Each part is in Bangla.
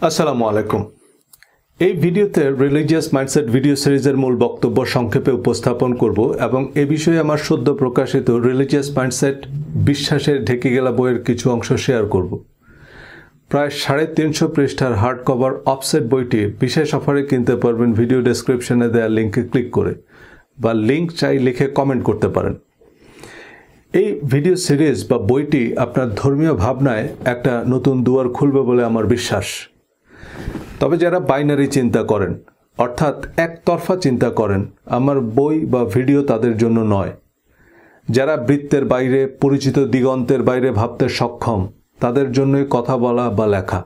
আসসালামু আলাইকুম। এই ভিডিওতে রিলিজিয়াস মাইন্ডসেট ভিডিও সিরিজের মূল বক্তব্য সংক্ষেপে উপস্থাপন করব এবং এ বিষয়ে আমার সদ্য প্রকাশিত রিলিজিয়াস মাইন্ডসেট বিশ্বাসের ঢেকে গেলা বইয়ের কিছু অংশ শেয়ার করব। প্রায় 350 পৃষ্ঠার হার্ড কভার অফসেট বইটি বিশেষ অফারে কিনতে পারবেন ভিডিও ডেসক্রিপশনে দেওয়া লিঙ্কে ক্লিক করে, বা লিঙ্ক চাই লিখে কমেন্ট করতে পারেন। এই ভিডিও সিরিজ বা বইটি আপনার ধর্মীয় ভাবনায় একটা নতুন দুয়ার খুলবে বলে আমার বিশ্বাস। তবে যারা বাইনারি চিন্তা করেন, অর্থাৎ একতরফা চিন্তা করেন, আমার বই বা ভিডিও তাদের জন্য নয়। যারা বৃত্তের বাইরে, পরিচিত দিগন্তের বাইরে ভাবতে সক্ষম, তাদের জন্যই কথা বলা বা লেখা।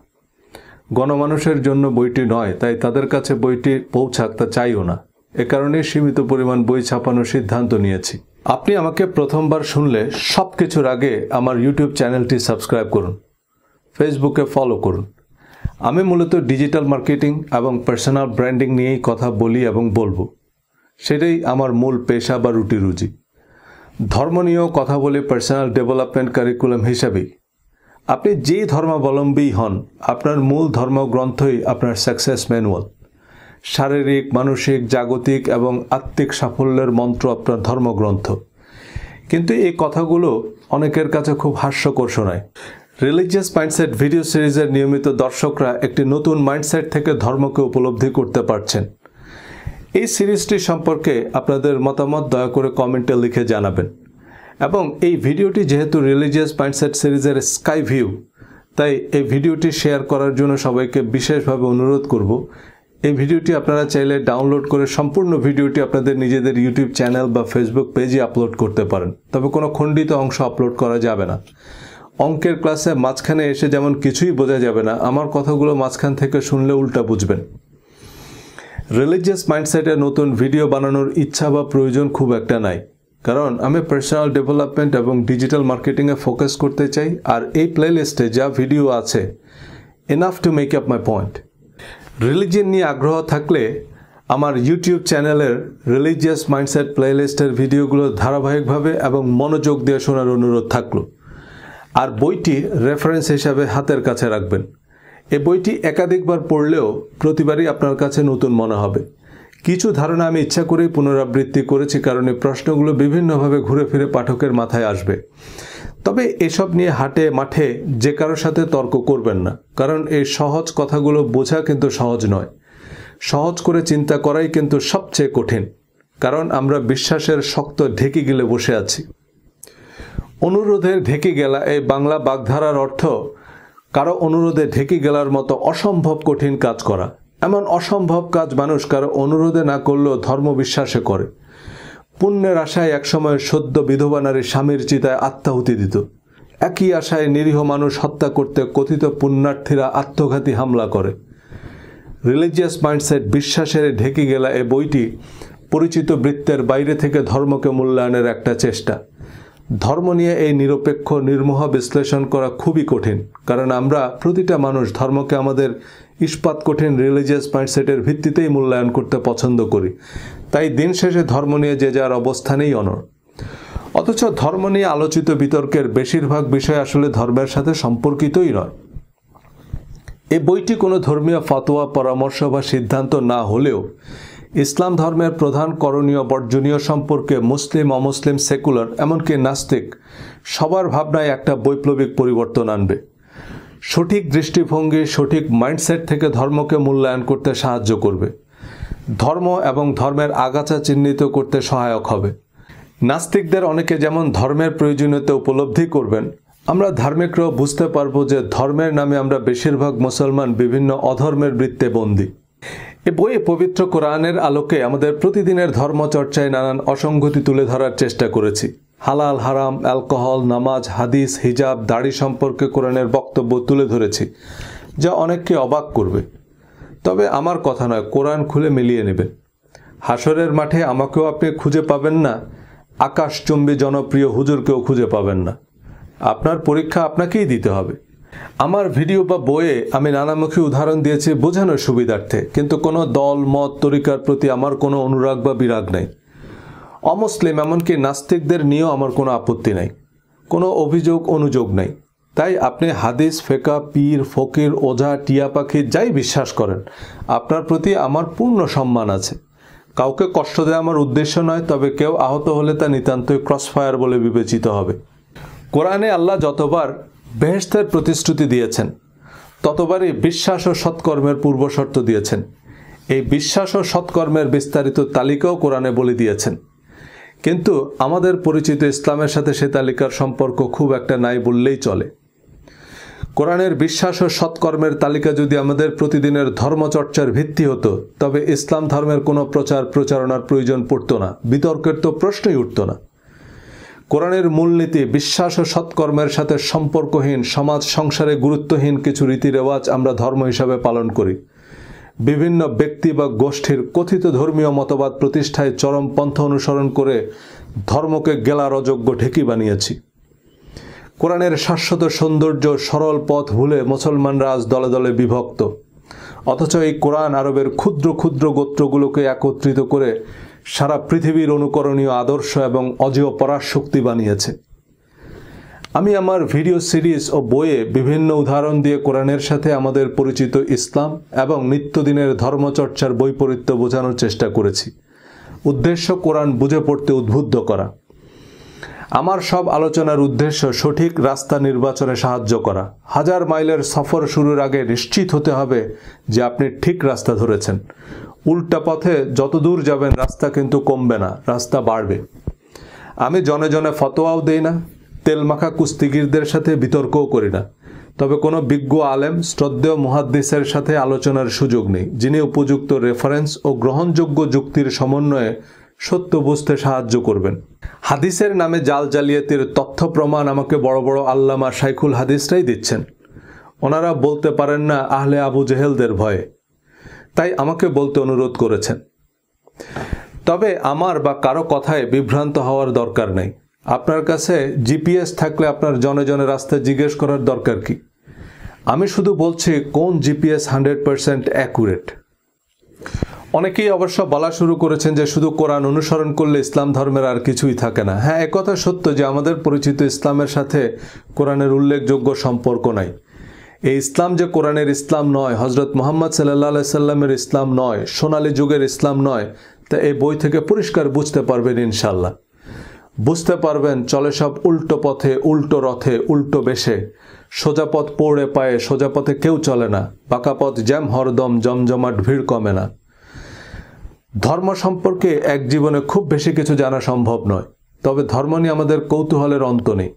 গণমানুষের জন্য বইটি নয়, তাই তাদের কাছে বইটি পৌঁছাক তা চাইও না। এ কারণে সীমিত পরিমাণ বই ছাপানোর সিদ্ধান্ত নিয়েছি। আপনি আমাকে প্রথমবার শুনলে সব কিছুর আগে আমার ইউটিউব চ্যানেলটি সাবস্ক্রাইব করুন, ফেসবুকে ফলো করুন। আমি মূলত ডিজিটাল মার্কেটিং এবং পার্সোনাল ব্র্যান্ডিং নিয়েই কথা বলি এবং বলবো। সেটাই আমার মূল পেশা বা রুটি রুজি। ধর্ম নিয়েও কথা বলি পার্সোনাল ডেভেলপমেন্ট কারিকুলাম হিসাবেই। আপনি যেই ধর্মাবলম্বী হন, আপনার মূল ধর্মগ্রন্থই আপনার সাকসেস ম্যানুয়াল। শারীরিক, মানসিক, জাগতিক এবং আত্মিক সাফল্যের মন্ত্র আপনার ধর্মগ্রন্থ। কিন্তু এই কথাগুলো অনেকের কাছে খুব হাস্যকর শোনায়। রিলিজিয়াস মাইন্ডসেট ভিডিও সিরিজের নিয়মিত দর্শকরা একটি নতুন মাইন্ডসেট থেকে ধর্মকে উপলব্ধি করতে পারছেন। এই সিরিজটি সম্পর্কে আপনাদের মতামত দয়া করে কমেন্টে লিখে জানাবেন। এবং এই ভিডিওটি যেহেতু রিলিজিয়াস মাইন্ডসেট সিরিজের স্কাই ভিউ, তাই এই ভিডিওটি শেয়ার করার জন্য সবাইকে বিশেষভাবে অনুরোধ করব। এই ভিডিওটি আপনারা চাইলে ডাউনলোড করে সম্পূর্ণ ভিডিওটি আপনাদের নিজেদের ইউটিউব চ্যানেল বা ফেসবুক পেজে আপলোড করতে পারেন। তবে কোনো খণ্ডিত অংশ আপলোড করা যাবে না। অঙ্কের ক্লাসে মাঝখানে এসে যেমন কিছুই বোঝা যাবে না, আমার কথাগুলো মাঝখান থেকে শুনলে উল্টা বুঝবেন। রিলিজিয়াস মাইন্ডসেটে নতুন ভিডিও বানানোর ইচ্ছা বা প্রয়োজন খুব একটা নাই, কারণ আমি পার্সোনাল ডেভেলপমেন্ট এবং ডিজিটাল মার্কেটিংয়ে ফোকাস করতে চাই। আর এই প্লেলিস্টে যা ভিডিও আছে, enough to make up my point. Religion নিয়ে আগ্রহ থাকলে আমার ইউটিউব চ্যানেলের রিলিজিয়াস মাইন্ডসেট প্লেলিস্টের ভিডিওগুলো ধারাবাহিকভাবে এবং মনোযোগ দিয়ে শোনার অনুরোধ থাকলো। আর বইটি রেফারেন্স হিসাবে হাতের কাছে রাখবেন। এই বইটি একাধিকবার পড়লেও প্রতিবারই আপনার কাছে নতুন মনে হবে। কিছু ধারণা আমি ইচ্ছা করেই পুনরাবৃত্তি করেছি, কারণ এই প্রশ্নগুলো বিভিন্নভাবে ঘুরে ফিরে পাঠকের মাথায় আসবে। তবে এসব নিয়ে হাটে মাঠে যে কারোর সাথে তর্ক করবেন না, কারণ এই সহজ কথাগুলো বোঝা কিন্তু সহজ নয়। সহজ করে চিন্তা করাই কিন্তু সবচেয়ে কঠিন, কারণ আমরা বিশ্বাসের শক্ত ঢেকে গেলে বসে আছি। অনুরোধের ঢেকে গেলা এই বাংলা বাগধারার অর্থ কারো অনুরোধে ঢেকে গেলার মতো অসম্ভব কঠিন কাজ করা। এমন অসম্ভব কাজ মানুষ কারো অনুরোধে না করলেও ধর্ম বিশ্বাসে করে। পুণ্যের আশায় একসময় সদ্য বিধবা নারী স্বামীর চিতায় আত্মাহুতি দিত। একই আশায় নিরীহ মানুষ হত্যা করতে কথিত পুণ্যার্থীরা আত্মঘাতী হামলা করে। রিলিজিয়াস মাইন্ডসেট বিশ্বাসের ঢেকে গেলা এই বইটি পরিচিত বৃত্তের বাইরে থেকে ধর্মকে মূল্যায়নের একটা চেষ্টা। ধর্ম নিয়ে এই নিরপেক্ষ নির্মোহ বিশ্লেষণ করা খুবই কঠিন, কারণ আমরা প্রতিটা মানুষ ধর্মকে আমাদের ইস্পাত কঠিন রিলিজিয়াস মাইন্ডসেটের ভিত্তিতেই মূল্যায়ন করতে পছন্দ করি। তাই দিন শেষে ধর্ম নিয়ে যে যার অবস্থানেই অনড়। অথচ ধর্ম নিয়ে আলোচিত বিতর্কের বেশিরভাগ বিষয় আসলে ধর্মের সাথে সম্পর্কিতই নয়। এই বইটি কোনো ধর্মীয় ফতোয়া, পরামর্শ বা সিদ্ধান্ত না হলেও ইসলাম ধর্মের প্রধান করণীয় বর্জনীয় সম্পর্কে মুসলিম, অমুসলিম, সেকুলার, এমনকি নাস্তিক সবার ভাবনায় একটা বৈপ্লবিক পরিবর্তন আনবে। সঠিক দৃষ্টিভঙ্গি, সঠিক মাইন্ডসেট থেকে ধর্মকে মূল্যায়ন করতে সাহায্য করবে। ধর্ম এবং ধর্মের আগাছা চিহ্নিত করতে সহায়ক হবে। নাস্তিকদের অনেকে যেমন ধর্মের প্রয়োজনীয়তা উপলব্ধি করবেন, আমরা ধার্মিকরাও বুঝতে পারবো যে ধর্মের নামে আমরা বেশিরভাগ মুসলমান বিভিন্ন অধর্মের বৃত্তে বন্দী। এ বইয়ে পবিত্র কোরআনের আলোকে আমাদের প্রতিদিনের ধর্মচর্চায় নানান অসঙ্গতি তুলে ধরার চেষ্টা করেছি। হালাল, হারাম, অ্যালকোহল, নামাজ, হাদিস, হিজাব, দাড়ি সম্পর্কে কোরআনের বক্তব্য তুলে ধরেছি, যা অনেককে অবাক করবে। তবে আমার কথা নয়, কোরআন খুলে মিলিয়ে নেবেন। হাসরের মাঠে আমাকেও আপনি খুঁজে পাবেন না, আকাশচুম্বী জনপ্রিয় হুজুরকেও খুঁজে পাবেন না। আপনার পরীক্ষা আপনাকেই দিতে হবে। আমার ভিডিও বা বইয়ে আমি নানামুখী উদাহরণ দিয়েছি বোঝানোর সুবিধার্থে, কিন্তু কোনো দল, মত, তরিকার প্রতি আমার কোনো অনুরাগ বা বিরাগ নেই। অমুসলিম, এমনকি নাস্তিকদের নিয়েও আমার কোনো আপত্তি নাই, কোনো অভিযোগ অনুযোগ নাই। তাই আপনি হাদিস, ফেকা, পীর, ফকির, ওঝা, টিয়া পাখি যাই বিশ্বাস করেন, আপনার প্রতি আমার পূর্ণ সম্মান আছে। কাউকে কষ্ট দেওয়া আমার উদ্দেশ্য নয়, তবে কেউ আহত হলে তা নিতান্তই ক্রসফায়ার বলে বিবেচিত হবে। কোরআনে আল্লাহ যতবার বেহেশতের প্রতিশ্রুতি দিয়েছেন, ততবারই বিশ্বাস ও সৎকর্মের পূর্বশর্ত দিয়েছেন। এই বিশ্বাস ও সৎকর্মের বিস্তারিত তালিকাও কোরআনে বলে দিয়েছেন, কিন্তু আমাদের পরিচিত ইসলামের সাথে সে তালিকার সম্পর্ক খুব একটা নাই বললেই চলে। কোরআনের বিশ্বাস ও সৎকর্মের তালিকা যদি আমাদের প্রতিদিনের ধর্মচর্চার ভিত্তি হতো, তবে ইসলাম ধর্মের কোনো প্রচারণার প্রয়োজন পড়তো না, বিতর্কের তো প্রশ্নই উঠত না। কোরআনের মূলনীতি বিশ্বাস ও সৎকর্মের সাথে সম্পর্কহীন, সমাজ সংসারে গুরুত্বহীন কিছু রীতিরেওয়াজ আমরা ধর্ম হিসাবে পালন করি। বিভিন্ন ব্যক্তি বা গোষ্ঠীর কথিত ধর্মীয় মতবাদ প্রতিষ্ঠায় চরম পন্থা অনুসরণ করে ধর্মকে গেলার অযোগ্য ঢেকি বানিয়েছি। কোরআনের শাশ্বত সৌন্দর্য, সরল পথ ভুলে মুসলমানরা আজ দলে দলে বিভক্ত। অথচ এই কোরআন আরবের ক্ষুদ্র ক্ষুদ্র গোত্রগুলোকে একত্রিত করে সারা পৃথিবীর অনুকরণীয় আদর্শ এবং অজেয় পরাশক্তি বানিয়েছে। আমি আমার ভিডিও সিরিজ ও বইয়ে বিভিন্ন উদাহরণ দিয়ে কোরআনের সাথে আমাদের পরিচিত ইসলাম এবং নিত্যদিনের ধর্মচর্চার বৈপরীত্য বোঝানোর চেষ্টা করেছি। উদ্দেশ্য কোরআন বুঝে পড়তে উদ্বুদ্ধ করা। আমার সব আলোচনার উদ্দেশ্য সঠিক রাস্তা নির্বাচনে সাহায্য করা। 1000 মাইলের সফর শুরুর আগে নিশ্চিত হতে হবে যে আপনি ঠিক রাস্তা ধরেছেন। উল্টা পথে যত দূর যাবেন রাস্তা কিন্তু কমবে না, রাস্তা বাড়বে। আমি জনে জনে ফতোয়াও দেই না, তেলমাখা কুস্তিগিরদের সাথে বিতর্কও করি না। তবে কোনো বিজ্ঞ আলেম, শ্রদ্ধেয় মুহাদ্দিসের সাথে আলোচনার সুযোগ নেই, যিনি উপযুক্ত রেফারেন্স ও গ্রহণযোগ্য যুক্তির সমন্বয়ে সত্য বুঝতে সাহায্য করবেন। হাদিসের নামে জাল জালিয়াতির তথ্য প্রমাণ আমাকে বড় বড় আল্লামা শাইখুল হাদিসরাই দিচ্ছেন। ওনারা বলতে পারেন না আহলে আবু জেহেলদের ভয়ে, তাই আমাকে বলতে অনুরোধ করেছেন। তবে আমার বা কারো কথায় বিভ্রান্ত হওয়ার দরকার নেই। আপনার কাছে জিপিএস থাকলে আপনার জনে জনে রাস্তা জিজ্ঞেস করার দরকার কি? আমি শুধু বলছি কোন জিপিএস 100% অ্যাকুরেট। অনেকেই অবশ্য বলা শুরু করেছেন যে শুধু কোরআন অনুসরণ করলে ইসলাম ধর্মের আর কিছুই থাকে না। হ্যাঁ, একথা সত্য যে আমাদের পরিচিত ইসলামের সাথে কোরআনের উল্লেখযোগ্য সম্পর্ক নাই। এই ইসলাম যে কোরআনের ইসলাম নয়, হজরত মুহাম্মদ সাল্লাল্লাহু আলাইহি সাল্লামের ইসলাম নয়, সোনালী যুগের ইসলাম নয়, তা এই বই থেকে পরিষ্কার বুঝতে পারবেন ইনশাল্লাহ। বুঝতে পারবেন চলে সব উল্টো পথে, উল্টো রথে, উল্টো বেশে। সোজা পথ পৌড়ে পায়ে, সোজা পথে কেউ চলে না। বাঁকা পথ জ্যাম হরদম, জমজমাট ভিড় কমে না। ধর্ম সম্পর্কে এক জীবনে খুব বেশি কিছু জানা সম্ভব নয়, তবে ধর্ম নিয়ে আমাদের কৌতূহলের অন্ত নেই।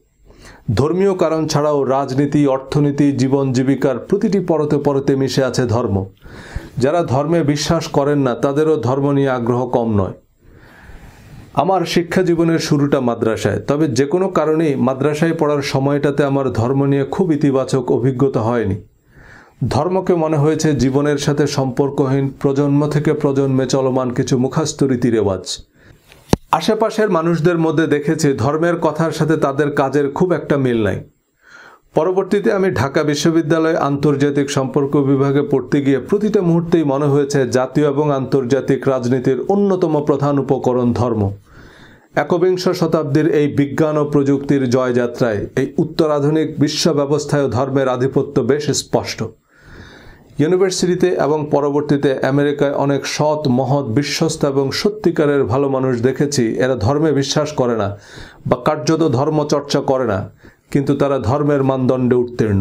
ধর্মীয় কারণ ছাড়াও রাজনীতি, অর্থনীতি, জীবন জীবিকার প্রতিটি পরতে পরতে মিশে আছে ধর্ম। যারা ধর্মে বিশ্বাস করেন না তাদেরও ধর্ম নিয়ে আগ্রহ কম নয়। আমার শিক্ষা জীবনের শুরুটা মাদ্রাসায়, তবে যে কোনো কারণেই মাদ্রাসায় পড়ার সময়টাতে আমার ধর্ম নিয়ে খুব ইতিবাচক অভিজ্ঞতা হয়নি। ধর্মকে মনে হয়েছে জীবনের সাথে সম্পর্কহীন, প্রজন্ম থেকে প্রজন্মে চলমান কিছু মুখস্থ রীতিরেওয়াজ। আশেপাশের মানুষদের মধ্যে দেখেছি ধর্মের কথার সাথে তাদের কাজের খুব একটা মিল নাই। পরবর্তীতে আমি ঢাকা বিশ্ববিদ্যালয়ে আন্তর্জাতিক সম্পর্ক বিভাগে পড়তে গিয়ে প্রতিটা মুহূর্তেই মনে হয়েছে জাতীয় এবং আন্তর্জাতিক রাজনীতির অন্যতম প্রধান উপকরণ ধর্ম। একবিংশ শতাব্দীর এই বিজ্ঞান ও প্রযুক্তির জয়যাত্রায় এই উত্তরাধুনিক বিশ্ব ব্যবস্থায় ধর্মের আধিপত্য বেশ স্পষ্ট। ইউনিভার্সিটিতে এবং পরবর্তীতে আমেরিকায় অনেক সৎ, মহৎ, বিশ্বস্ত এবং সত্যিকারের ভালো মানুষ দেখেছি। এরা ধর্মে বিশ্বাস করে না বা কার্যত ধর্ম চর্চা করে না, কিন্তু তারা ধর্মের মানদণ্ডে উত্তীর্ণ।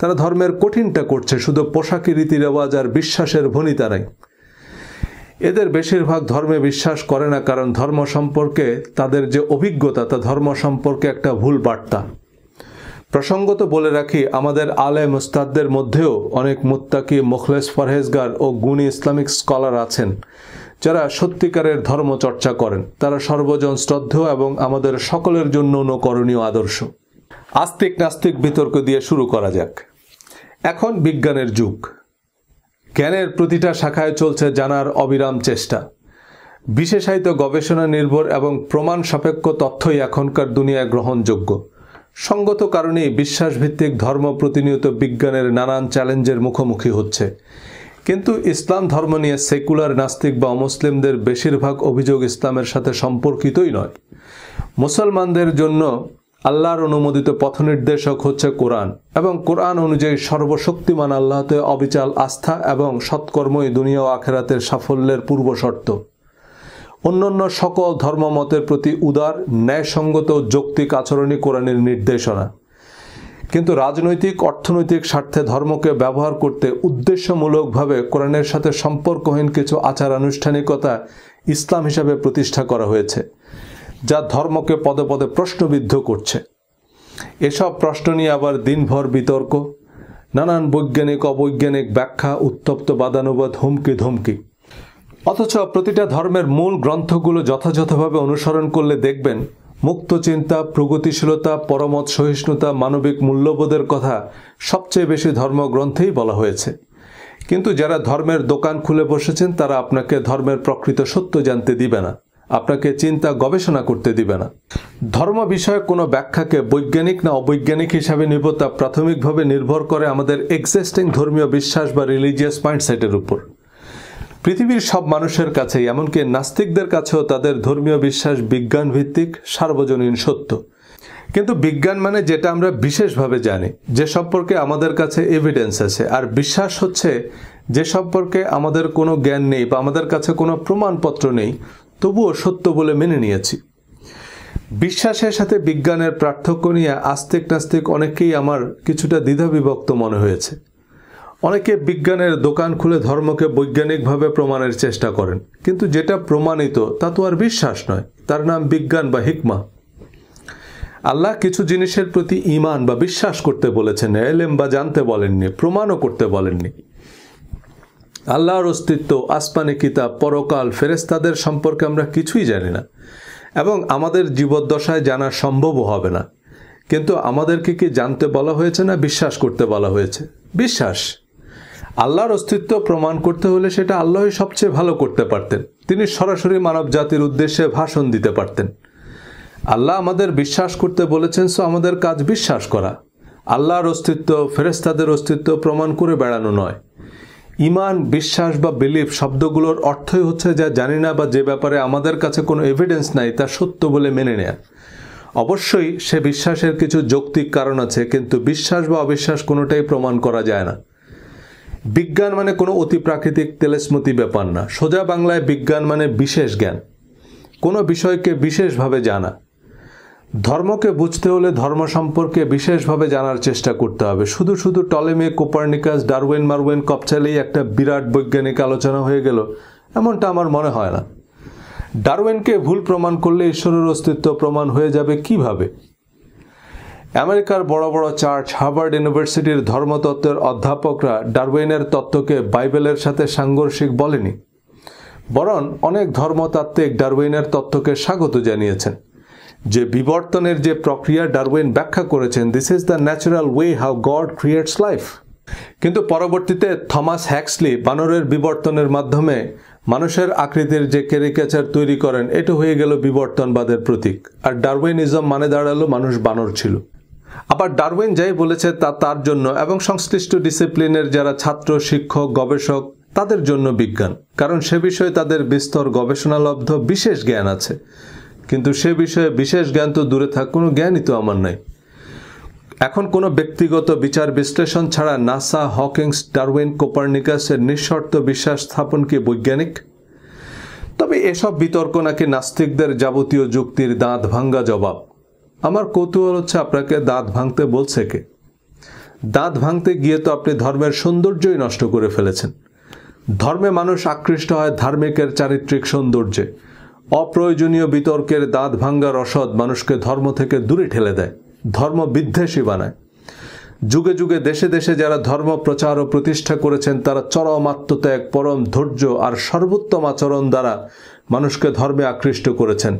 তারা ধর্মের কঠিনটা করছে, শুধু পোশাকি, রীতিরেওয়াজ আর বিশ্বাসের ভনিতারাই। এদের বেশিরভাগ ধর্মে বিশ্বাস করে না, কারণ ধর্ম সম্পর্কে তাদের যে অভিজ্ঞতা তা ধর্ম সম্পর্কে একটা ভুল বার্তা। প্রসঙ্গত বলে রাখি, আমাদের আলেম উস্তাদদের মধ্যেও অনেক মুত্তাকি, মুখলেস, পরহেজগার ও গুণী ইসলামিক স্কলার আছেন যারা সত্যিকারের ধর্ম চর্চা করেন। তারা সর্বজন শ্রদ্ধেয় এবং আমাদের সকলের জন্য অনুকরণীয় আদর্শ। আস্তিক নাস্তিক বিতর্ক দিয়ে শুরু করা যাক। এখন বিজ্ঞানের যুগ। জ্ঞানের প্রতিটা শাখায় চলছে জানার অবিরাম চেষ্টা। বিশেষায়িত গবেষণা নির্ভর এবং প্রমাণ সাপেক্ষ তথ্যই এখনকার দুনিয়ায় গ্রহণযোগ্য। সঙ্গত কারণেই বিশ্বাসভিত্তিক ধর্ম প্রতিনিয়ত বিজ্ঞানের নানান চ্যালেঞ্জের মুখোমুখি হচ্ছে। কিন্তু ইসলাম ধর্ম নিয়ে সেকুলার নাস্তিক বা অমুসলিমদের বেশিরভাগ অভিযোগ ইসলামের সাথে সম্পর্কিতই নয়। মুসলমানদের জন্য আল্লাহর অনুমোদিত পথনির্দেশক হচ্ছে কোরআন এবং কোরআন অনুযায়ী সর্বশক্তিমান আল্লাহতে অবিচল আস্থা এবং সৎকর্মই দুনিয়া ও আখিরাতের সাফল্যের পূর্বশর্ত। অন্যান্য সকল ধর্মমতের প্রতি উদার, ন্যায়সঙ্গত ও যৌক্তিক আচরণই কোরআনের নির্দেশনা। কিন্তু রাজনৈতিক অর্থনৈতিক স্বার্থে ধর্মকে ব্যবহার করতে উদ্দেশ্যমূলকভাবে কোরআনের সাথে সম্পর্কহীন কিছু আচার আনুষ্ঠানিকতা ইসলাম হিসাবে প্রতিষ্ঠা করা হয়েছে, যা ধর্মকে পদে পদে প্রশ্নবিদ্ধ করছে। এসব প্রশ্ন নিয়ে আবার দিনভর বিতর্ক, নানান বৈজ্ঞানিক অবৈজ্ঞানিক ব্যাখ্যা, উত্তপ্ত বাদানুবাদ, হুমকি ধমকি। অথচ প্রতিটা ধর্মের মূল গ্রন্থগুলো যথাযথভাবে অনুসরণ করলে দেখবেন মুক্ত চিন্তা, প্রগতিশীলতা, পরমত সহিষ্ণুতা, মানবিক মূল্যবোধের কথা সবচেয়ে বেশি ধর্মগ্রন্থেই বলা হয়েছে। কিন্তু যারা ধর্মের দোকান খুলে বসেছেন তারা আপনাকে ধর্মের প্রকৃত সত্য জানতে দিবে না, আপনাকে চিন্তা গবেষণা করতে দিবে না। ধর্ম বিষয়ক কোনো ব্যাখ্যাকে বৈজ্ঞানিক না অবৈজ্ঞানিক হিসাবে নিব তা প্রাথমিকভাবে নির্ভর করে আমাদের এক্সিস্টিং ধর্মীয় বিশ্বাস বা রিলিজিয়াস মাইন্ডসেটের উপর। পৃথিবীর সব মানুষের কাছেই, এমনকি নাস্তিকদের কাছেও তাদের ধর্মীয় বিশ্বাস বিজ্ঞান ভিত্তিক, সার্বজনীন সত্য। কিন্তু বিজ্ঞান মানে যেটা আমরা বিশেষভাবে জানি, যে সম্পর্কে আমাদের কাছে এভিডেন্স আছে, আর বিশ্বাস হচ্ছে যে সম্পর্কে আমাদের কোনো জ্ঞান নেই বা আমাদের কাছে কোনো প্রমাণপত্র নেই, তবুও সত্য বলে মেনে নিয়েছি। বিশ্বাসের সাথে বিজ্ঞানের পার্থক্য নিয়ে আস্তিক নাস্তিক অনেকেই আমার কিছুটা দ্বিধাবিভক্ত মনে হয়েছে। অনেকে বিজ্ঞানের দোকান খুলে ধর্মকে বৈজ্ঞানিকভাবে প্রমাণের চেষ্টা করেন, কিন্তু যেটা প্রমাণিত তা তো আর বিশ্বাস নয়, তার নাম বিজ্ঞান বা হিকমা। আল্লাহ কিছু জিনিসের প্রতি ঈমান বা বিশ্বাস করতে বলেছেন, ইলম বা জানতে বলেননি, প্রমাণও করতে বলেননি। আল্লাহর অস্তিত্ব, আসমানি কিতাব, পরকাল, ফেরেশতাদের সম্পর্কে আমরা কিছুই জানি না এবং আমাদের জীবদ্দশায় জানা সম্ভবও হবে না। কিন্তু আমাদেরকে কি জানতে বলা হয়েছে না বিশ্বাস করতে বলা হয়েছে? বিশ্বাস। আল্লাহর অস্তিত্ব প্রমাণ করতে হলে সেটা আল্লাহই সবচেয়ে ভালো করতে পারতেন। তিনি সরাসরি মানব জাতির উদ্দেশ্যে ভাষণ দিতে পারতেন। আল্লাহ আমাদের বিশ্বাস করতে বলেছেন, সো আমাদের কাজ বিশ্বাস করা। আল্লাহর অস্তিত্ব, ফেরেশতাদের অস্তিত্ব প্রমাণ করে বেড়ানো নয়। ঈমান, বিশ্বাস বা বিলিফ শব্দগুলোর অর্থই হচ্ছে যা জানি না বা যে ব্যাপারে আমাদের কাছে কোনো এভিডেন্স নাই তা সত্য বলে মেনে নেয়া। অবশ্যই সে বিশ্বাসের কিছু যৌক্তিক কারণ আছে, কিন্তু বিশ্বাস বা অবিশ্বাস কোনোটাই প্রমাণ করা যায় না। বিজ্ঞান মানে কোনো অতি প্রাকৃতিক তেলেসমতি ব্যাপার না। সোজা বাংলায় বিজ্ঞান মানে বিশেষ জ্ঞান, কোনো বিষয়কে বিশেষভাবে জানা। ধর্মকে বুঝতে হলে ধর্ম সম্পর্কে বিশেষভাবে জানার চেষ্টা করতে হবে। শুধু শুধু টলেমি, কোপার্নিকাস, ডারউইন, মারউইন কপচালেই একটা বিরাট বৈজ্ঞানিক আলোচনা হয়ে গেল, এমনটা আমার মনে হয় না। ডারউইনকে ভুল প্রমাণ করলে ঈশ্বরের অস্তিত্ব প্রমাণ হয়ে যাবে কিভাবে? আমেরিকার বড় বড় চার্চ, হার্ভার্ড ইউনিভার্সিটির ধর্মতত্ত্বের অধ্যাপকরা ডারউইনের তত্ত্বকে বাইবেলের সাথে সাংঘর্ষিক বলেনি, বরং অনেক ধর্মতাত্ত্বিক ডারউইনের তত্ত্বকে স্বাগত জানিয়েছেন। যে বিবর্তনের যে প্রক্রিয়া ডারউইন ব্যাখ্যা করেছেন, this is the natural way how god creates life. কিন্তু পরবর্তীতে থমাস হ্যাক্সলি বানরের বিবর্তনের মাধ্যমে মানুষের আকৃতির যে ক্যারিকেচার তৈরি করেন, এটা হয়ে গেল বিবর্তনবাদের প্রতীক। আর ডারউইনিজম মানে দাঁড়ালো মানুষ বানর ছিল। আবার ডারউইন যাই বলেছে তা তার জন্য এবং সংশ্লিষ্ট ডিসিপ্লিনের যারা ছাত্র, শিক্ষক, গবেষক তাদের জন্য বিজ্ঞান, কারণ সে বিষয়ে তাদের বিস্তর গবেষণালব্ধ বিশেষ জ্ঞান আছে। কিন্তু সে বিষয়ে বিশেষ জ্ঞান তো দূরে থাক, কোনো জ্ঞানই তো আমার নাই। এখন কোনো ব্যক্তিগত বিচার বিশ্লেষণ ছাড়া নাসা, হকিংস, ডারউইন, কোপার্নিকাসের নিঃশর্ত বিশ্বাস স্থাপন কি বৈজ্ঞানিক? তবে এসব বিতর্ক নাকি নাস্তিকদের যাবতীয় যুক্তির দাঁত ভাঙ্গা জবাব। আমার কৌতূহল হচ্ছে, আপনাকে দাঁত ভাঙতে বলছে কে? দাঁত ভাঙতে গিয়ে তো আপনি ধর্মের সৌন্দর্যই নষ্ট করে ফেলেছেন। ধর্মে মানুষ আকৃষ্ট হয় ধার্মিকের চারিত্রিক সৌন্দর্যে। অপ্রয়োজনীয় বিতর্কের দাঁত ভাঙ্গা রসদ মানুষকে ধর্ম থেকে দূরে ঠেলে দেয়, ধর্ম বিদ্বেষী বানায়। যুগে যুগে দেশে দেশে যারা ধর্ম প্রচার ও প্রতিষ্ঠা করেছেন তারা চরম আত্মত্যাগ, পরম ধৈর্য আর সর্বোত্তম আচরণ দ্বারা মানুষকে ধর্মে আকৃষ্ট করেছেন।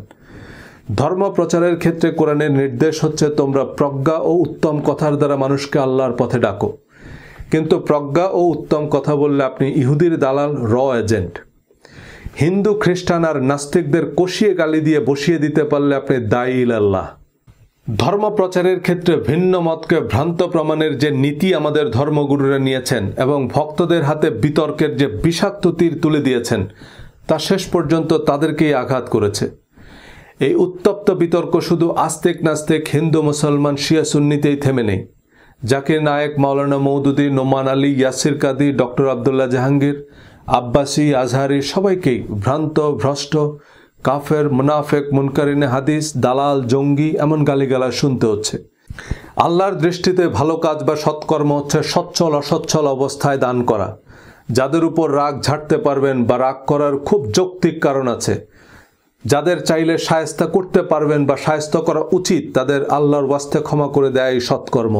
ধর্ম প্রচারের ক্ষেত্রে কোরআনের নির্দেশ হচ্ছে, তোমরা প্রজ্ঞা ও উত্তম কথার দ্বারা মানুষকে আল্লাহর পথে ডাকো। কিন্তু প্রজ্ঞা ও উত্তম কথা বললে আপনি ইহুদির দালাল, র এজেন্ট। হিন্দু, খ্রিস্টান আর নাস্তিকদের কষিয়ে গালি দিয়ে বসিয়ে দিতে পারলে আপনি দায়ী ইলাল্লাহ। ধর্ম প্রচারের ক্ষেত্রে ভিন্ন মতকে ভ্রান্ত প্রমাণের যে নীতি আমাদের ধর্মগুরুরা নিয়েছেন এবং ভক্তদের হাতে বিতর্কের যে বিষাক্ত তীর তুলে দিয়েছেন, তা শেষ পর্যন্ত তাদেরকেই আঘাত করেছে। এই উত্তপ্ত বিতর্ক শুধু আস্তিক নাস্তিক, হিন্দু মুসলমান, শিয়া সুন্নিতেই থেমে নেই। জাকির নায়েক, মাওলানা মওদুদী, নোমান আলী, ইয়াসির কাদি, ডক্টর আবদুল্লাহ জাহাঙ্গীর, আব্বাসী, আজহারি সবাইকেই ভ্রান্ত, ভ্রষ্ট, কাফের, মুনাফেক, মুনকারিনে হাদিস, দালাল, জঙ্গি এমন গালিগালাজ শুনতে হচ্ছে। আল্লাহর দৃষ্টিতে ভালো কাজ বা সৎকর্ম হচ্ছে সচ্ছল অসচ্ছল অবস্থায় দান করা। যাদের উপর রাগ ঝাড়তে পারবেন বা রাগ করার খুব যৌক্তিক কারণ আছে, যাদের চাইলে শায়েস্তা করতে পারবেন বা শায়েস্তা করা উচিত, তাদের আল্লাহর ওয়াস্তে ক্ষমা করে দেয় এই সৎকর্ম।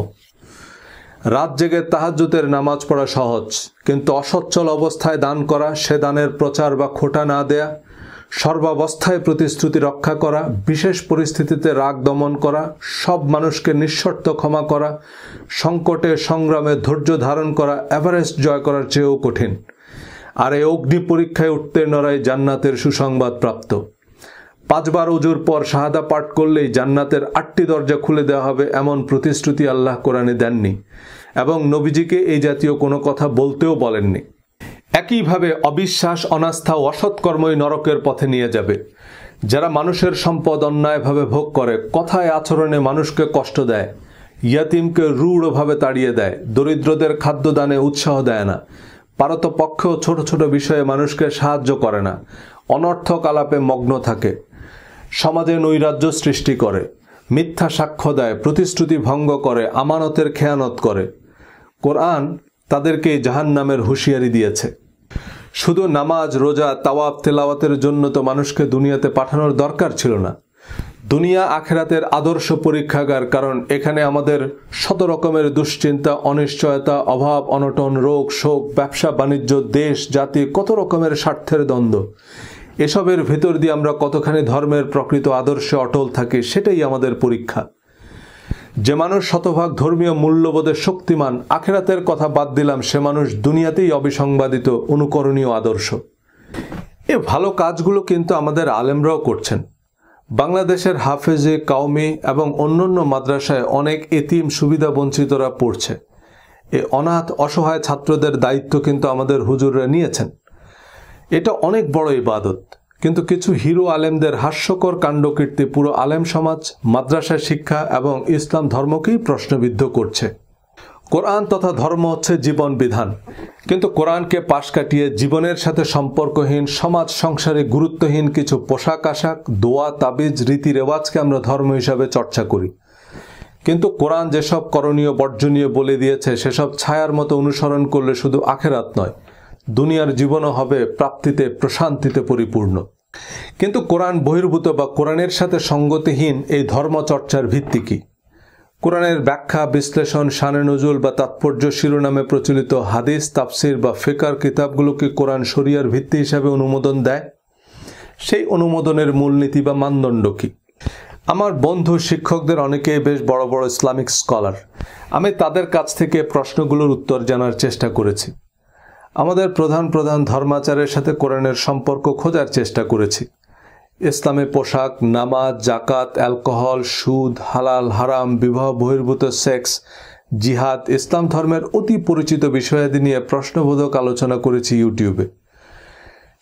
রাত জেগে তাহাজ্জুদের নামাজ পড়া সহজ, কিন্তু অসচ্ছল অবস্থায় দান করা, সে দানের প্রচার বা খোটা না দেয়া, সর্বাবস্থায় প্রতিশ্রুতি রক্ষা করা, বিশেষ পরিস্থিতিতে রাগ দমন করা, সব মানুষকে নিঃশর্ত ক্ষমা করা, সংকটে সংগ্রামে ধৈর্য ধারণ করা এভারেস্ট জয় করার চেয়েও কঠিন। আর এই অগ্নি পরীক্ষায় উত্তীর্ণরাই জান্নাতের সুসংবাদ প্রাপ্ত। 5 বার উজুর পর শাহাদা পাঠ করলেই জান্নাতের 8টি দরজা খুলে দেওয়া হবে এমন প্রতিশ্রুতি আল্লাহ কোরআনে দেননি, এবং নবীজিকে এই জাতীয় কোনো কথা বলতেও বলেননি। একইভাবে অবিশ্বাস, অনাস্থা ও অসৎকর্মই নরকের পথে নিয়ে যাবে। যারা মানুষের সম্পদ অন্যায়ভাবে ভোগ করে, কথায় আচরণে মানুষকে কষ্ট দেয়, ইয়াতিমকে রূঢ়ভাবে তাড়িয়ে দেয়, দরিদ্রদের খাদ্যদানে উৎসাহ দেয় না, পারতপক্ষেও ছোট ছোট বিষয়ে মানুষকে সাহায্য করে না, অনর্থক আলাপে মগ্ন থাকে, সমাজে নৈরাজ্য সৃষ্টি করে, মিথ্যা সাক্ষ্য দেয়, প্রতিশ্রুতি ভঙ্গ করে, আমানতের খেয়ানত করে, কোরআন তাদেরকে জাহান্নামের হুঁশিয়ারি দিয়েছে। শুধু নামাজ, রোজা, তাওয়াব, তেলাওয়াতের জন্য তো মানুষকে দুনিয়াতে পাঠানোর দরকার ছিল না। দুনিয়া আখেরাতের আদর্শ পরীক্ষাগার, কারণ এখানে আমাদের শত রকমের দুশ্চিন্তা, অনিশ্চয়তা, অভাব, অনটন, রোগ, শোক, ব্যবসা বাণিজ্য, দেশ, জাতি, কত রকমের স্বার্থের দ্বন্দ্ব। এসবের ভেতর দিয়ে আমরা কতখানি ধর্মের প্রকৃত আদর্শে অটল থাকি, সেটাই আমাদের পরীক্ষা। যে মানুষ শতভাগ ধর্মীয় মূল্যবোধে শক্তিমান, আখেরাতের কথা বাদ দিলাম, সে মানুষ দুনিয়াতেই অবিসংবাদিত, অনুকরণীয় আদর্শ। এ ভালো কাজগুলো কিন্তু আমাদের আলেমরাও করছেন। বাংলাদেশের হাফেজে, কাউমি এবং অন্যান্য মাদ্রাসায় অনেক এতিম, সুবিধা বঞ্চিতরা পড়ছে। এ অনাথ, অসহায় ছাত্রদের দায়িত্ব কিন্তু আমাদের হুজুররা নিয়েছেন। এটা অনেক বড় ইবাদত, কিন্তু কিছু হিরো আলেমদের হাস্যকর কাণ্ডকীর্তি পুরো আলেম সমাজ, মাদ্রাসা শিক্ষা এবং ইসলাম ধর্মকেই প্রশ্নবিদ্ধ করছে। কোরআন তথা ধর্ম হচ্ছে জীবন বিধান, কিন্তু কোরআনকে পাশ কাটিয়ে জীবনের সাথে সম্পর্কহীন, সমাজ সংসারে গুরুত্বহীন কিছু পোশাক আশাক, দোয়া, তাবিজ, রীতি রেওয়াজকে আমরা ধর্ম হিসাবে চর্চা করি। কিন্তু কোরআন যেসব করণীয় বর্জনীয় বলে দিয়েছে, সেসব ছায়ার মতো অনুসরণ করলে শুধু আখেরাত নয়, দুনিয়ার জীবনও হবে প্রাপ্তিতে, প্রশান্তিতে পরিপূর্ণ। কিন্তু কোরআন বহির্ভূত বা কোরআনের সাথে সঙ্গতিহীন এই ধর্মচর্চার ভিত্তি কি? কোরআনের ব্যাখ্যা, বিশ্লেষণ, শানে নজুল বা তাৎপর্য শিরোনামে প্রচলিত হাদিস, তাফসির বা ফিকার কিতাবগুলোকে কোরআন শরিয়ার ভিত্তি হিসাবে অনুমোদন দেয়। সেই অনুমোদনের মূলনীতি বা মানদণ্ড কি? আমার বন্ধু শিক্ষকদের অনেকেই বেশ বড় বড় ইসলামিক স্কলার। আমি তাদের কাছ থেকে প্রশ্নগুলোর উত্তর জানার চেষ্টা করেছি। আমাদের প্রধান প্রধান ধর্মাচারের সাথে কোরআনের সম্পর্ক খোঁজার চেষ্টা করেছি। ইসলামে পোশাক, নামাজ, জাকাত, অ্যালকোহল, সুদ, হালাল হারাম, বিবাহ বহির্ভূত সেক্স, জিহাদ, ইসলাম ধর্মের অতি পরিচিত বিষয়াদি নিয়ে প্রশ্নবোধক আলোচনা করেছি ইউটিউবে।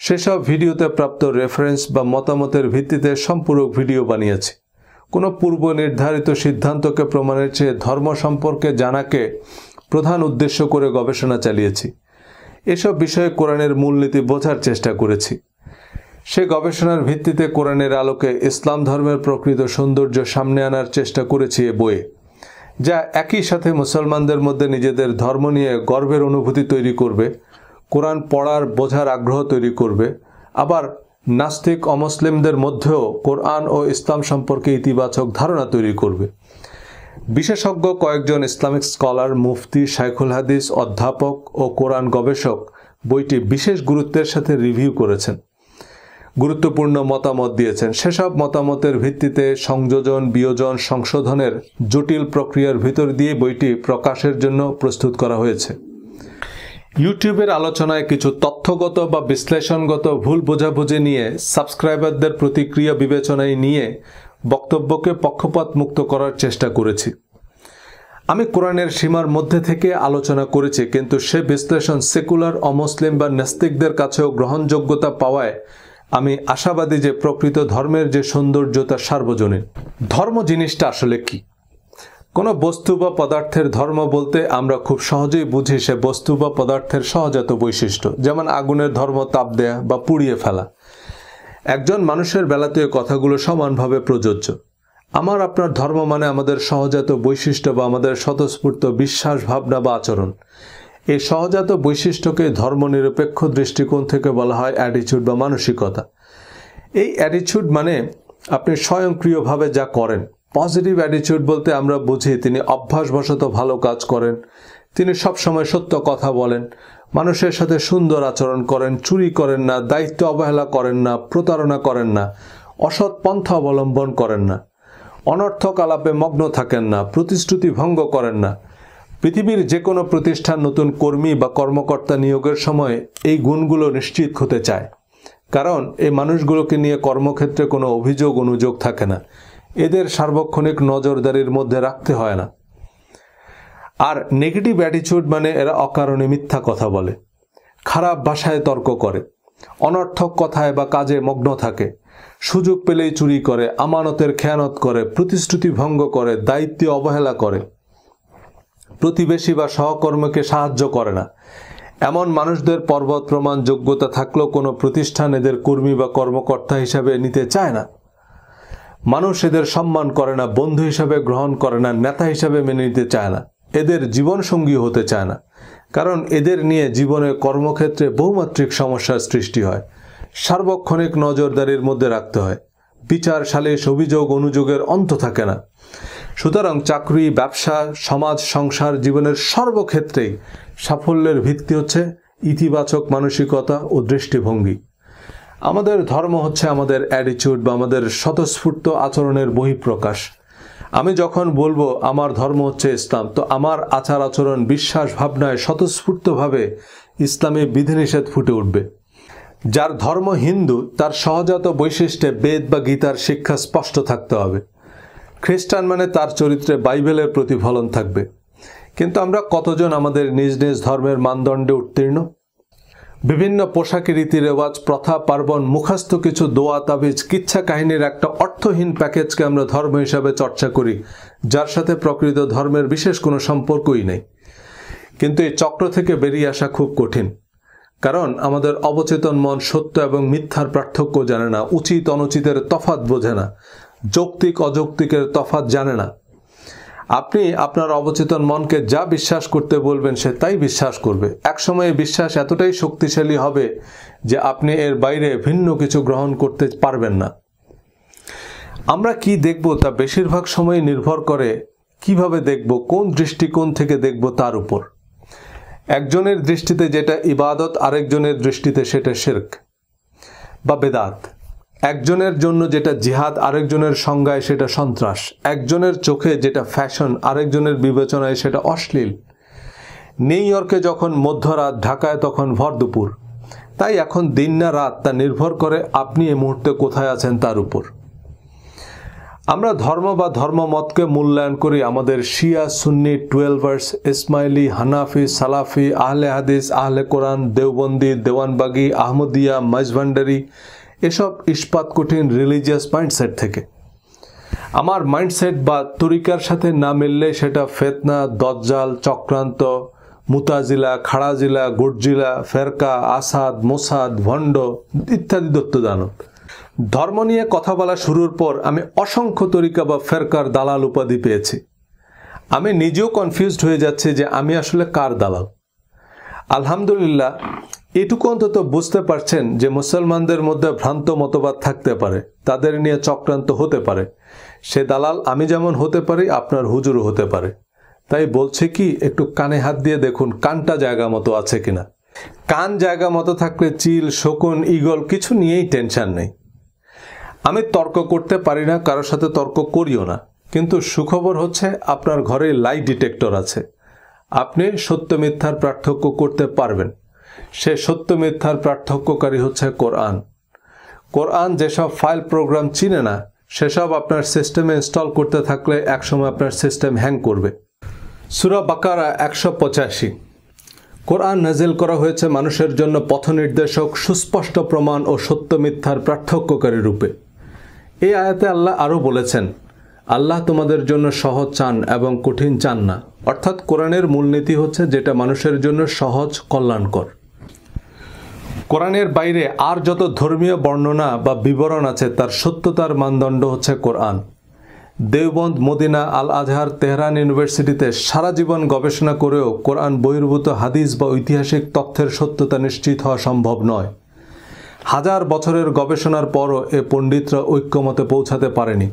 সেসব ভিডিওতে প্রাপ্ত রেফারেন্স বা মতামতের ভিত্তিতে সম্পূরক ভিডিও বানিয়েছি। কোনো পূর্ব নির্ধারিত সিদ্ধান্তকে প্রমাণের চেয়ে ধর্ম সম্পর্কে জানাকে প্রধান উদ্দেশ্য করে গবেষণা চালিয়েছি। এসব বিষয়ে কোরআনের মূলনীতি বোঝার চেষ্টা করেছি। সে গবেষণার ভিত্তিতে কোরআনের আলোকে ইসলাম ধর্মের প্রকৃত সৌন্দর্য সামনে আনার চেষ্টা করেছি এ বইয়ে, যা একই সাথে মুসলমানদের মধ্যে নিজেদের ধর্ম নিয়ে গর্বের অনুভূতি তৈরি করবে, কোরআন পড়ার বোঝার আগ্রহ তৈরি করবে, আবার নাস্তিক অমুসলিমদের মধ্যেও কোরআন ও ইসলাম সম্পর্কে ইতিবাচক ধারণা তৈরি করবে। বিশেষজ্ঞ কয়েকজন ইসলামিক স্কলার, মুফতি, শাইখুল হাদিস, অধ্যাপক ও কোরআন গবেষক বইটি বিশেষ গুরুত্বের সাথে রিভিউ করেছেন, গুরুত্বপূর্ণ মতামত দিয়েছেন। সেসব মতামতের ভিত্তিতে সংযোজন, বিয়োজন, সংশোধনের জটিল প্রক্রিয়ার ভিতর দিয়ে বইটি প্রকাশের জন্য প্রস্তুত করা হয়েছে। ইউটিউবের আলোচনায় কিছু তথ্যগত বা বিশ্লেষণগত ভুল বোঝাবুঝি নিয়ে, সাবস্ক্রাইবারদের প্রতিক্রিয়া বিবেচনায় নিয়ে বক্তব্যকে পক্ষপাত মুক্ত করার চেষ্টা করেছি। আমি কোরআনের সীমার মধ্যে থেকে আলোচনা করেছি, কিন্তু সে বিশ্লেষণ সেকুলার, অমুসলিম বা নাস্তিকদের কাছেও গ্রহণযোগ্যতা পাওয়ায় আমি আশাবাদী যে প্রকৃত ধর্মের যে সৌন্দর্য তা সার্বজনীন। ধর্ম জিনিসটা আসলে কি? কোনো বস্তু বা পদার্থের ধর্ম বলতে আমরা খুব সহজেই বুঝি সে বস্তু বা পদার্থের সহজাত বৈশিষ্ট্য, যেমন আগুনের ধর্ম তাপ দেয়া বা পুড়িয়ে ফেলা। একজন মানুষের বেলাতেও কথাগুলো সমানভাবে প্রযোজ্য। আমার আপনার ধর্ম মানে আমাদের সহজাত বৈশিষ্ট্য বা আমাদের স্বতঃস্ফূর্ত বিশ্বাস, ভাবনা বা আচরণ। এই সহজাত বৈশিষ্ট্যকে ধর্মনিরপেক্ষ দৃষ্টিকোণ থেকে বলা হয় অ্যাটিটিউড বা মানসিকতা। এই অ্যাটিটিউড মানে আপনি স্বয়ংক্রিয়ভাবে যা করেন। পজিটিভ অ্যাটিটিউড বলতে আমরা বুঝি তিনি অভ্যাসবশত ভালো কাজ করেন, তিনি সবসময় সত্য কথা বলেন, মানুষের সাথে সুন্দর আচরণ করেন, চুরি করেন না, দায়িত্ব অবহেলা করেন না, প্রতারণা করেন না, অসৎ পন্থা অবলম্বন করেন না, অনর্থক আলাপে মগ্ন থাকেন না, প্রতিশ্রুতি ভঙ্গ করেন না। পৃথিবীর যে কোনো প্রতিষ্ঠান নতুন কর্মী বা কর্মকর্তা নিয়োগের সময় এই গুণগুলো নিশ্চিত হতে চায়, কারণ এই মানুষগুলোকে নিয়ে কর্মক্ষেত্রে কোনো অভিযোগ অনুযোগ থাকে না, এদের সার্বক্ষণিক নজরদারির মধ্যে রাখতে হয় না। আর নেগেটিভ অ্যাটিটিউড মানে এরা অকারণে মিথ্যা কথা বলে, খারাপ ভাষায় তর্ক করে, অনর্থক কথায় বা কাজে মগ্ন থাকে, সুযোগ পেলেই চুরি করে, আমানতের খেয়ানত করে, প্রতিশ্রুতি ভঙ্গ করে, দায়িত্বে অবহেলা করে, প্রতিবেশী বা সহকর্মীকে সাহায্য করে না। এমন মানুষদের পর্বত প্রমাণ যোগ্যতা থাকলেও কোনো প্রতিষ্ঠান এদের কর্মী বা কর্মকর্তা হিসাবে নিতে চায় না। মানুষ এদের সম্মান করে না, বন্ধু হিসাবে গ্রহণ করে না, নেতা হিসাবে মেনে নিতে চায় না, এদের জীবনসঙ্গী হতে চায় না, কারণ এদের নিয়ে জীবনে কর্মক্ষেত্রে বহুমাত্রিক সমস্যার সৃষ্টি হয়, সার্বক্ষণিক নজরদারির মধ্যে রাখতে হয়, বিচার, সালিশ, অভিযোগ অনুযোগের অন্ত থাকে না। সুতরাং চাকরি, ব্যবসা, সমাজ, সংসার, জীবনের সর্বক্ষেত্রেই সাফল্যের ভিত্তি হচ্ছে ইতিবাচক মানসিকতা ও দৃষ্টিভঙ্গি। আমাদের ধর্ম হচ্ছে আমাদের অ্যাটিটিউড বা আমাদের স্বতঃস্ফূর্ত আচরণের বহিঃপ্রকাশ। আমি যখন বলবো আমার ধর্ম হচ্ছে ইসলাম, তো আমার আচার আচরণ, বিশ্বাস, ভাবনায় স্বতঃস্ফূর্তভাবে ইসলামী বিধিনিষেধ ফুটে উঠবে। যার ধর্ম হিন্দু তার সহজাত বৈশিষ্ট্যে বেদ বা গীতার শিক্ষা স্পষ্ট থাকতে হবে। খ্রিস্টান মানে তার চরিত্রে বাইবেলের প্রতিফলন থাকবে। কিন্তু আমরা কতজন আমাদের নিজ নিজ ধর্মের মানদণ্ডে উত্তীর্ণ? বিভিন্ন পোশাকি, রীতি রেওয়াজ, প্রথা, পার্বণ, মুখস্থ কিছু দোয়া, তাবিজ, কিচ্ছা কাহিনীর একটা অর্থহীন প্যাকেজকে আমরা ধর্ম হিসাবে চর্চা করি, যার সাথে প্রকৃত ধর্মের বিশেষ কোনো সম্পর্কই নেই। কিন্তু এই চক্র থেকে বেরিয়ে আসা খুব কঠিন, কারণ আমাদের অবচেতন মন সত্য এবং মিথ্যার পার্থক্য জানে না, উচিত অনুচিতের তফাৎ বোঝে না, যৌক্তিক অযৌক্তিকের তফাৎ জানে না। আপনি আপনার অবচেতন মনকে যা বিশ্বাস করতে বলবেন সে তাই বিশ্বাস করবে। একসময় এই বিশ্বাস এতটাই শক্তিশালী হবে যে আপনি এর বাইরে ভিন্ন কিছু গ্রহণ করতে পারবেন না। আমরা কি দেখব তা বেশিরভাগ সময় নির্ভর করে কিভাবে দেখব, কোন দৃষ্টিকোণ থেকে দেখব তার উপর। একজনের দৃষ্টিতে যেটা ইবাদত, আরেকজনের দৃষ্টিতে সেটা শিরক বা বেদাত। একজনের জন্য যেটা জিহাদ, আরেকজনের সংজ্ঞায় সেটা সন্ত্রাস। একজনের চোখে যেটা ফ্যাশন, আরেকজনের বিবেচনায় সেটা অশ্লীল। নিউ ইয়র্কে যখন মধ্যরাত, ঢাকায় তখন ভর দুপুর। তাই এখন দিন না রাত তা নির্ভর করে আপনি এই মুহূর্তে কোথায় আছেন তার উপর। আমরা ধর্ম বা ধর্মমতকে মূল্যায়ন করি আমাদের শিয়া, সুন্নি, টুয়েলভার্স, ইসমাইলি, হানাফি, সালাফি, আহলে হাদিস, আহলে কোরআন, দেওবন্দি, দেওয়ানবাগি, আহমদিয়া, মাইজভান্ডারি, এসব ইস্পাত কঠিন রিলিজিয়াস মাইন্ডসেট থেকে। আমার মাইন্ডসেট বা তরিকার সাথে না মিললে সেটা ফেতনা, দজ্জাল, চক্রান্ত, মুতাজিলা, খাড়াজিলা, গুরজিলা, ফেরকা, আসাদ, মোসাদ, ভণ্ড ইত্যাদি দত্তদানব। ধর্ম নিয়ে কথা বলা শুরুর পর আমি অসংখ্য তরিকা বা ফেরকার দালাল উপাধি পেয়েছি। আমি নিজেও কনফিউজড হয়ে যাচ্ছি যে আমি আসলে কার দালাল। আলহামদুলিল্লাহ, এটুকু অন্তত বুঝতে পারছেন যে মুসলমানদের মধ্যে ভ্রান্ত মতবাদ থাকতে পারে, তাদের নিয়ে চক্রান্ত হতে পারে। সে দালাল আমি যেমন হতে পারি, আপনার হুজুরও হতে পারে। তাই বলছে কি, একটু কানে হাত দিয়ে দেখুন কানটা জায়গা মতো আছে কিনা। কান জায়গা মতো থাকলে চিল, শকুন, ঈগল কিছু নিয়েই টেনশন নেই। আমি তর্ক করতে পারি না, কারোর সাথে তর্ক করিও না, কিন্তু সুখবর হচ্ছে আপনার ঘরে লাই ডিটেক্টর আছে। আপনি সত্য মিথ্যার পার্থক্য করতে পারবেন। সে সত্য মিথ্যার পার্থক্যকারী হচ্ছে কোরআন। কোরআন যেসব ফাইল প্রোগ্রাম চিনে না, সেসব আপনার সিস্টেমে ইনস্টল করতে থাকলে একসময় আপনার সিস্টেম হ্যাং করবে। সূরা বাকারা 185। কোরআন নাজিল করা হয়েছে মানুষের জন্য পথনির্দেশক, সুস্পষ্ট প্রমাণ ও সত্য মিথ্যার পার্থক্যকারী রূপে। এই আয়াতে আল্লাহ আরও বলেছেন, আল্লাহ তোমাদের জন্য সহজ চান এবং কঠিন চান না। অর্থাৎ কোরআনের মূলনীতি হচ্ছে যেটা মানুষের জন্য সহজ, কল্যাণকর। কোরআনের বাইরে আর যত ধর্মীয় বর্ণনা বা বিবরণ আছে তার সত্যতার মানদণ্ড হচ্ছে কোরআন। দেওবন্দ, মদিনা, আল আজহার, তেহরান ইউনিভার্সিটিতে সারা জীবন গবেষণা করেও কোরআন বহির্ভূত হাদিস বা ঐতিহাসিক তথ্যের সত্যতা নিশ্চিত হওয়া সম্ভব নয়। হাজার বছরের গবেষণার পরও এ পণ্ডিতরা ঐক্যমতে পৌঁছাতে পারেনি।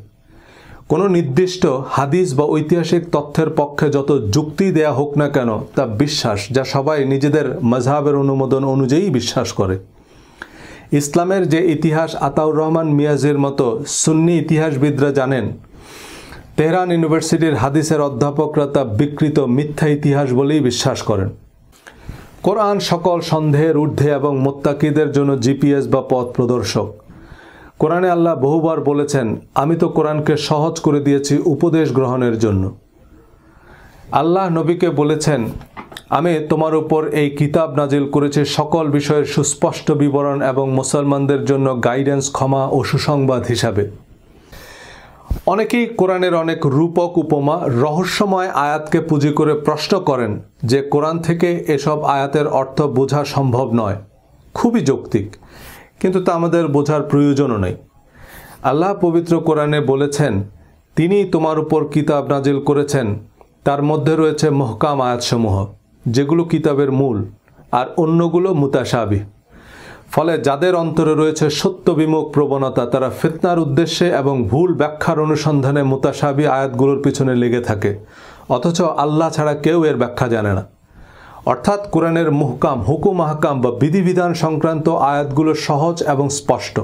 কোনো নির্দিষ্ট হাদিস বা ঐতিহাসিক তথ্যের পক্ষে যত যুক্তি দেয়া হোক না কেন, তা বিশ্বাস যা সবাই নিজেদের মাযহাবের অনুমোদন অনুযায়ী বিশ্বাস করে। ইসলামের যে ইতিহাস আতাউর রহমান মিয়াজির মতো সুন্নি ইতিহাসবিদরা জানেন, তেহরান ইউনিভার্সিটির হাদিসের অধ্যাপকরা তা বিকৃত মিথ্যা ইতিহাস বলেই বিশ্বাস করেন। কোরআন সকল সন্দেহের ঊর্ধ্বে এবং মুত্তাকিদের জন্য জিপিএস বা পথ প্রদর্শক। কোরআনে আল্লাহ বহুবার বলেছেন, আমি তো কোরআনকে সহজ করে দিয়েছি উপদেশ গ্রহণের জন্য। আল্লাহ নবীকে বলেছেন, আমি তোমার উপর এই কিতাব নাজিল করেছি সকল বিষয়ের সুস্পষ্ট বিবরণ এবং মুসলমানদের জন্য গাইডেন্স, ক্ষমা ও সুসংবাদ হিসাবে। অনেকেই কোরআনের অনেক রূপক, উপমা, রহস্যময় আয়াতকে পুঁজি করে প্রশ্ন করেন যে কোরআন থেকে এসব আয়াতের অর্থ বোঝা সম্ভব নয়। খুবই যৌক্তিক, কিন্তু তা আমাদের বোঝার প্রয়োজনও নেই। আল্লাহ পবিত্র কোরআনে বলেছেন, তিনি তোমার উপর কিতাব নাজিল করেছেন, তার মধ্যে রয়েছে মুহকাম আয়াতসমূহ, যেগুলো কিতাবের মূল, আর অন্যগুলো মুতাশাবিহ। ফলে যাদের অন্তরে রয়েছে সত্য বিমুখ প্রবণতা, তারা ফিতনার উদ্দেশ্যে এবং ভুল ব্যাখ্যার অনুসন্ধানে মুতাশাবিহ আয়াতগুলোর পিছনে লেগে থাকে, অথচ আল্লাহ ছাড়া কেউ এর ব্যাখ্যা জানে না। অর্থাৎ কোরআনের মুহকাম, হুকুম, আহকাম বা বিধিবিধান সংক্রান্ত আয়াতগুলো সহজ এবং স্পষ্ট।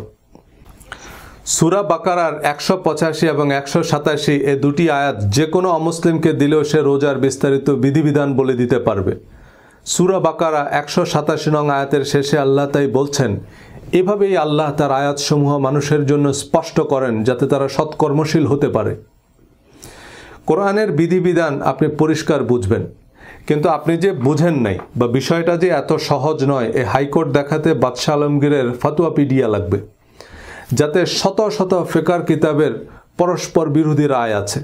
সূরা বাকারার ১৮৫ এবং ১৮৭ এ দুটি আয়াত যে কোনো অমুসলিমকে দিলেও সে রোজার বিস্তারিত বিধিবিধান বলে দিতে পারবে। সূরা বাকারা ১৮৭ নং আয়াতের শেষে আল্লাহ তাই বলছেন, এভাবেই আল্লাহ তার আয়াতসমূহ মানুষের জন্য স্পষ্ট করেন যাতে তারা সৎকর্মশীল হতে পারে। কোরআনের বিধিবিধান আপনি পরিষ্কার বুঝবেন, কিন্তু আপনি যে বুঝেন নাই বা বিষয়টা যে এত সহজ নয়, এ হাইকোর্ট দেখাতে বাদশাহ আলমগীরের ফতোয়াপিডিয়া লাগবে, যাতে শত শত ফিকহ কিতাবের পরস্পর বিরোধী রায় আছে।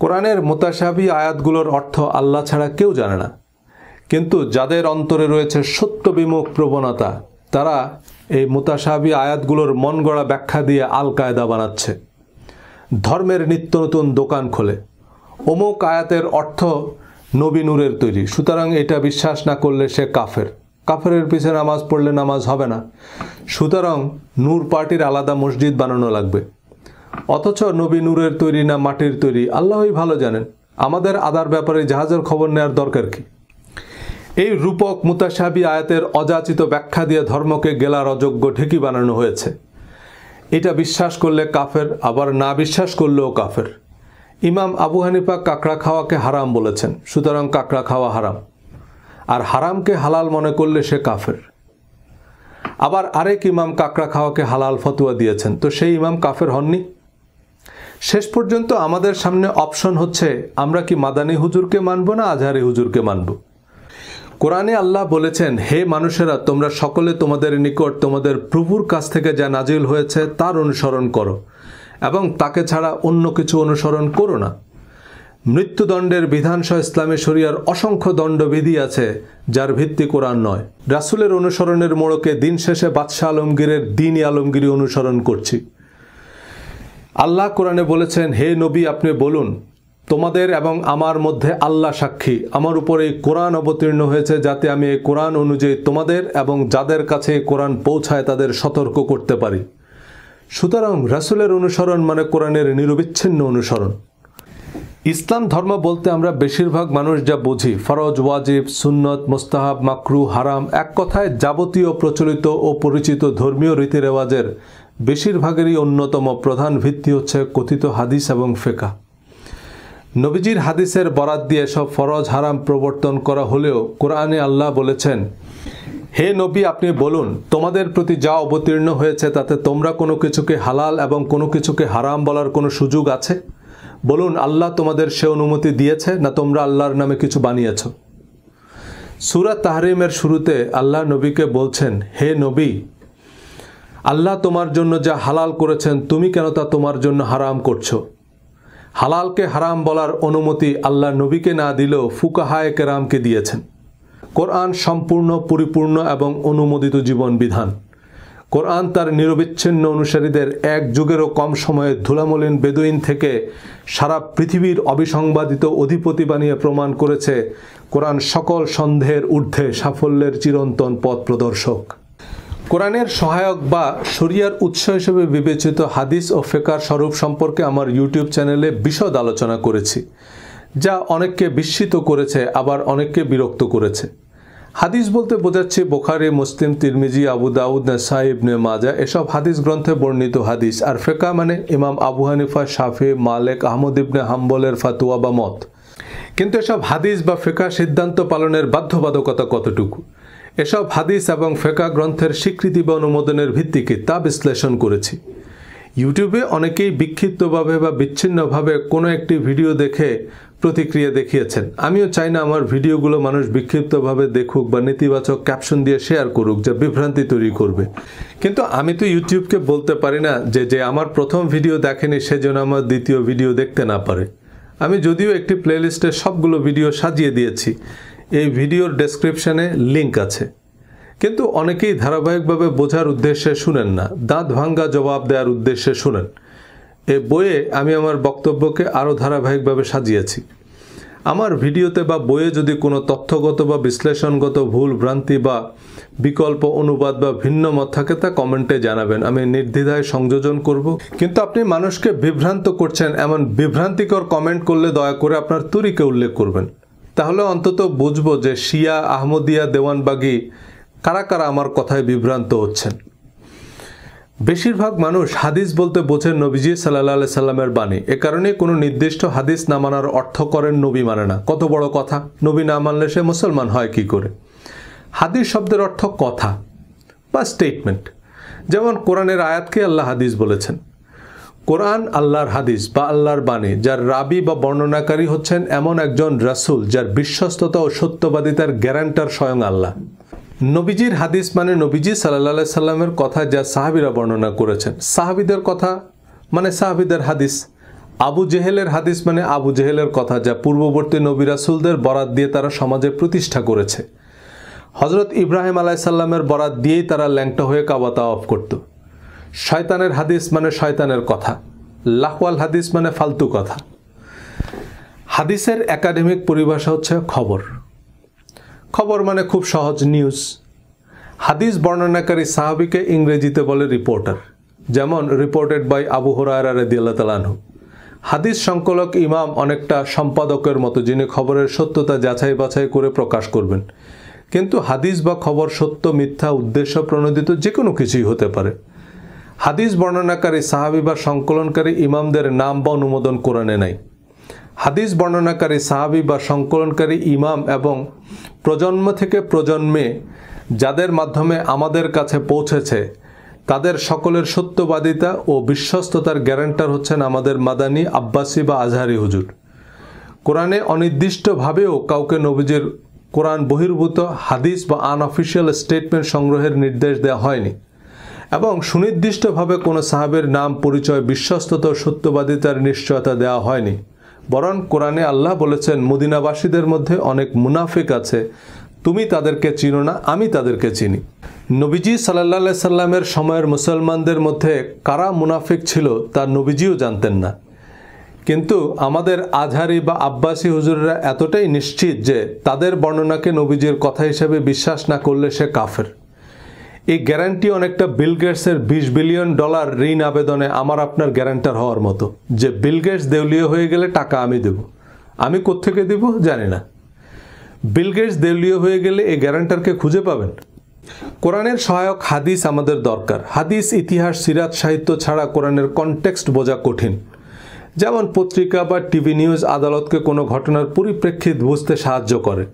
কোরআনের মুতাশাবিহ আয়াতগুলোর অর্থ আল্লাহ ছাড়া কেউ জানে না, কিন্তু যাদের অন্তরে রয়েছে সত্য বিমুখ প্রবণতা, তারা এই মুতাশাবিহ আয়াতগুলোর মন গড়া ব্যাখ্যা দিয়ে আল কায়দা বানাচ্ছে। ধর্মের নিত্য নতুন দোকান খোলে, অমুক আয়াতের অর্থ নবী নূরের তৈরি, সুতরাং এটা বিশ্বাস না করলে সে কাফের, কাফেরের পিছে নামাজ পড়লে নামাজ হবে না, সুতরাং নূর পার্টির আলাদা মসজিদ বানানো লাগবে। অথচ নবী নূরের তৈরি না মাটির তৈরি আল্লাহই ভালো জানেন, আমাদের আদার ব্যাপারে জাহাজের খবর নেওয়ার দরকার কি? এই রূপক মুতাশাবিহ আয়াতের অযাচিত ব্যাখ্যা দিয়ে ধর্মকে গেলার অযোগ্য ঢেকি বানানো হয়েছে। এটা বিশ্বাস করলে কাফের, আবার না বিশ্বাস করলেও কাফের। ইমাম আবু হানিফা কাঁকড়া খাওয়াকে হারাম বলেছেন, সুতরাং কাঁকড়া খাওয়া হারাম, আর হারামকে হালাল মনে করলে সে কাফের। আবার আরেক ইমাম কাঁকড়া খাওয়াকে হালাল ফতোয়া দিয়েছেন, তো সেই ইমাম কাফের হননি? শেষ পর্যন্ত আমাদের সামনে অপশন হচ্ছে, আমরা কি মাদানী হুজুরকে মানব না আজহারি হুজুরকে মানব। কোরআনে আল্লাহ বলেছেন, হে মানুষেরা, তোমরা সকলে তোমাদের নিকট তোমাদের প্রভুর কাছ থেকে যা নাজিল হয়েছে তার অনুসরণ করো এবং তাকে ছাড়া অন্য কিছু অনুসরণ করো না। মৃত্যুদণ্ডের বিধানসহ ইসলামী শরিয়ার অসংখ্য দণ্ডবিধি আছে যার ভিত্তি কোরআন নয়। রাসূলের অনুসরণের মোড়কে দিন শেষে বাদশাহ আলমগীরের দ্বীনি আলমগীরি অনুসরণ করছি। আল্লাহ কোরআনে বলেছেন, হে নবী, আপনি বলুন, তোমাদের এবং আমার মধ্যে আল্লাহ সাক্ষী, আমার উপর এই কোরআন অবতীর্ণ হয়েছে যাতে আমি এই কোরআন অনুযায়ী তোমাদের এবং যাদের কাছে এই কোরআন পৌঁছায় তাদের সতর্ক করতে পারি। সুতরাং রাসূলের অনুসরণ মানে কোরআনের নিরবিচ্ছিন্ন অনুসরণ। ইসলাম ধর্ম বলতে আমরা বেশিরভাগ মানুষ যা বুঝি, ফরজ, ওয়াজিব, সুন্নত, মুস্তাহাব, মাকরু, হারাম, এক কথায় যাবতীয় প্রচলিত ও পরিচিত ধর্মীয় রীতিরেওয়াজের বেশিরভাগেরই অন্যতম প্রধান ভিত্তি হচ্ছে কথিত হাদিস এবং ফিকহ। নবীজির হাদিসের বরাত দিয়ে সব ফরজ, হারাম প্রবর্তন করা হলেও কোরআনে আল্লাহ বলেছেন, হে নবী, আপনি বলুন, তোমাদের প্রতি যা অবতীর্ণ হয়েছে তাতে তোমরা কোনো কিছুকে হালাল এবং কোনো কিছুকে হারাম বলার কোনো সুযোগ আছে? বলুন, আল্লাহ তোমাদের সে অনুমতি দিয়েছে না তোমরা আল্লাহর নামে কিছু বানিয়েছ? সূরা তাহরিমের শুরুতে আল্লাহ নবীকে বলছেন, হে নবী, আল্লাহ তোমার জন্য যা হালাল করেছেন তুমি কেন তা তোমার জন্য হারাম করছো? হালালকে হারাম বলার অনুমতি আল্লাহ নবীকে না দিলেও ফুকাহায়ে কেরামকে দিয়েছেন। কোরআন সম্পূর্ণ, পরিপূর্ণ এবং অনুমোদিত জীবন বিধান। কোরআন তার নিরবিচ্ছিন্ন অনুসারীদের এক যুগেরও কম সময়ে ধুলামলিন বেদুইন থেকে সারা পৃথিবীর অবিসংবাদিত অধিপতি বানিয়ে প্রমাণ করেছে কোরআন সকল সন্দেহের ঊর্ধ্বে সাফল্যের চিরন্তন পথ প্রদর্শক। কোরআনের সহায়ক বা শরিয়ার উৎস হিসেবে বিবেচিত হাদিস ও ফিকহ স্বরূপ সম্পর্কে আমার ইউটিউব চ্যানেলে বিশদ আলোচনা করেছি, যা অনেককে বিস্মিত করেছে, আবার অনেককে বিরক্ত করেছে। হাদিস বলতে বোঝাচ্ছে বুখারী, মুসলিম, তিরমিজি, আবু দাউদ, নাসাই, ইবনে মাজাহ এসব হাদিস গ্রন্থে বর্ণিত হাদিস। আর ফিকহ মানে ইমাম আবু হানিফা, শাফি, মালিক, আহমদ ইবনে হাম্বলের ফাতোয়া বা মত। কিন্তু এসব হাদিস বা ফিকহ সিদ্ধান্ত পালনের বাধ্যবাধকতা কতটুকু? এসব হাদিস এবং ফিকহ গ্রন্থের স্বীকৃতি বা অনুমোদনের ভিত্তি কি তা বিশ্লেষণ করেছি। ইউটিউবে অনেকেই বিক্ষিপ্তভাবে বা বিচ্ছিন্নভাবে কোনো একটি ভিডিও দেখে প্রতিক্রিয়া দেখিয়েছেন। আমিও চাই না আমার ভিডিওগুলো মানুষ বিক্ষিপ্তভাবে দেখুক বা নেতিবাচক ক্যাপশন দিয়ে শেয়ার করুক, যা বিভ্রান্তি তৈরি করবে। কিন্তু আমি তো ইউটিউবকে বলতে পারি না যে আমার প্রথম ভিডিও দেখেনি সেজন্য আমার দ্বিতীয় ভিডিও দেখতে না পারে। আমি যদিও একটি প্লেলিস্টে সবগুলো ভিডিও সাজিয়ে দিয়েছি, এই ভিডিওর ডেসক্রিপশনে লিঙ্ক আছে, কিন্তু অনেকেই ধারাবাহিকভাবে বোঝার উদ্দেশ্যে শুনেন না, দাঁত ভাঙ্গা জবাব দেওয়ার উদ্দেশ্যে শুনেন। এই বইয়ে আমি আমার বক্তব্যকে আরও ধারাবাহিকভাবে সাজিয়েছি। আমার ভিডিওতে বা বইয়ে যদি কোনো তথ্যগত বা বিশ্লেষণগত ভুল ভ্রান্তি বা বিকল্প অনুবাদ বা ভিন্ন মত থাকে তা কমেন্টে জানাবেন, আমি নির্দ্বিধায় সংযোজন করব। কিন্তু আপনি মানুষকে বিভ্রান্ত করছেন এমন বিভ্রান্তিকর কমেন্ট করলে দয়া করে আপনার তরিকা উল্লেখ করবেন, তাহলে অন্তত বুঝবো যে শিয়া, আহমদিয়া, দেওয়ানবাগি কারা কারা আমার কথায় বিভ্রান্ত হচ্ছেন। বেশিরভাগ মানুষ হাদিস বলতে বোঝেন নবীজি সাল্লাল্লাহু আলাইহি সাল্লামের বাণী। এ কারণে কোনো নির্দিষ্ট হাদিস না মানার অর্থ করেন নবী মানে না। কত বড় কথা! নবী না মানলে সে মুসলমান হয় কি করে? হাদিস শব্দের অর্থ কথা বা স্টেটমেন্ট। যেমন কোরআনের আয়াতকে আল্লাহ হাদিস বলেছেন। কোরআন আল্লাহর হাদিস বা আল্লাহর বাণী, যার রাবি বা বর্ণনাকারী হচ্ছেন এমন একজন রাসূল যার বিশ্বস্ততা ও সত্যবাদিতার গ্যারান্টার স্বয়ং আল্লাহ। নবীজির হাদিস মানে নবীজি সাল্লাল্লাহু আলাইহি সাল্লামের কথা যা সাহাবীরা বর্ণনা করেছেন। সাহাবীদের কথা মানে সাহাবীদের হাদিস। আবু জেহেলের হাদিস মানে আবু জেহেলের কথা যা পূর্ববর্তী নবী রাসূলদের বরাত দিয়ে তারা সমাজে প্রতিষ্ঠা করেছে। হযরত ইব্রাহিম আলাইহিস সালামের বরাত দিয়েই তারা ল্যাংটা হয়ে কাবা তাওয়াফ করত। শয়তানের হাদিস মানে শয়তানের কথা। লাহওয়াল হাদিস মানে ফালতু কথা। হাদিসের একাডেমিক পরিভাষা হচ্ছে খবর। খবর মানে খুব সহজ, নিউজ। হাদিস বর্ণনাকারী সাহাবীকে ইংরেজিতে বলে রিপোর্টার, যেমন রিপোর্টেড বাই আবু হুরায়রা রাদিয়াল্লাহু তাআলা আনহু। হাদিস সংকলক ইমাম অনেকটা সম্পাদকের মতো, যিনি খবরের সত্যতা যাচাই বাছাই করে প্রকাশ করবেন। কিন্তু হাদিস বা খবর সত্য, মিথ্যা, উদ্দেশ্য প্রণোদিত যে কোনো কিছুই হতে পারে। হাদিস বর্ণনাকারী সাহাবী বা সংকলনকারী ইমামদের নাম বা অনুমোদন কোরআনে নাই। হাদিস বর্ণনাকারী সাহাবী বা সংকলনকারী ইমাম এবং প্রজন্ম থেকে প্রজন্মে যাদের মাধ্যমে আমাদের কাছে পৌঁছেছে তাদের সকলের সত্যবাদিতা ও বিশ্বস্ততার গ্যারান্টার হচ্ছেন আমাদের মাদানী, আব্বাসী বা আজহারি হুজুর। কোরআনে অনির্দিষ্টভাবেও কাউকে নবীজির কোরআন বহির্ভূত হাদিস বা আনঅফিশিয়াল স্টেটমেন্ট সংগ্রহের নির্দেশ দেওয়া হয়নি, এবং সুনির্দিষ্টভাবে কোনো সাহাবের নাম, পরিচয়, বিশ্বস্ততা ও সত্যবাদিতার নিশ্চয়তা দেওয়া হয়নি। বরং কোরআনে আল্লাহ বলেছেন, মদিনাবাসীদের মধ্যে অনেক মুনাফিক আছে, তুমি তাদেরকে চিনো না, আমি তাদেরকে চিনি। নবীজি সাল্লাল্লাহু আলাইহি সাল্লামের সময়ের মুসলমানদের মধ্যে কারা মুনাফিক ছিল তা নবীজিও জানতেন না। কিন্তু আমাদের আজহারি বা আব্বাসী হুজুররা এতটাই নিশ্চিত যে তাদের বর্ণনাকে নবীজির কথা হিসেবে বিশ্বাস না করলে সে কাফের। এই গ্যারান্টি অনেকটা বিল গেটসের $20 বিলিয়ন ঋণ আবেদনে আমার আপনার গ্যারান্টার হওয়ার মতো, যে বিল গেটস দেউলিয়া হয়ে গেলে টাকা আমি দেব। আমি কোত্থেকে দেব জানি না। বিল গেটস দেউলিয়া হয়ে গেলে এই গ্যারান্টারকে খুঁজে পাবেন? কোরআনের সহায়ক হাদিস আমাদের দরকার। হাদিস, ইতিহাস, সিরাত সাহিত্য ছাড়া কোরআনের কনটেক্সট বোঝা কঠিন। যেমন পত্রিকা বা টিভি নিউজ আদালতকে কোনো ঘটনার পরিপ্রেক্ষিত বুঝতে সাহায্য করে,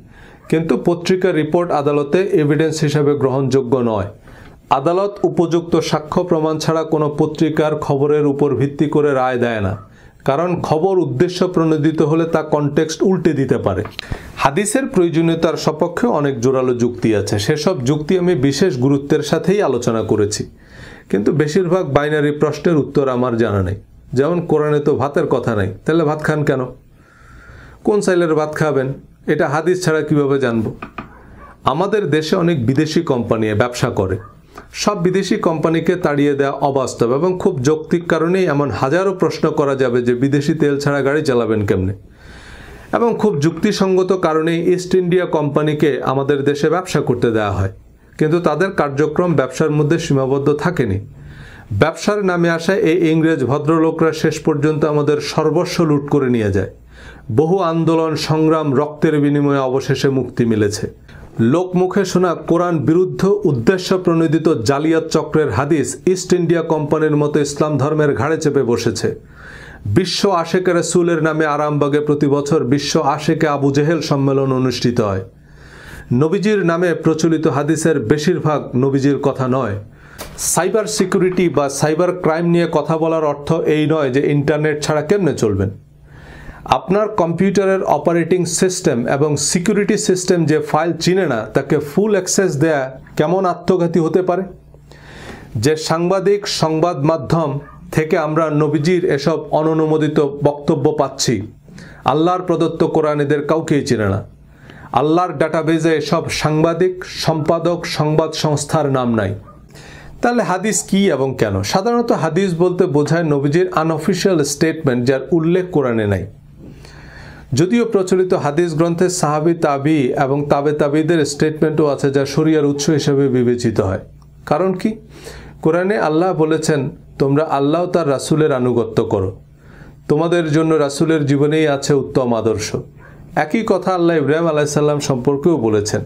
কিন্তু পত্রিকার রিপোর্ট আদালতে এভিডেন্স হিসাবে গ্রহণযোগ্য নয়। আদালত উপযুক্ত সাক্ষ্য প্রমাণ ছাড়া কোনো পত্রিকার খবরের উপর ভিত্তি করে রায় দেয় না, কারণ খবর উদ্দেশ্য প্রণোদিত হলে তা কনটেক্সট উল্টে দিতে পারে। হাদিসের প্রয়োজনীয়তার সপক্ষে অনেক জোরালো যুক্তি আছে, সেসব যুক্তি আমি বিশেষ গুরুত্বের সাথেই আলোচনা করেছি, কিন্তু বেশিরভাগ বাইনারি প্রশ্নের উত্তর আমার জানা নেই। যেমন কোরআনে তো ভাতের কথা নাই, তাহলে ভাত খান কেন? কোন চাইলের ভাত খাবেন এটা হাদিস ছাড়া কিভাবে জানব? আমাদের দেশে অনেক বিদেশি কোম্পানি ব্যবসা করে, সব বিদেশি কোম্পানিকে তাড়িয়ে দেওয়া অবাস্তব এবং খুব যৌক্তিক কারণেই এমন হাজারো প্রশ্ন করা যাবে যে বিদেশি তেল ছাড়া গাড়ি চালাবেন কেমনে, এবং খুব যুক্তিসঙ্গত কারণেই ইস্ট ইন্ডিয়া কোম্পানিকে আমাদের দেশে ব্যবসা করতে দেওয়া হয়, কিন্তু তাদের কার্যক্রম ব্যবসার মধ্যে সীমাবদ্ধ থাকেনি। ব্যবসার নামে আসা এই ইংরেজ ভদ্রলোকরা শেষ পর্যন্ত আমাদের সর্বস্ব লুট করে নিয়ে যায়। বহু আন্দোলন সংগ্রাম রক্তের বিনিময়ে অবশেষে মুক্তি মিলেছে। লোকমুখে শোনা কোরআন বিরুদ্ধ উদ্দেশ্য প্রণোদিত জালিয়াত চক্রের হাদিস ইস্ট ইন্ডিয়া কোম্পানির মতো ইসলাম ধর্মের ঘাড়ে চেপে বসেছে। বিশ্ব আশেকে রাসূলের নামে আরামবাগে প্রতি বছর বিশ্ব আশেকে আবু জেহেল সম্মেলন অনুষ্ঠিত হয়। নবীজির নামে প্রচলিত হাদিসের বেশিরভাগ নবীজির কথা নয়। সাইবার সিকিউরিটি বা সাইবার ক্রাইম নিয়ে কথা বলার অর্থ এই নয় যে ইন্টারনেট ছাড়া কেমনে চলবেন। আপনার কম্পিউটারের অপারেটিং সিস্টেম এবং সিকিউরিটি সিস্টেম যে ফাইল চিনে না তাকে ফুল অ্যাক্সেস দেয়া কেমন আত্মঘাতী হতে পারে? যে সাংবাদিক সংবাদ মাধ্যম থেকে আমরা নবীজির এসব অননুমোদিত বক্তব্য পাচ্ছি, আল্লাহর প্রদত্ত কোরআন এদের কাউকেই চিনে না। আল্লাহর ডাটাবেজে এসব সাংবাদিক সম্পাদক সংবাদ সংস্থার নাম নাই। তাহলে হাদিস কি এবং কেন? সাধারণত হাদিস বলতে বোঝায় নবীজির আনঅফিশিয়াল স্টেটমেন্ট যার উল্লেখ কোরআনে নাই। যদিও প্রচলিত হাদিস গ্রন্থে সাহাবী তাবি এবং তাবে তাবিদের স্টেটমেন্টও আছে যা শরিয়ার উৎস হিসেবে বিবেচিত হয়। কারণ কি? কোরআনে আল্লাহ বলেছেন, তোমরা আল্লাহ ও তার রাসূলের আনুগত্য করো, তোমাদের জন্য রাসূলের জীবনেই আছে উত্তম আদর্শ। একই কথা আল্লাহ ইব্রাহিম আলাইহিস সালাম সম্পর্কেও বলেছেন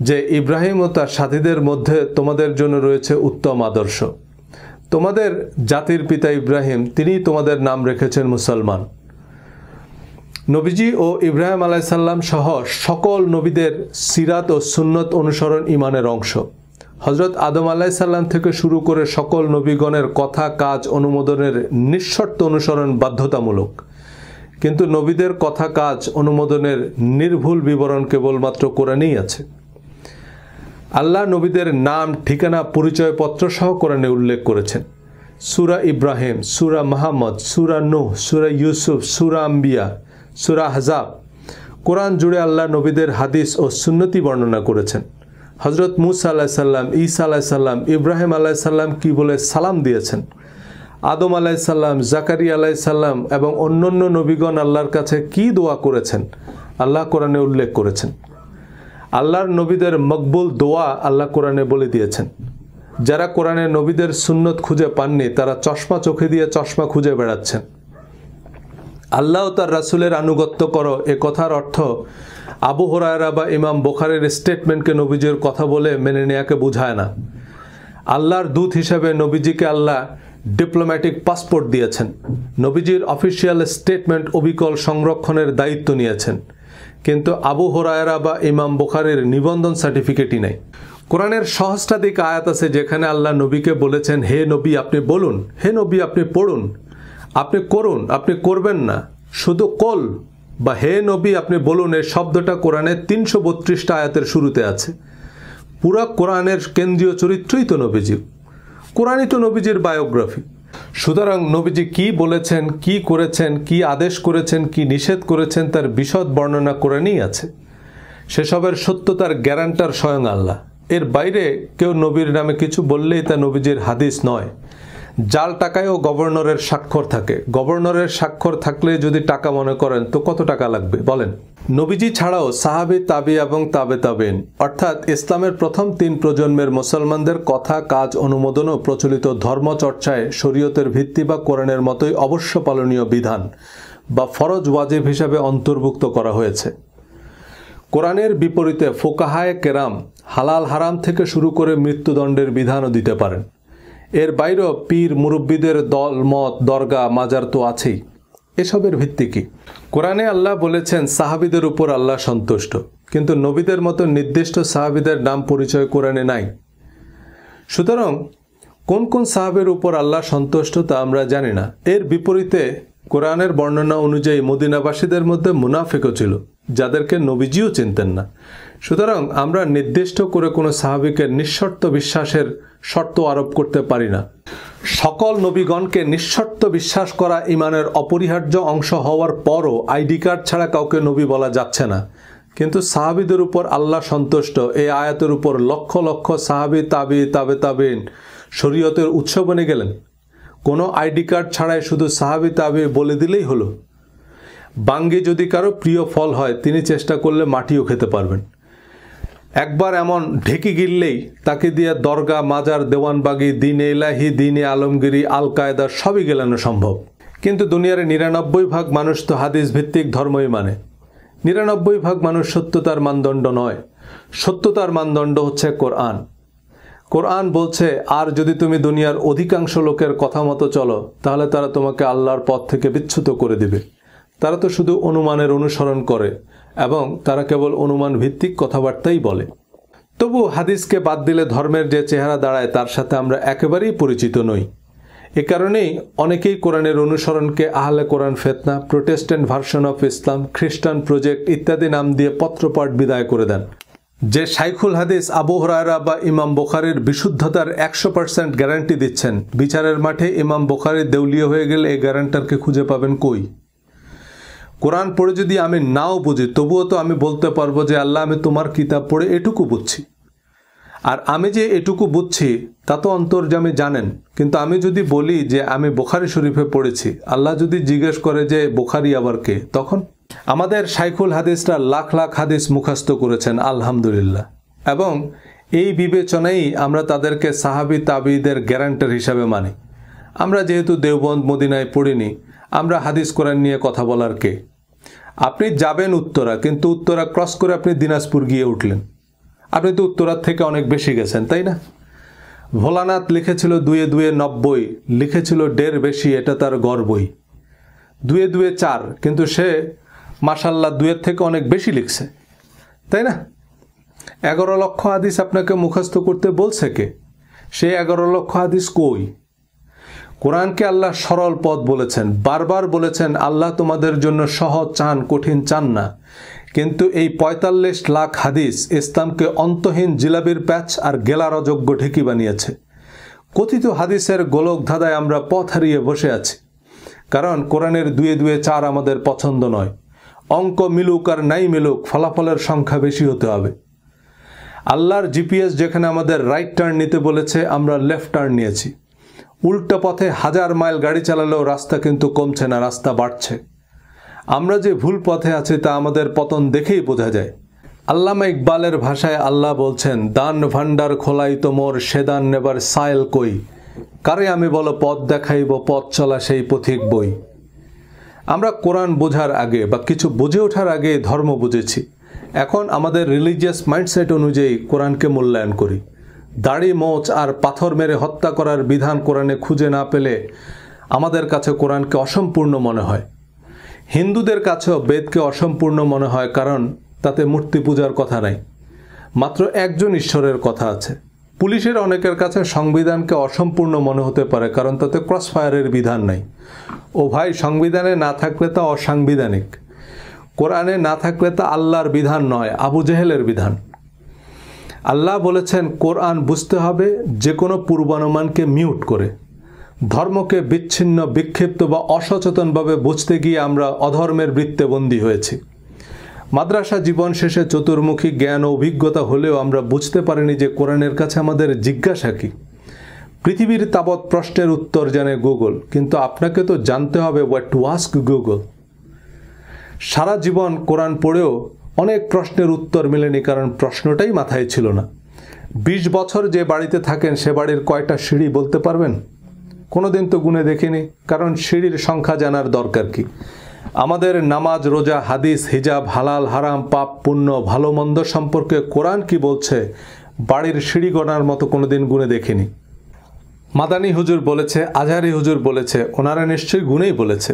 যে ইব্রাহিম ও তার সাথীদের মধ্যে তোমাদের জন্য রয়েছে উত্তম আদর্শ। তোমাদের জাতির পিতা ইব্রাহিম, তিনিই তোমাদের নাম রেখেছেন মুসলমান। নবীজি ও ইব্রাহিম আলাইহিস সালাম সহ সকল নবীদের সিরাত ও সুন্নত অনুসরণ ঈমানের অংশ। হযরত আদম আলাইহিস সালাম থেকে শুরু করে সকল নবীগণের কথা কাজ অনুমোদনের নিঃশর্ত অনুসরণ বাধ্যতামূলক, কিন্তু নবীদের কথা কাজ অনুমোদনের নির্ভুল বিবরণ কেবলমাত্র কোরআনেই আছে। আল্লাহ নবীদের নাম ঠিকানা পরিচয়পত্র সহ কোরআনে উল্লেখ করেছেন। সূরা ইব্রাহিম, সূরা মুহাম্মদ, সূরা নূহ, সূরা ইউসুফ, সূরা আম্বিয়া, সূরা আহজাব, কোরআন জুড়ে আল্লাহ নবীদের হাদিস ও সুন্নতি বর্ণনা করেছেন। হযরত মূসা আলাইহিস সালাম, ঈসা আলাইহিস সালাম, ইব্রাহিম আলাইহিস সালাম কি বলে সালাম দিয়েছেন, আদম আলাইহিস সালাম, জাকারিয়া আলাইহিস সালাম এবং অন্যান্য নবীগণ আল্লাহর কাছে কি দোয়া করেছেন আল্লাহ কোরআনে উল্লেখ করেছেন। আল্লাহর নবীদের মকবুল দোয়া আল্লাহ কোরআনে বলে দিয়েছেন। যারা কোরআনে নবীদের সুন্নত খুঁজে পাননি তারা চশমা চোখে দিয়ে চশমা খুঁজে বেড়াচ্ছেন। আল্লাহ ও তার রাসূলের আনুগত্য করো এ কথার অর্থ আবু হুরায়রা বা ইমাম বুখারীর স্টেটমেন্টকে নবীজির কথা বলে মেনে নেওয়াকে বোঝায় না। আল্লাহর দূত হিসেবে নবীজিকে আল্লাহ ডিপ্লোম্যাটিক পাসপোর্ট দিয়েছেন। নবীজির অফিসিয়াল স্টেটমেন্ট অবিকল সংরক্ষণের দায়িত্ব নিয়েছেন, কিন্তু আবু হুরায়রা বা ইমাম বুখারীর নিবন্ধন সার্টিফিকেটই নাই। কোরআনের সহস্রাধিক আয়াত আছে যেখানে আল্লাহ নবীকে বলেছেন, হে নবী আপনি বলুন, হে নবী আপনি পড়ুন, আপনি করুন, আপনি করবেন না, শুধু কল বা হে নবী আপনি বলুন এই শব্দটা কোরআনের ৩৩২টা আয়াতের শুরুতে আছে। পুরা কোরআনের কেন্দ্রীয় চরিত্রই তো নবীজি, কোরআনই তো নবীজির বায়োগ্রাফি। সুতরাং নবীজি কি বলেছেন, কি করেছেন, কি আদেশ করেছেন, কি নিষেধ করেছেন তার বিশদ বর্ণনা কোরআনেই আছে। সেসবের সত্যতার গ্যারান্টার স্বয়ং আল্লাহ। এর বাইরে কেউ নবীর নামে কিছু বললেই তা নবীজির হাদিস নয়। জাল টাকায়ও গভর্নরের স্বাক্ষর থাকে। গভর্নরের স্বাক্ষর থাকলে যদি টাকা মনে করেন তো কত টাকা লাগবে বলেন? নবীজি ছাড়াও সাহাবী, তাবি এবং তাবে তাবেইন অর্থাৎ ইসলামের প্রথম ৩ প্রজন্মের মুসলমানদের কথা কাজ অনুমোদনও প্রচলিত ধর্মচর্চায় শরীয়তের ভিত্তি বা কোরআনের মতোই অবশ্য পালনীয় বিধান বা ফরজ ওয়াজিব হিসাবে অন্তর্ভুক্ত করা হয়েছে। কোরআনের বিপরীতে ফুকাহায়ে কেরাম হালাল হারাম থেকে শুরু করে মৃত্যুদণ্ডের বিধানও দিতে পারেন। এর বাইরেও পীর মুরব্বীদের দল মত দরগা মাজার তো আছেই। এসবের ভিত্তি কি? কোরআনে আল্লাহ বলেছেন সাহাবীদের উপর আল্লাহ সন্তুষ্ট, কিন্তু নবীদের মতো নির্দিষ্ট সাহাবীদের নাম পরিচয় কোরআনে নাই। সুতরাং কোন কোন সাহাবের উপর আল্লাহ সন্তুষ্ট তা আমরা জানি না। এর বিপরীতে কোরআনের বর্ণনা অনুযায়ী মদিনাবাসীদের মধ্যে মুনাফিকও ছিল। যাদেরকে নবীজিও চিনতেন না। সুতরাং আমরা নির্দিষ্ট করে কোনো সাহাবীকে নিঃশর্ত বিশ্বাসের শর্ত আরোপ করতে পারি না। সকল নবীগণকে নিঃশর্ত বিশ্বাস করা ঈমানের অপরিহার্য অংশ হওয়ার পরও আইডি কার্ড ছাড়া কাউকে নবী বলা যাচ্ছে না। কিন্তু সাহাবীদের উপর আল্লাহ সন্তুষ্ট, এই আয়াতের উপর লক্ষ লক্ষ সাহাবী, তাবেঈন শরীয়তের উৎস বনে গেলেন। কোনো আইডি কার্ড ছাড়াই শুধু সাহাবী তাবেঈ বলে দিলেই হলো। বাঙ্গি যদি কারো প্রিয় ফল হয়, তিনি চেষ্টা করলে মাটিও খেতে পারবেন। একবার এমন ঢেকি গিললেই তাকে দিয়ে দরগা, মাজার, দেওয়ানবাগি, দিনে ইলাহি, দিনে আলমগিরি, আল কায়দা সবই গেলানো সম্ভব। কিন্তু দুনিয়ার ৯৯% মানুষ তো হাদিস ভিত্তিক ধর্মই মানে। ৯৯% মানুষ সত্যতার মানদণ্ড নয়। সত্যতার মানদণ্ড হচ্ছে কোরআন। কোরআন বলছে, আর যদি তুমি দুনিয়ার অধিকাংশ লোকের কথা মতো চলো, তাহলে তারা তোমাকে আল্লাহর পথ থেকে বিচ্যুত করে দিবে। তারা তো শুধু অনুমানের অনুসরণ করে এবং তারা কেবল অনুমান ভিত্তিক কথাবার্তাই বলে। তবু হাদিসকে বাদ দিলে ধর্মের যে চেহারা দাঁড়ায় তার সাথে আমরা একেবারেই পরিচিত নই। এ কারণেই অনেকেই কোরআনের অনুসরণকে আহলে কোরআন ফেতনা, প্রোটেস্ট্যান্ট ভার্সন অফ ইসলাম, খ্রিস্টান প্রজেক্ট ইত্যাদি নাম দিয়ে পত্রপাঠ বিদায় করে দেন। যে শাইখুল হাদিস আবু হুরায়রা বা ইমাম বুখারীর বিশুদ্ধতার ১০০% গ্যারান্টি দিচ্ছেন, বিচারের মাঠে ইমাম বুখারী দেউলিয়া হয়ে গেলে এই গ্যারান্টারকে খুঁজে পাবেন কই? কোরআন পড়ে যদি আমি নাও বুঝি, তবুও তো আমি বলতে পারবো যে আল্লাহ, আমি তোমার কিতাব পড়ে এটুকু বুঝছি। আর আমি যে এটুকু বুঝছি তা তো অন্তর্যামী জানেন। কিন্তু আমি যদি বলি যে আমি বুখারী শরীফে পড়েছি, আল্লাহ যদি জিজ্ঞেস করে যে বুখারী আবার কে, তখন? আমাদের শাইখুল হাদিসরা লাখ লাখ হাদিস মুখস্থ করেছেন, আলহামদুলিল্লাহ। এবং এই বিবেচনাই আমরা তাদেরকে সাহাবী তাবেঈদের গ্যারান্টার হিসাবে মানি। আমরা যেহেতু দেওবন্দ মদিনায় পড়িনি, আমরা হাদিস কোরআন নিয়ে কথা বলার কে? আপনি যাবেন উত্তরা, কিন্তু উত্তরা ক্রস করে আপনি দিনাজপুর গিয়ে উঠলেন। আপনি তো উত্তরার থেকে অনেক বেশি গেছেন, তাই না? ভোলানাথ লিখেছিল ২ ২ ৯০, লিখেছিল ১.৫ বেশি, এটা তার গর্বই। ২ ২ ৪, কিন্তু সে মাশাআল্লাহ ২ থেকে অনেক বেশি লিখছে, তাই না? ১১ লক্ষ হাদিস আপনাকে মুখস্থ করতে বলছে কে? সেই ১১ লক্ষ হাদিস কই? কোরআনকে আল্লাহ সরল পথ বলেছেন, বারবার বলেছেন আল্লাহ তোমাদের জন্য সহজ চান, কঠিন চান না। কিন্তু এই ৪৫ লাখ হাদিস ইসলামকে অন্তহীন জিলাপির প্যাচ আর গেলার অযোগ্য ঢেকি বানিয়েছে। কথিত হাদিসের গোলক ধাঁধায় আমরা পথ হারিয়ে বসে আছি। কারণ কোরআনের ২ ২ ৪ আমাদের পছন্দ নয়। অঙ্ক মিলুক আর নাই মিলুক, ফলাফলের সংখ্যা বেশি হতে হবে। আল্লাহর জিপিএস যেখানে আমাদের রাইট টার্ন নিতে বলেছে, আমরা লেফট টার্ন নিয়েছি। উল্টো পথে ১০০০ মাইল গাড়ি চালালেও রাস্তা কিন্তু কমছে না, রাস্তা বাড়ছে। আমরা যে ভুল পথে আছি তা আমাদের পতন দেখেই বোঝা যায়। আল্লামা ইকবালের ভাষায় আল্লাহ বলছেন, দান ভান্ডার খোলাই তোমর, সে দান নেবার সাইল কই, কারে আমি বলো পথ দেখাইব, পথ চলা সেই পথিক বই। আমরা কোরআন বোঝার আগে বা কিছু বুঝে ওঠার আগে ধর্ম বুঝেছি। এখন আমাদের রিলিজিয়াস মাইন্ডসেট অনুযায়ী কোরআনকে মূল্যায়ন করি। দাড়ি, মোচ আর পাথর মেরে হত্যা করার বিধান কোরআনে খুঁজে না পেলে আমাদের কাছে কোরআনকে অসম্পূর্ণ মনে হয়। হিন্দুদের কাছেও বেদকে অসম্পূর্ণ মনে হয়, কারণ তাতে মূর্তি পূজার কথা নাই, মাত্র একজন ঈশ্বরের কথা আছে। পুলিশের অনেকের কাছে সংবিধানকে অসম্পূর্ণ মনে হতে পারে, কারণ তাতে ক্রসফায়ারের বিধান নাই। ও ভাই, সংবিধানে না থাকলে তা অসাংবিধানিক, কোরআনে না থাকলে তা আল্লাহর বিধান নয়, আবু জেহেলের বিধান। আল্লাহ বলেছেন কোরআন বুঝতে হবে যে কোনো পূর্বানুমানকে মিউট করে। ধর্মকে বিচ্ছিন্ন, বিক্ষিপ্ত বা অসচেতনভাবে বুঝতে গিয়ে আমরা অধর্মের বৃত্তে বন্দী হয়েছি। মাদ্রাসা জীবন শেষে চতুর্মুখী জ্ঞান ও অভিজ্ঞতা হলেও আমরা বুঝতে পারিনি যে কোরআনের কাছে আমাদের জিজ্ঞাসা কি। পৃথিবীর তাবৎ প্রশ্নের উত্তর জানে গুগল, কিন্তু আপনাকে তো জানতে হবে হোয়াট টু আস্ক গুগল। সারা জীবন কোরআন পড়েও অনেক প্রশ্নের উত্তর মেলেনি, কারণ প্রশ্নটাই মাথায় ছিল না। ২০ বছর যে বাড়িতে থাকেন সে বাড়ির কয়টা সিঁড়ি বলতে পারবেন? কোনোদিন তো গুনে দেখিনি, কারণ সিঁড়ির সংখ্যা জানার দরকার কি? আমাদের নামাজ, রোজা, হাদিস, হিজাব, হালাল হারাম, পাপ পুণ্য, ভালো মন্দ সম্পর্কে কোরআন কি বলছে বাড়ির সিঁড়ি গণার মতো কোনোদিন গুনে দেখিনি। মাদানী হুজুর বলেছে, আজহারি হুজুর বলেছে, ওনারা নিশ্চয়ই গুনেই বলেছে,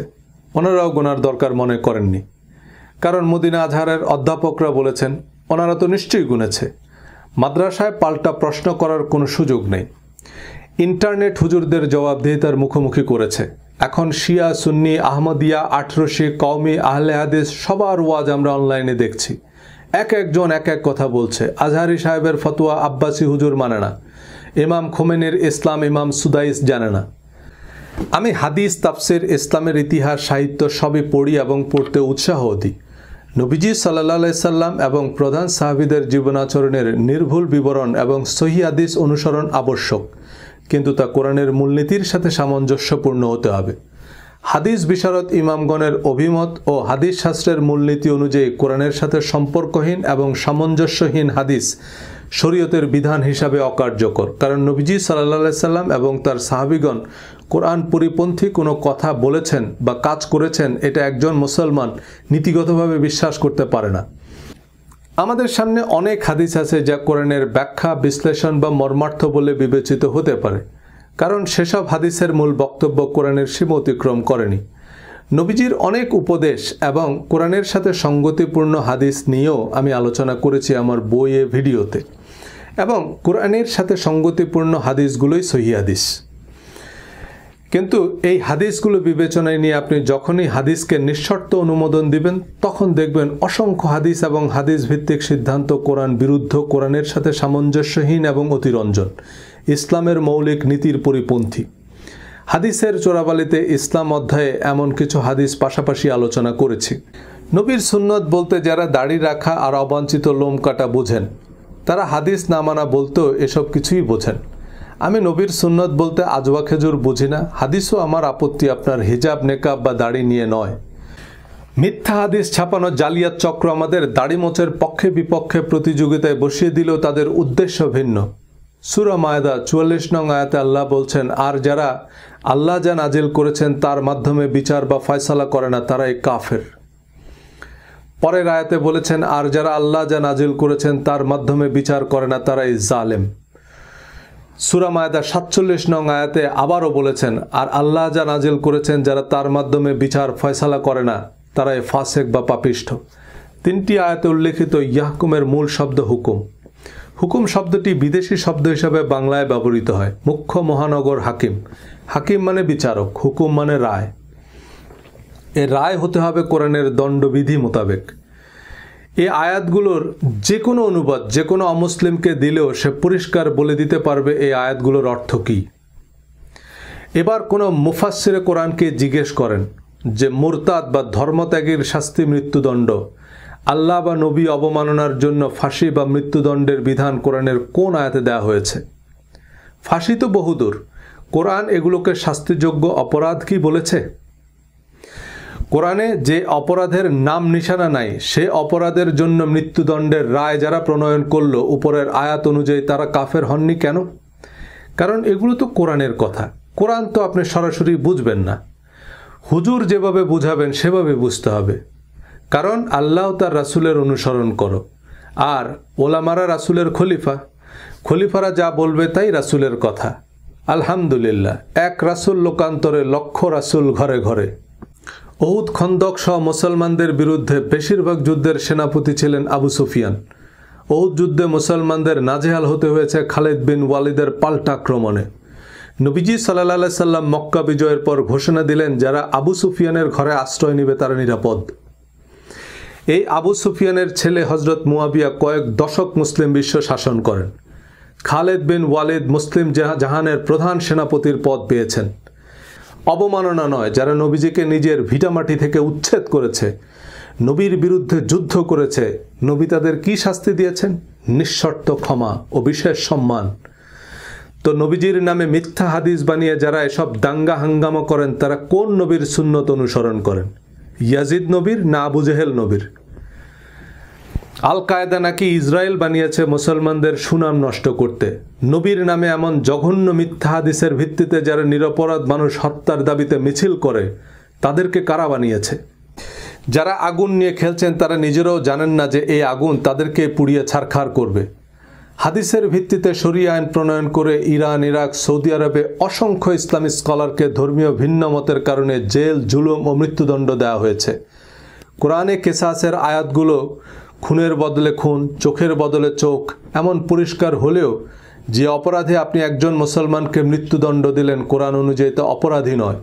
ওনারাও গোনার দরকার মনে করেননি। কারণ মদিনা আজহারের অধ্যাপকরা বলেছেন, ওনারা তো নিশ্চয়ই গুনেছে। মাদ্রাসায় পাল্টা প্রশ্ন করার কোনো সুযোগ নেই। ইন্টারনেট হুজুরদের জবাবদিহিতার মুখোমুখি করেছে, এখন শিয়া, সুন্নি, আহমদিয়া, আটরশি, কওমি, আহলে হাদিস সবার ওয়াজ আমরা অনলাইনে দেখছি। এক একজন এক এক কথা বলছে। আজহারি সাহেবের ফতোয়া আব্বাসি হুজুর মানে না, ইমাম খোমেনির ইসলাম ইমাম সুদাইস জানে না। আমি হাদিস, তাফসির, ইসলামের ইতিহাস, সাহিত্য সবই পড়ি এবং পড়তে উৎসাহ দিই। নবীজি সাল্লাল্লাহু আলাইহি সাল্লাম এবং প্রধান সাহাবীদের জীবনাচরণের নির্ভুল বিবরণ এবং সহিহ হাদিস অনুসরণ আবশ্যক, কিন্তু তা কোরআনের মূলনীতির সাথে সামঞ্জস্যপূর্ণ হতে হবে। হাদিস বিশারদ ইমামগণের অভিমত ও হাদিস শাস্ত্রের মূলনীতি অনুযায়ী কোরআনের সাথে সম্পর্কহীন এবং সামঞ্জস্যহীন হাদিস শরীয়তের বিধান হিসাবে অকার্যকর, কারণ নবীজি সাল্লাল্লাহু আলাইহি সাল্লাম এবং তার সাহাবীগণ কোরআন পরিপন্থী কোনো কথা বলেছেন বা কাজ করেছেন এটা একজন মুসলমান নীতিগতভাবে বিশ্বাস করতে পারে না। আমাদের সামনে অনেক হাদিস আছে যা কোরআনের ব্যাখ্যা, বিশ্লেষণ বা মর্মার্থ বলে বিবেচিত হতে পারে, কারণ সেসব হাদিসের মূল বক্তব্য কোরআনের সীমা অতিক্রম করেনি। নবীজির অনেক উপদেশ এবং কোরআনের সাথে সঙ্গতিপূর্ণ হাদিস নিয়েও আমি আলোচনা করেছি আমার বইয়ে, ভিডিওতে, এবং কোরআনের সাথে সঙ্গতিপূর্ণ হাদিসগুলোই সহিহ হাদিস। কিন্তু এই হাদিসগুলো বিবেচনায় নিয়ে আপনি যখনই হাদিসকে নিঃশর্ত অনুমোদন দিবেন, তখন দেখবেন অসংখ্য হাদিস এবং হাদিস ভিত্তিক সিদ্ধান্ত কোরআন বিরুদ্ধ, কোরআনের সাথে সামঞ্জস্যহীন এবং অতিরঞ্জন, ইসলামের মৌলিক নীতির পরিপন্থী। হাদিসের চোরাবালিতে ইসলাম অধ্যায়ে এমন কিছু হাদিস পাশাপাশি আলোচনা করেছি। নবীর সুন্নত বলতে যারা দাড়ি রাখা আর অবাঞ্ছিত লোম কাটা বোঝেন, তারা হাদিস না মানা বলতেও এসব কিছুই বোঝেন। আমি নবীর সুন্নত বলতে আজওয়া খেজুর বুঝি না। হাদিসও আমার আপত্তি আপনার হিজাব, নেকাব বা দাড়ি নিয়ে নয়। মিথ্যা হাদিস ছাপানো জালিয়াত চক্র আমাদের দাড়ি মোচের পক্ষে বিপক্ষে প্রতিযোগিতায় বসিয়ে দিলেও তাদের উদ্দেশ্য ভিন্ন। সূরা মায়দা 44 নং আয়াতে আল্লাহ বলছেন, আর যারা আল্লাহ যা নাজিল করেছেন তার মাধ্যমে বিচার বা ফয়সালা করে না তারাই কাফের। পরের আয়াতে বলেছেন, আর যারা আল্লাহ যা নাজিল করেছেন তার মাধ্যমে বিচার করে না তারাই জালেম। সূরা মায়দা 47 নং আয়াতে আবারও বলেছেন, আর আল্লাহ যা নাজিল করেছেন যারা তার মাধ্যমে বিচার ফয়সালা করে না তারাই ফাসেক বা পাপিষ্ঠ। তিনটি আয়াতে উল্লেখিত ইয়াহকুমের মূল শব্দ হুকুম। হুকুম শব্দটি বিদেশি শব্দ হিসাবে বাংলায় ব্যবহৃত হয়। মুখ্য মহানগর হাকিম, হাকিম মানে বিচারক, হুকুম মানে রায়। এ রায় হতে হবে কোরআনের দণ্ডবিধি মোতাবেক। এই আয়াতগুলোর যে কোনো অনুবাদ যে কোনো অমুসলিমকে দিলেও সে পরিষ্কার বলে দিতে পারবে এই আয়াতগুলোর অর্থ কী। এবার কোনো মুফাসসিরে কোরআনকে জিজ্ঞেস করেন যে মুরতাদ বা ধর্মত্যাগীর শাস্তি মৃত্যুদণ্ড, আল্লাহ বা নবী অবমাননার জন্য ফাঁসি বা মৃত্যুদণ্ডের বিধান কোরআনের কোন আয়াতে দেওয়া হয়েছে? ফাঁসি তো বহুদূর, কোরআন এগুলোকে শাস্তিযোগ্য অপরাধ কি বলেছে? কোরআনে যে অপরাধের নাম নিশানা নাই সে অপরাধের জন্য মৃত্যুদণ্ডের রায় যারা প্রণয়ন করলো উপরের আয়াত অনুযায়ী তারা কাফের হননি কেন? কারণ এগুলো তো কোরআনের কথা। কোরআন তো আপনি সরাসরি বুঝবেন না, হুজুর যেভাবে বুঝাবেন সেভাবে বুঝতে হবে। কারণ আল্লাহ তার রাসূলের অনুসরণ করো, আর ওলামারা রাসূলের খলিফা, খলিফারা যা বলবে তাই রাসূলের কথা। আলহামদুলিল্লাহ, এক রাসূল লোকান্তরে লক্ষ রাসূল ঘরে ঘরে। উহুদ, খন্দক সহ মুসলমানদের বিরুদ্ধে বেশিরভাগ যুদ্ধের সেনাপতি ছিলেন আবু সুফিয়ান। উহুদ যুদ্ধে মুসলমানদের নাজেহাল হতে হয়েছে খালিদ বিন ওয়ালিদের পাল্টা আক্রমণে। নবীজি সাল্লাল্লাহু আলাইহি সাল্লাম মক্কা বিজয়ের পর ঘোষণা দিলেন যারা আবু সুফিয়ানের ঘরে আশ্রয় নেবে তারা নিরাপদ। এই আবু সুফিয়ানের ছেলে হযরত মুয়াবিয়া কয়েক দশক মুসলিম বিশ্ব শাসন করেন। খালিদ বিন ওয়ালিদ মুসলিম জাহানের প্রধান সেনাপতির পদ পেয়েছেন। অবমাননা নয়, যারা নবীজিকে নিজের ভিটামাটি থেকে উচ্ছেদ করেছে, নবীর বিরুদ্ধে যুদ্ধ করেছে, নবী তাদের কি শাস্তি দিয়েছেন? নিঃশর্ত ক্ষমা ও বিশেষ সম্মান। তো নবীজির নামে মিথ্যা হাদিস বানিয়ে যারা এসব দাঙ্গা হাঙ্গামা করেন তারা কোন নবীর সুন্নত অনুসরণ করেন? ইয়াজিদ নবীর না আবু জেহেল নবীর? আল কায়দা নাকি ইসরায়েল বানিয়েছে মুসলমানদের সুনাম নষ্ট করতে। নবীর নামে এমন জঘন্য মিথ্যা হাদিসের ভিত্তিতে যারা নিরপরাধ মানুষ হত্যার দাবিতে মিছিল করে তাদেরকে কারা বানিয়েছে? যারা আগুন নিয়ে খেলছেন তারা নিজেরাও জানেন না যে এই আগুন তাদেরকে পুড়িয়ে ছারখার করবে। হাদিসের ভিত্তিতে শরিয়া আইন প্রণয়ন করে ইরান, ইরাক, সৌদি আরবে অসংখ্য ইসলামী স্কলারকে ধর্মীয় ভিন্ন মতের কারণে জেল, জুলুম ও মৃত্যুদণ্ড দেওয়া হয়েছে। কোরআনে কেসাসের আয়াতগুলো খুনের বদলে খুন, চোখের বদলে চোখ এমন পরিষ্কার হলেও যে অপরাধে আপনি একজন মুসলমানকে মৃত্যুদণ্ড দিলেন কোরআন অনুযায়ী তা অপরাধী নয়।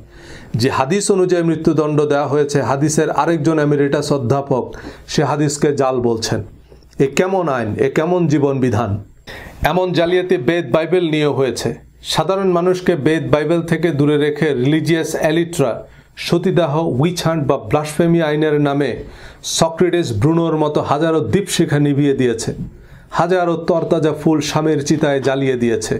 যে হাদিস অনুযায়ী মৃত্যুদণ্ড দেওয়া হয়েছে, হাদিসের আরেকজন এমিরেটাস অধ্যাপক সে হাদিসকে জাল বলছেন। এ কেমন আইন, এ কেমন জীবন বিধান? এমন জালিয়াতি বেদ বাইবেল নিয়ে হয়েছে। সাধারণ মানুষকে বেদ বাইবেল থেকে দূরে রেখে রিলিজিয়াস এলিটরা সতীদাহ, উইচ হান্ট বা ব্লাসফেমি আইনের নামে সক্রেটিস, ব্রুনোর মতো হাজারো দীপশিখা নিভিয়ে দিয়েছে, হাজারো তরতাজা ফুল স্বামীর চিতায় জ্বালিয়ে দিয়েছে।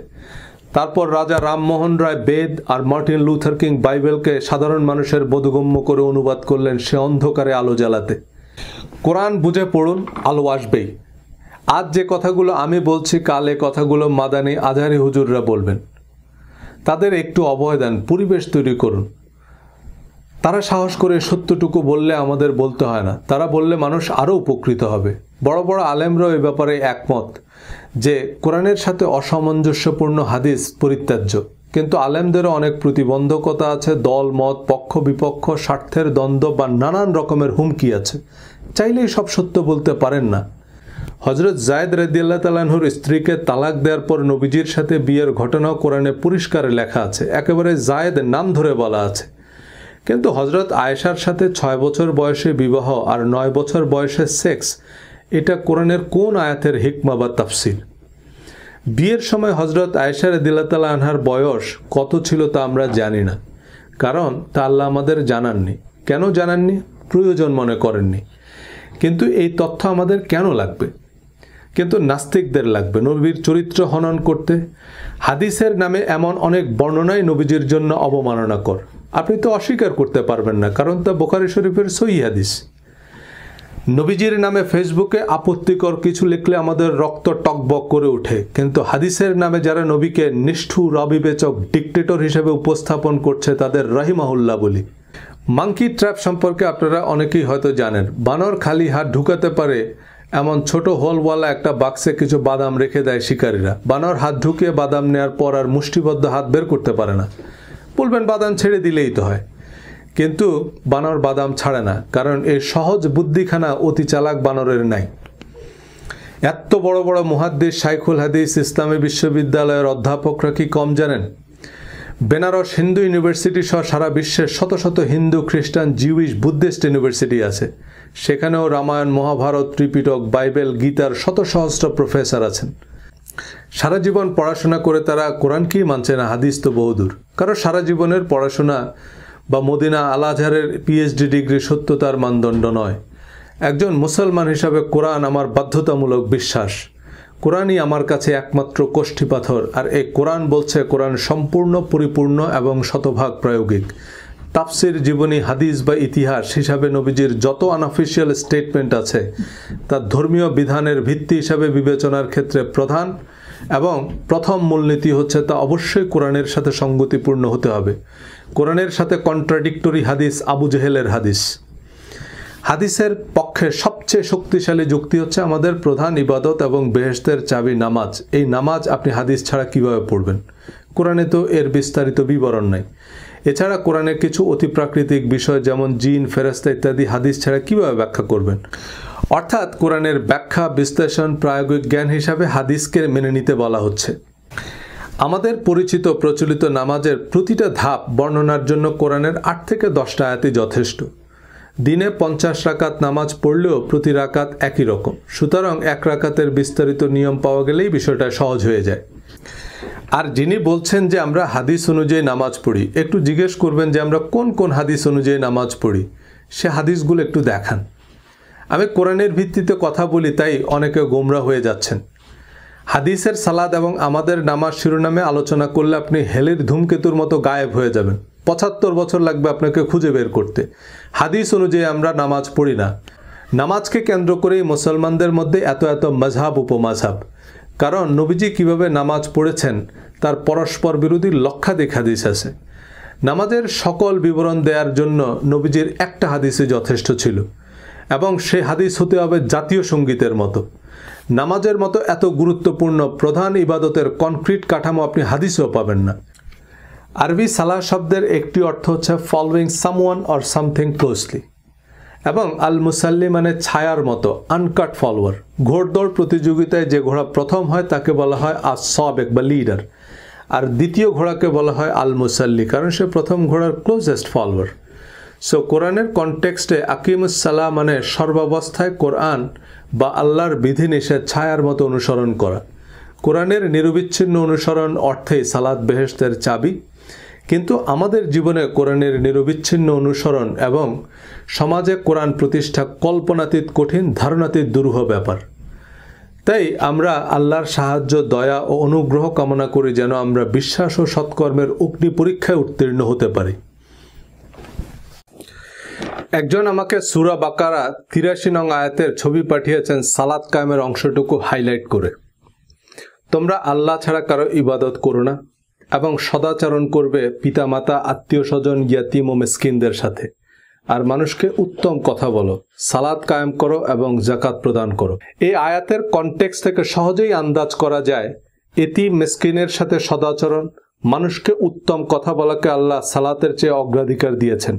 তারপর রাজা রামমোহন রায় বেদ আর মার্টিন লুথার কিং বাইবেলকে সাধারণ মানুষের বোধগম্য করে অনুবাদ করলেন সে অন্ধকারে আলো জ্বালাতে। কোরআন বুঝে পড়ুন, আলো আসবেই। আজ যে কথাগুলো আমি বলছি, কাল এ কথাগুলো মাদানি আজহারি হুজুররা বলবেন। তাদের একটু অভয় দেন, পরিবেশ তৈরি করুন। তারা সাহস করে সত্যটুকু বললে আমাদের বলতে হয় না। তারা বললে মানুষ আরও উপকৃত হবে। বড় বড় আলেমরাও এ ব্যাপারে একমত যে কোরআনের সাথে অসামঞ্জস্যপূর্ণ হাদিস পরিত্যাজ্য। কিন্তু আলেমদেরও অনেক প্রতিবন্ধকতা আছে, দল মত, পক্ষ বিপক্ষ, স্বার্থের দ্বন্দ্ব বা নানান রকমের হুমকি আছে। চাইলেই সব সত্য বলতে পারেন না। হজরত জায়েদ রাদিয়াল্লাহু তাআলা আনহুর স্ত্রীকে তালাক দেওয়ার পর নবীজির সাথে বিয়ের ঘটনাও কোরআনে পরিষ্কার লেখা আছে, একেবারে জায়েদ নাম ধরে বলা আছে। কিন্তু হজরত আয়েশার সাথে 6 বছর বয়সে বিবাহ আর 9 বছর বয়সে সেক্স, এটা কোরআনের কোন আয়াতের হিকমা বা তাফসির? বিয়ের সময় হজরত আয়েশা রাদিয়াল্লাহু তাআলা আনহার বয়স কত ছিল তা আমরা জানি না, কারণ তা আল্লাহ আমাদের জানাননি। কেন জানাননি? প্রয়োজন মনে করেননি। কিন্তু এই তথ্য আমাদের কেন লাগবে? কিন্তু নাস্তিকদের লাগবে নবীর চরিত্র হনন করতে। হাদিসের নামে এমন অনেক বর্ণনাই নবীজির জন্য অবমাননাকর। আপনি তো অস্বীকার করতে পারবেন না, কারণ তা বুখারী শরীফের সহিহ হাদিস। নবীজির নামে ফেসবুকে আপত্তিকর কিছু লিখলে আমাদের রক্ত টকবক করে ওঠে, কিন্তু হাদিসের নামে যারা নবীকে নিষ্ঠুর, অবিবেচক, ডিক্টেটর হিসেবে উপস্থাপন করছে তাদের রাহিমাহুল্লাহ বলি। মাঙ্কি ট্র্যাপ সম্পর্কে আপনারা অনেকেই হয়তো জানেন। বানর খালি হাত ঢুকাতে পারে এমন ছোট হোলওয়ালা একটা বাক্সে কিছু বাদাম রেখে দেয় শিকারীরা। বানর হাত ঢুকিয়ে বাদাম নেওয়ার পর আর মুষ্টিবদ্ধ হাত বের করতে পারে না। বলবেন বাদাম ছেড়ে দিলেই তো হয়, কিন্তু বানর বাদাম ছাড়ে না, কারণ এই সহজ বুদ্ধিখানা অতি চালাক বানরের নাই। এত বড় বড় মুহাদ্দিস, শাইখুল হাদিস, ইসলামী বিশ্ববিদ্যালয়ের অধ্যাপকরা কি কম জানেন? বেনারস হিন্দু ইউনিভার্সিটি সহ সারা বিশ্বের শত শত হিন্দু, খ্রিস্টান, জিউইশ, বুদ্ধিস্ট ইউনিভার্সিটি আছে। সেখানেও রামায়ণ, মহাভারত, ত্রিপিটক, বাইবেল, গীতার শত সহস্র প্রফেসর আছেন। সারা জীবন পড়াশোনা করে তারা কোরআনকেই মানছে না, হাদিস তো বহুদূর। কারণ সারা জীবনের পড়াশোনা বা মদিনা আল আজহারের পিএইচডি ডিগ্রি সত্যতার মানদণ্ড নয়। একজন মুসলমান হিসাবে কোরআন আমার বাধ্যতামূলক বিশ্বাস। কোরআনই আমার কাছে একমাত্র কোষ্ঠী পাথর। আর এই কোরআন বলছে কোরআন সম্পূর্ণ, পরিপূর্ণ এবং শতভাগ প্রায়োগিক। তাফসির, জীবনী, হাদিস বা ইতিহাস হিসাবে নবীজির যত আনঅফিসিয়াল স্টেটমেন্ট আছে তা ধর্মীয় বিধানের ভিত্তি হিসাবে বিবেচনার ক্ষেত্রে প্রধান এবং প্রথম মূলনীতি হচ্ছে তা অবশ্যই কোরআনের সাথে সঙ্গতিপূর্ণ হতে হবে। কোরআনের সাথে কন্ট্রাডিক্টরি হাদিস আবু জেহেলের হাদিস। হাদিসের পক্ষে সবচেয়ে শক্তিশালী যুক্তি হচ্ছে আমাদের প্রধান ইবাদত এবং বেহেশতের চাবি নামাজ। এই নামাজ আপনি হাদিস ছাড়া কিভাবে পড়বেন? কোরআনে তো এর বিস্তারিত বিবরণ নাই। এছাড়া কোরআনের কিছু অতিপ্রাকৃতিক বিষয় যেমন জিন, ফেরেশতা ইত্যাদি হাদিস ছাড়া কিভাবে ব্যাখ্যা করবেন? অর্থাৎ কোরআনের ব্যাখ্যা, বিশ্লেষণ, প্রায়োগিক জ্ঞান হিসাবে হাদিসকে মেনে নিতে বলা হচ্ছে। আমাদের পরিচিত প্রচলিত নামাজের প্রতিটা ধাপ বর্ণনার জন্য কোরআনের 8 থেকে 10টা আয়াতই যথেষ্ট। দিনে 50 রাকাত নামাজ পড়লেও প্রতি রাকাত একই রকম। সুতরাং 1 রাকাতের বিস্তারিত নিয়ম পাওয়া গেলেই বিষয়টা সহজ হয়ে যায়। আর যিনি বলছেন যে আমরা হাদিস অনুযায়ী নামাজ পড়ি, একটু জিজ্ঞেস করবেন যে আমরা কোন কোন হাদিস অনুযায়ী নামাজ পড়ি, সে হাদিসগুলো একটু দেখান। আমি কোরআনের ভিত্তিতে কথা বলি তাই অনেকে গোমরা হয়ে যাচ্ছেন। হাদিসের সালাত এবং আমাদের নামাজ শিরোনামে আলোচনা করলে আপনি হেলির ধূমকেতুর মতো গায়েব হয়ে যাবেন। 75 বছর লাগবে আপনাকে খুঁজে বের করতে। হাদিস অনুযায়ী আমরা নামাজ পড়ি না। নামাজকে কেন্দ্র করেই মুসলমানদের মধ্যে এত এত মাযহাব, উপমাযহাব। কারণ নবীজি কিভাবে নামাজ পড়েছেন তার পরস্পর বিরোধী লক্ষাধিক হাদিস আছে। নামাজের সকল বিবরণ দেওয়ার জন্য নবীজির একটা হাদিসই যথেষ্ট ছিল, এবং সেই হাদিস হতে হবে জাতীয় সঙ্গীতের মতো। নামাজের মতো এত গুরুত্বপূর্ণ প্রধান ইবাদতের কনক্রিট কাঠামো আপনি হাদিসেও পাবেন না। আরবি সালাহ শব্দের একটি অর্থ হচ্ছে following someone or something closely. এবং আল মুসাল্লি মানে ছায়ার মতো, আনকাট ফলোয়ার। ঘোড়দৌড় প্রতিযোগিতায় যে ঘোড়া প্রথম হয় তাকে বলা হয় আস-সাবিক বা লিডার, আর দ্বিতীয় ঘোড়াকে বলা হয় আল মুসাল্লি, কারণ সে প্রথম ঘোড়ার ক্লোজেস্ট ফলোয়ার। সো কোরআনের কনটেক্সটে আকিমুস সালাহ মানে সর্বাবস্থায় কোরআন বা আল্লাহর বিধিনিষেধ ছায়ার মতো অনুসরণ করা। কোরআনের নিরবিচ্ছিন্ন অনুসরণ অর্থেই সালাত বেহেশতের চাবি। কিন্তু আমাদের জীবনে কোরআনের নিরবিচ্ছিন্ন অনুসরণ এবং সমাজে কোরআন প্রতিষ্ঠা কল্পনাতীত কঠিন, ধারণাতীত দুরূহ ব্যাপার। তাই আমরা আল্লাহর সাহায্য, দয়া ও অনুগ্রহ কামনা করি যেন আমরা বিশ্বাস ও সৎকর্মের অগ্নি পরীক্ষায় উত্তীর্ণ হতে পারি। একজন আমাকে সূরা বাকারা ৮৩ নং আয়াতের ছবি পাঠিয়েছেন সালাত কায়েমের অংশটুকু হাইলাইট করে। তোমরা আল্লাহ ছাড়া কারো ইবাদত করো না এবং সদাচরণ করবে পিতামাতা, আত্মীয় স্বজন, ইয়াতীম ও মিসকিনদের সাথে, আর মানুষকে উত্তম কথা বলো, সালাত কায়েম করো এবং যাকাত প্রদান করো। এই আয়াতের কনটেক্সট থেকে সহজেই আন্দাজ করা যায় এতিম মিসকিনের সাথে সদাচরণ, মানুষকে উত্তম কথা বলাকে আল্লাহ সালাতের চেয়ে অগ্রাধিকার দিয়েছেন।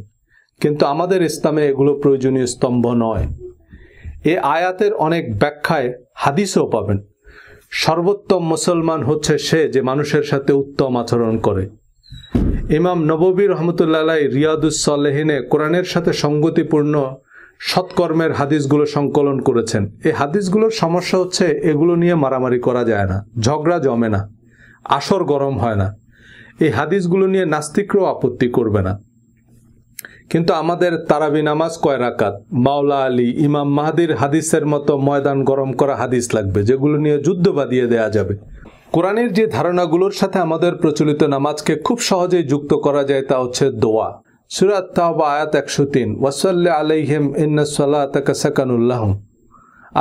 কিন্তু আমাদের ইসলামে এগুলো প্রয়োজনীয় স্তম্ভ নয়। এই আয়াতের অনেক ব্যাখ্যায় হাদিসও পাবেন। সর্বোত্তম মুসলমান হচ্ছে সে যে মানুষের সাথে উত্তম আচরণ করে। ইমাম নববী রহমতুল্লাহ আলাইহি রিয়াদুস সালেহিনে কোরআনের সাথে সঙ্গতিপূর্ণ সৎকর্মের হাদিসগুলো সংকলন করেছেন। এই হাদিসগুলোর সমস্যা হচ্ছে এগুলো নিয়ে মারামারি করা যায় না, ঝগড়া জমে না, আসর গরম হয় না। এই হাদিসগুলো নিয়ে নাস্তিকরাও আপত্তি করবে না। কিন্তু আমাদের তারাবি নামাজ কয় রাকাত, মাওলা আলী, ইমাম মাহদির হাদিসের মতো ময়দান গরম করা হাদিস লাগবে, যেগুলো নিয়ে যুদ্ধ বাঁধিয়ে দেয়া যাবে। কোরআনের যে ধারণাগুলোর সাথে আমাদের প্রচলিত নামাজকে খুব সহজেই যুক্ত করা যায় তা হচ্ছে দোয়া। সূরা তাওবা আয়াত ১০৩, ওয়াসাল্লি আলাইহিম ইন্নাস সালাতাকা সাকানুল লাহুম,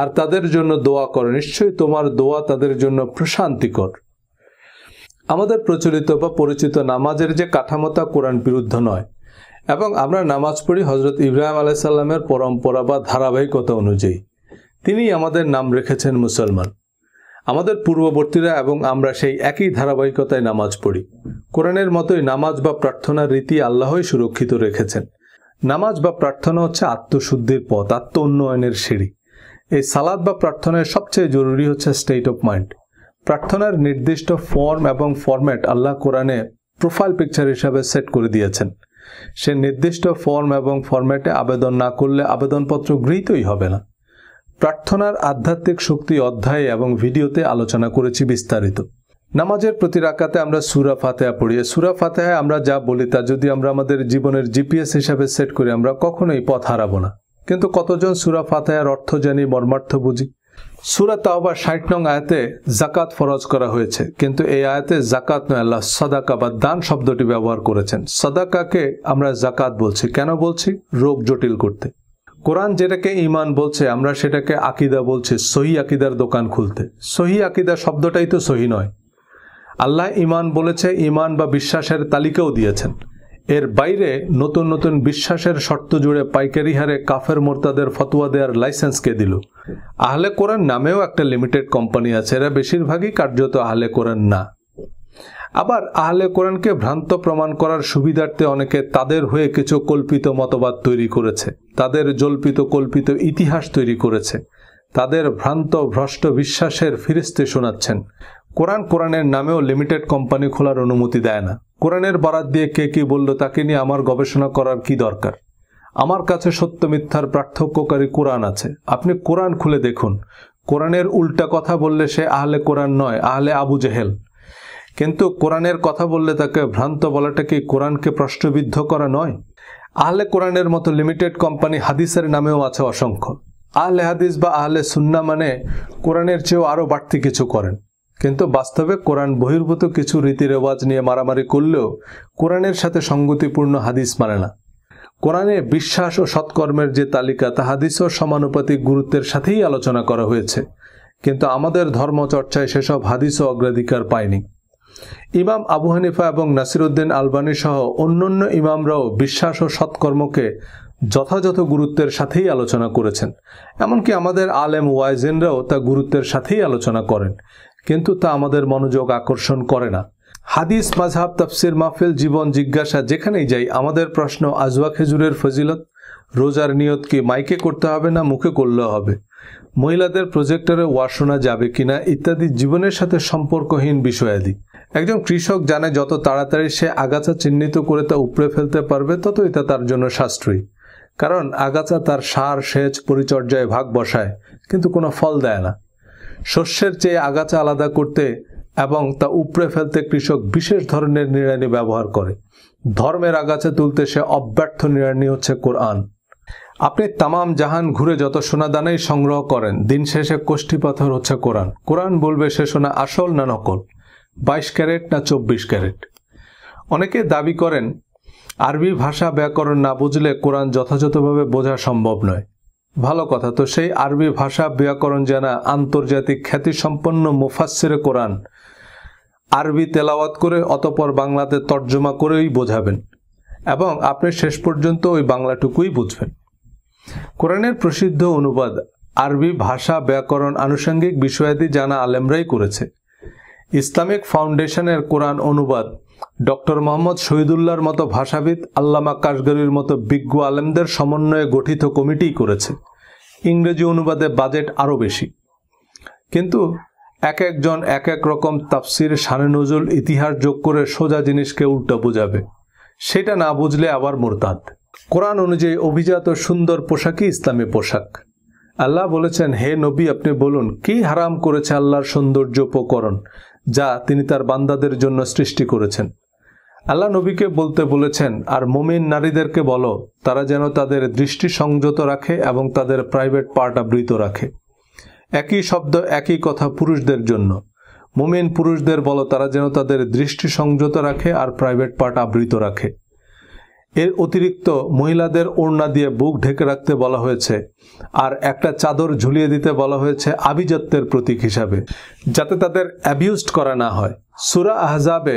আর তাদের জন্য দোয়া করো, নিশ্চয়ই তোমার দোয়া তাদের জন্য প্রশান্তিকর। আমাদের প্রচলিত বা পরিচিত নামাজের যে কাঠামোতা কোরআন বিরুদ্ধ নয়, এবং আমরা নামাজ পড়ি হযরত ইব্রাহিম আলাইহিস সালামের পরম্পরা বা ধারাবাহিকতা অনুযায়ী। তিনি আমাদের নাম রেখেছেন মুসলমান। আমাদের পূর্ববর্তীরা এবং আমরা সেই একই ধারাবাহিকতায় নামাজ পড়ি। কোরআনের মতোই নামাজ বা প্রার্থনার রীতি আল্লাহই সুরক্ষিত রেখেছেন। নামাজ বা প্রার্থনা হচ্ছে আত্মশুদ্ধির পথ, আত্ম উন্নয়নের সিঁড়ি। এই সালাত বা প্রার্থনায় সবচেয়ে জরুরি হচ্ছে স্টেট অফ মাইন্ড। প্রার্থনার নির্দিষ্ট ফর্ম এবং ফরম্যাট আল্লাহ কোরআনে প্রোফাইল পিকচার হিসাবে সেট করে দিয়েছেন। সে নির্দিষ্ট ফর্ম এবং ফরম্যাটে আবেদন না করলে আবেদনপত্র গৃহীতই হবে না। প্রার্থনার আধ্যাত্মিক শক্তি অধ্যায়ে এবং ভিডিওতে আলোচনা করেছি বিস্তারিত। নামাজের প্রতি রাকাতে আমরা সূরা ফাতিহা পড়ি। সূরা ফাতিহায় আমরা যা বলি তা যদি আমরা আমাদের জীবনের জিপিএস হিসাবে সেট করি, আমরা কখনোই পথ হারাবো না। কিন্তু কতজন সূরা ফাতিহার অর্থ জানি, মর্মার্থ বুঝি? সূরা তাওবা ৬০ নং আয়াতে যাকাত ফরজ করা হয়েছে, কিন্তু এই আয়াতে যাকাত নয়, আল্লাহ সাদাকা বা দান শব্দটি ব্যবহার করেছেন। সাদাকাকে আমরা যাকাত বলছি। কেন বলছি? রোগ জটিল করতে। কোরআন যেটাকে ঈমান বলছে, আমরা সেটাকে আকীদা বলছি। সহি আকীদার দোকান খুলতে। সহি আকীদা শব্দটাই তো সহি নয়। আল্লাহ ঈমান বলেছে, ঈমান বা বিশ্বাসের তালিকাও দিয়েছেন। এর বাইরে নতুন নতুন বিশ্বাসের শর্ত জুড়ে পাইকারি হারে কাফের মোরতাদের ফতোয়া দেওয়ার লাইসেন্স কে দিল? আহলে কোরআন নামেও একটা লিমিটেড কোম্পানি আছে, এরা বেশিরভাগই কার্যত আহলে কোরআন না। আবার আহলে কোরআনকে ভ্রান্ত প্রমাণ করার সুবিধার্থে অনেকে তাদের হয়ে কিছু কল্পিত মতবাদ তৈরি করেছে, তাদের জল্পিত কল্পিত ইতিহাস তৈরি করেছে, তাদের ভ্রান্ত ভ্রষ্ট বিশ্বাসের ফিরিস্তি শোনাচ্ছেন। কোরআনের নামেও লিমিটেড কোম্পানি খোলার অনুমতি দেয় না। কোরআনের বরাত দিয়ে কে কি বলল তাকে নিয়ে আমার গবেষণা করার কি দরকার? আমার কাছে সত্য মিথ্যার পার্থক্যকারী কোরআন আছে। আপনি কোরআন খুলে দেখুন। কোরআনের উল্টা কথা বললে সে আহলে কোরআন নয়, আহলে আবু জেহেল। কিন্তু কোরআনের কথা বললে তাকে ভ্রান্ত বলাটা কি কোরআনকে প্রশ্নবিদ্ধ করা নয়? আহলে কোরআনের মতো লিমিটেড কোম্পানি হাদিসের নামেও আছে অসংখ্য। আহলে হাদিস বা আহলে সুন্নাহ মানে কোরআনের চেয়েও আরও বাড়তি কিছু করেন, কিন্তু বাস্তবে কোরআন বহির্ভূত কিছু রীতি রেওয়াজ নিয়ে মারামারি করলেও কোরআনের সাথে সঙ্গতিপূর্ণ হাদিস মানে না। কোরআনে বিশ্বাস ও সৎকর্মের যে তালিকা তা হাদিসও সমানুপাতিক গুরুত্বের সাথেই আলোচনা করা হয়েছে, কিন্তু আমাদের ধর্মচর্চায় সেসব হাদিসও অগ্রাধিকার পায়নি। ইমাম আবু হানিফা এবং নাসিরউদ্দিন আলবানী সহ অন্যান্য ইমামরাও বিশ্বাস ও সৎকর্মকে যথাযথ গুরুত্বের সাথেই আলোচনা করেছেন। এমনকি আমাদের আলেম ওয়াইজিনরাও তা গুরুত্বের সাথেই আলোচনা করেন, কিন্তু তা আমাদের মনোযোগ আকর্ষণ করে না। হাদিস, মাযহাব, তাফসির মাহফিল, জীবন জিজ্ঞাসা যেখানেই যাই আমাদের প্রশ্ন আজওয়া খেজুরের ফজিলত, রোজার নিয়ত কি মাইকে করতে হবে না মুখে করলেও হবে? মহিলাদের প্রজেক্টরে ওয়াজ শোনা যাবে কিনা ইত্যাদি জীবনের সাথে সম্পর্কহীন বিষয়াদি। একজন কৃষক জানে যত তাড়াতাড়ি সে আগাছা চিহ্নিত করে তা উপড়ে ফেলতে পারবে ততই তা তার জন্য সাশ্রয়ী। কারণ আগাছা তার সার, সেচ, পরিচর্যায় ভাগ বসায় কিন্তু কোনো ফল দেয় না। শস্যের চেয়ে আগাছা আলাদা করতে এবং তা উপড়ে ফেলতে কৃষক বিশেষ ধরনের নিড়ানি ব্যবহার করে। ধর্মের আগাছা তুলতে সে অব্যর্থ নিড়ানি হচ্ছে কোরআন। আপনি তামাম জাহান ঘুরে যত সোনাদানাই সংগ্রহ করেন, দিন শেষে কোষ্ঠী পাথর হচ্ছে কোরআন। কোরআন বলবে সে সোনা আসল না নকল, 22 ক্যারেট না 24 ক্যারেট। অনেকে দাবি করেন আরবি ভাষা ব্যাকরণ না বুঝলে কোরআন যথাযথভাবে বোঝা সম্ভব নয়। ভালো কথা, তো সেই আরবি ভাষা ব্যাকরণ জানা আন্তর্জাতিক খ্যাতিসম্পন্ন মুফাসসিরে কোরআন আরবি তেলাওয়াত করে অতঃপর বাংলাতে তর্জমা করেই বোঝাবেন এবং আপনি শেষ পর্যন্ত ওই বাংলাটুকুই বুঝবেন। কোরআনের প্রসিদ্ধ অনুবাদ আরবি ভাষা ব্যাকরণ আনুষঙ্গিক বিষয়াদি জানা আলেমরাই করেছে। ইসলামিক ফাউন্ডেশনের কোরআন অনুবাদ ডক্টর মোহাম্মদ শহীদুল্লাহর মতো ভাষাবিদ, আল্লামা কাশগরির মতো বিজ্ঞ আলেমদের সমন্বয়ে গঠিত কমিটি করেছে। ইংরেজি অনুবাদে বাজেট আরও বেশি, কিন্তু এক একজন এক এক রকম তাফসির, শানে নজুল, ইতিহাস যোগ করে সোজা জিনিসকে উল্টো বোঝাবে। সেটা না বুঝলে আবার মুরতাদ। কোরআন অনুযায়ী অভিজাত সুন্দর পোশাকই ইসলামী পোশাক। আল্লাহ বলেছেন, হে নবী আপনি বলুন কি হারাম করেছে আল্লাহর সৌন্দর্য উপকরণ যা তিনি তার বান্দাদের জন্য সৃষ্টি করেছেন। আল্লাহ নবীকে বলতে বলেছেন, আর মুমিন নারীদেরকে বলো তারা যেন তাদের দৃষ্টি সংযত রাখে এবং তাদের প্রাইভেট পার্ট আবৃত রাখে। একই শব্দ একই কথা পুরুষদের জন্য। মুমিন পুরুষদের বলো তারা যেন তাদের দৃষ্টি সংযত রাখে আর প্রাইভেট পার্ট আবৃত রাখে। এর অতিরিক্ত মহিলাদের ওড়না দিয়ে বুক ঢেকে রাখতে বলা হয়েছে আর একটা চাদর ঝুলিয়ে দিতে বলা হয়েছে আভিজাত্যের প্রতীক হিসাবে, যাতে তাদের অ্যাবিউজড করা না হয়। সূরা আহজাবে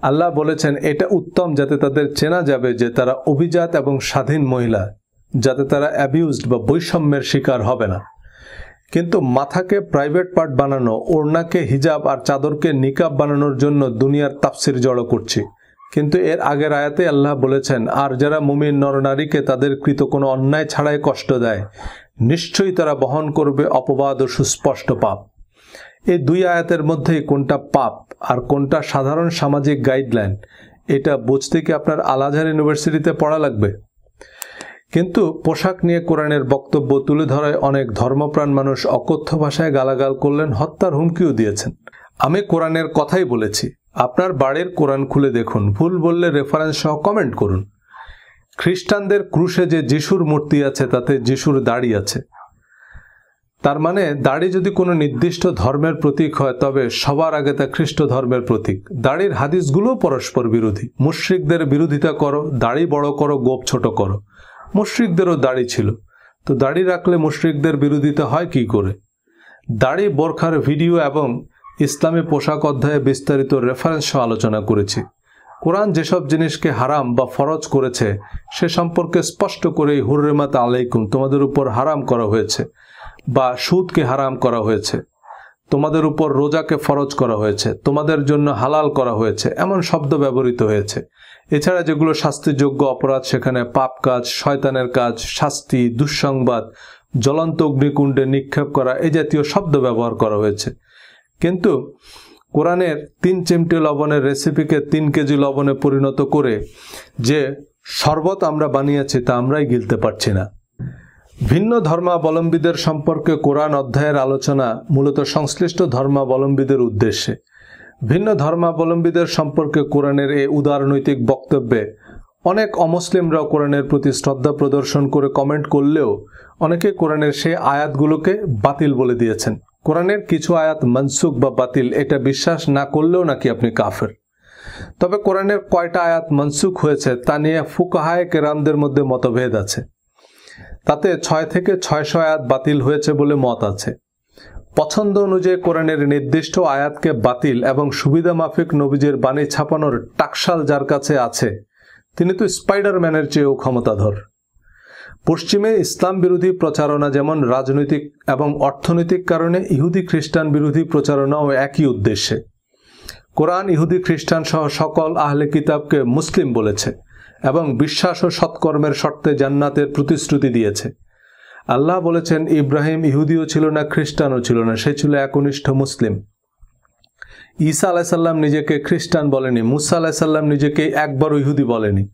আল্লাহ বলেছেন এটা উত্তম যাতে তাদের চেনা যাবে যে তারা অভিজাত এবং স্বাধীন মহিলা, যাতে তারা অ্যাবিউজড বা বৈষম্যের শিকার হবে না। কিন্তু মাথাকে প্রাইভেট পার্ট বানানো, ওড়নাকে হিজাব আর চাদরকে নিকাব বানানোর জন্য দুনিয়ার তাফসির জড়ো করছি। কিন্তু এর আগের আয়াতে আল্লাহ বলেছেন, আর যারা মুমিন নরনারীকে তাদের কৃত কোনো অন্যায় ছাড়াই কষ্ট দেয় নিশ্চয়ই তারা বহন করবে অপবাদ ও সুস্পষ্ট পাপ। এই দুই আয়াতের মধ্যেই কোনটা পাপ আর কোনটা সাধারণ সামাজিক গাইডলাইন এটা বুঝতে কি আপনার আল আজহার ইউনিভার্সিটিতে পড়া লাগবে? কিন্তু পোশাক নিয়ে কোরআনের বক্তব্য তুলে ধরায় অনেক ধর্মপ্রাণ মানুষ অকথ্য ভাষায় গালাগাল করলেন, হত্যার হুমকিও দিয়েছেন। আমি কোরআনের কথাই বলেছি, আপনার বাড়ির কোরআন খুলে দেখুন, ভুল বললে রেফারেন্স সহ কমেন্ট করুন। খ্রিস্টানদের ক্রুশে যে যিশুর মূর্তি আছে তাতে যিশুর দাড়ি আছে। তার মানে দাড়ি যদি কোনো নির্দিষ্ট ধর্মের প্রতীক হয় তবে সবার আগে তা খ্রিস্ট ধর্মের প্রতীক। দাড়ির হাদিসগুলো পরস্পর বিরোধী। মুশরিকদের বিরোধিতা করো, দাড়ি বড় করো, গোপ ছোট করো। মুশরিকদেরও দাড়ি ছিল, তো দাড়ি রাখলে মুশরিকদের বিরোধিতা হয় কি করে? দাড়ি, বোরখার ভিডিও এবং ইসলামী পোশাক অধ্যায়ে বিস্তারিত রেফারেন্স সহ আলোচনা করেছি। কোরআন যেসব জিনিসকে হারাম বা ফরজ করেছে সে সম্পর্কে স্পষ্ট করেই হুররিমাত আলাইকুম, তোমাদের উপর হারাম করা হয়েছে, বা সুদকে হারাম করা হয়েছে, তোমাদের উপর রোজাকে ফরজ করা হয়েছে, তোমাদের জন্য হালাল করা হয়েছে, এমন শব্দ ব্যবহৃত হয়েছে। এছাড়া যেগুলো শাস্তিযোগ্য অপরাধ সেখানে পাপ কাজ, শয়তানের কাজ, শাস্তি, দুঃসংবাদ, জ্বলন্ত অগ্নিকুণ্ডে নিক্ষেপ করা এই জাতীয় শব্দ ব্যবহার করা হয়েছে। কিন্তু কোরআনের 3 চিমটি লবণের রেসিপিকে 3 কেজি লবণে পরিণত করে যে শরবত আমরা বানিয়েছি তা আমরাই গিলতে পারছি না। ভিন্ন ধর্মাবলম্বীদের সম্পর্কে কোরআন অধ্যায়ের আলোচনা মূলত সংশ্লিষ্ট ধর্মাবলম্বীদের উদ্দেশ্যে। ভিন্ন ধর্মাবলম্বীদের সম্পর্কে কোরআনের এই উদারনৈতিক বক্তব্যে অনেক অমুসলিমরাও কোরআনের প্রতি শ্রদ্ধা প্রদর্শন করে কমেন্ট করলেও অনেকে কোরআনের সেই আয়াতগুলোকে বাতিল বলে দিয়েছেন। কোরআনের কিছু আয়াত মনসুখ বা বাতিল এটা বিশ্বাস না করলেও নাকি আপনি কাফের। তবে কোরআনের কয়টা আয়াত মনসুখ হয়েছে তা নিয়ে ফুকাহায়ে কেরামদের মধ্যে মতভেদ আছে। তাতে 6 থেকে 600 আয়াত বাতিল হয়েছে বলে মত আছে। পছন্দ অনুযায়ী কোরআনের নির্দিষ্ট আয়াতকে বাতিল এবং সুবিধা মাফিক নবীজের বাণী ছাপানোর টাকশাল যার কাছে আছে তিনি তো স্পাইডারম্যানের চেয়েও ক্ষমতাধর। পশ্চিমে ইসলাম বিরোধী প্রচারণা যেমন রাজনৈতিক এবং অর্থনৈতিক কারণে ইহুদি খ্রিস্টান বিরোধী প্রচারণাও একই উদ্দেশ্যে। কোরআন ইহুদি খ্রিস্টান সহ সকল আহলে কিতাবকে মুসলিম বলেছে এবং বিশ্বাস ও সৎকর্মের শর্তে জান্নাতের প্রতিশ্রুতি দিয়েছে। আল্লাহ বলেছেন, ইব্রাহিম ইহুদিও ছিল না, খ্রিস্টানও ছিল না, সে ছিল একনিষ্ঠ মুসলিম। ঈসা আলাইসাল্লাম নিজেকে খ্রিস্টান বলেনি, মুসা আলাইসাল্লাম নিজেকে একবারও ইহুদি বলেনি,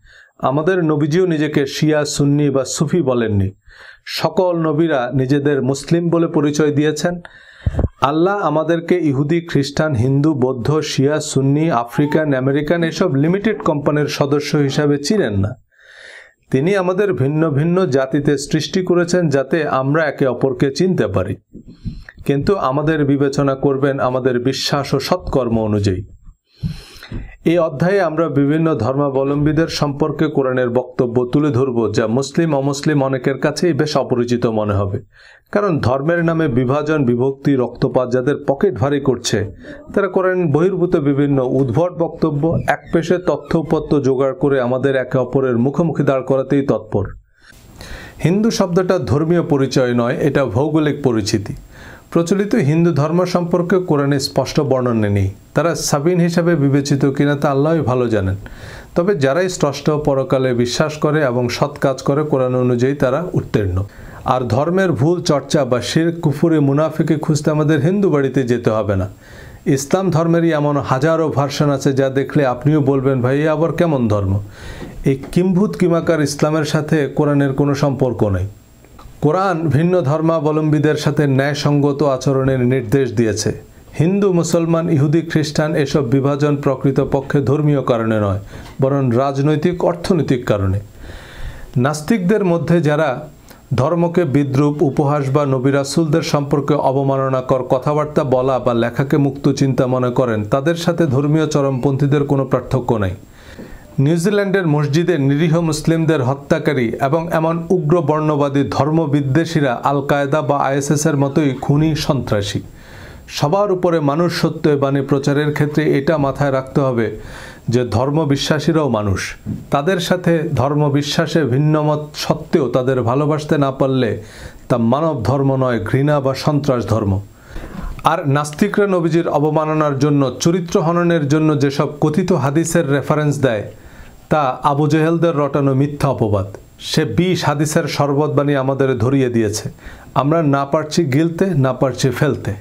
আমাদের নবীজিও নিজেকে শিয়া, সুন্নি বা সুফি বলেননি। সকল নবীরা নিজেদের মুসলিম বলে পরিচয় দিয়েছেন। আল্লাহ আমাদেরকে ইহুদি, খ্রিস্টান, হিন্দু, বৌদ্ধ, শিয়া, সুন্নি, আফ্রিকান, আমেরিকান এসব লিমিটেড কোম্পানির সদস্য হিসাবে চিনেন না। তিনি আমাদের ভিন্ন ভিন্ন জাতিতে সৃষ্টি করেছেন যাতে আমরা একে অপরকে চিনতে পারি, কিন্তু আমাদের বিবেচনা করবেন আমাদের বিশ্বাস ও সৎকর্ম অনুযায়ী। এই অধ্যায়ে আমরা বিভিন্ন ধর্মাবলম্বীদের সম্পর্কে কোরআনের বক্তব্য তুলে ধরব, যা মুসলিম অমুসলিম অনেকের কাছেই বেশ অপরিচিত মনে হবে। কারণ ধর্মের নামে বিভাজন, বিভক্তি, রক্তপাত যাদের পকেট ভারী করছে, তারা কোরআন বহির্ভূত বিভিন্ন উদ্ভট বক্তব্য একপেশে তথ্যপত্র জোগাড় করে আমাদের একে অপরের মুখোমুখি দাঁড় করাতেই তৎপর। হিন্দু শব্দটা ধর্মীয় পরিচয় নয়, এটা ভৌগোলিক পরিচিতি। প্রচলিত হিন্দু ধর্ম সম্পর্কে কোরআনে স্পষ্ট বর্ণনা নেই। তারা সাবিন হিসাবে বিবেচিত কিনা তা আল্লাহই ভালো জানেন। তবে যারাই স্রষ্টা পরকালে বিশ্বাস করে এবং সৎ কাজ করে, কোরআন অনুযায়ী তারা উত্তীর্ণ। আর ধর্মের ভুল চর্চা বা শিরক, কুফরি, মুনাফিকে খুঁজতে আমাদের হিন্দু বাড়িতে যেতে হবে না। ইসলাম ধর্মেরই এমন হাজারো ভার্সন আছে যা দেখলে আপনিও বলবেন, ভাই এ আবার কেমন ধর্ম। এই কিম্ভূত কিমাকার ইসলামের সাথে কোরআনের কোনো সম্পর্ক নেই। কোরআন ভিন্ন ধর্মাবলম্বীদের সাথে ন্যায়সঙ্গত আচরণের নির্দেশ দিয়েছে। হিন্দু, মুসলমান, ইহুদি, খ্রিস্টান এসব বিভাজন প্রকৃতপক্ষে ধর্মীয় কারণে নয়, বরং রাজনৈতিক, অর্থনৈতিক কারণে। নাস্তিকদের মধ্যে যারা ধর্মকে বিদ্রূপ, উপহাস বা নবী রাসূলদের সম্পর্কে অবমাননাকর কথাবার্তা বলা বা লেখাকে মুক্ত চিন্তা মনে করেন, তাদের সাথে ধর্মীয় চরমপন্থীদের কোনো পার্থক্য নাই। নিউজিল্যান্ডের মসজিদে নিরীহ মুসলিমদের হত্যাকারী এবং এমন উগ্র বর্ণবাদী ধর্মবিদ্বেষীরা আল কায়দা বা আইএসএসের মতোই খুনি, সন্ত্রাসী। সবার উপরে মানুষ সত্য বাণী প্রচারের ক্ষেত্রে এটা মাথায় রাখতে হবে যে ধর্মবিশ্বাসীরাও মানুষ। তাদের সাথে ধর্মবিশ্বাসে ভিন্নমত সত্ত্বেও তাদের ভালোবাসতে না পারলে তা মানব ধর্ম নয়, ঘৃণা বা সন্ত্রাস ধর্ম। আর নাস্তিকরা নবীজির অবমাননার জন্য, চরিত্র হননের জন্য যেসব কথিত হাদিসের রেফারেন্স দেয়, তা আবু জেহেলদের রটানো মিথ্যা অপবাদ। সে 20 হাদিসের শরবত বানিয়ে আমাদের ধরিয়ে দিয়েছে। আমরা না পারছি গিলতে, না পারছি ফেলতে।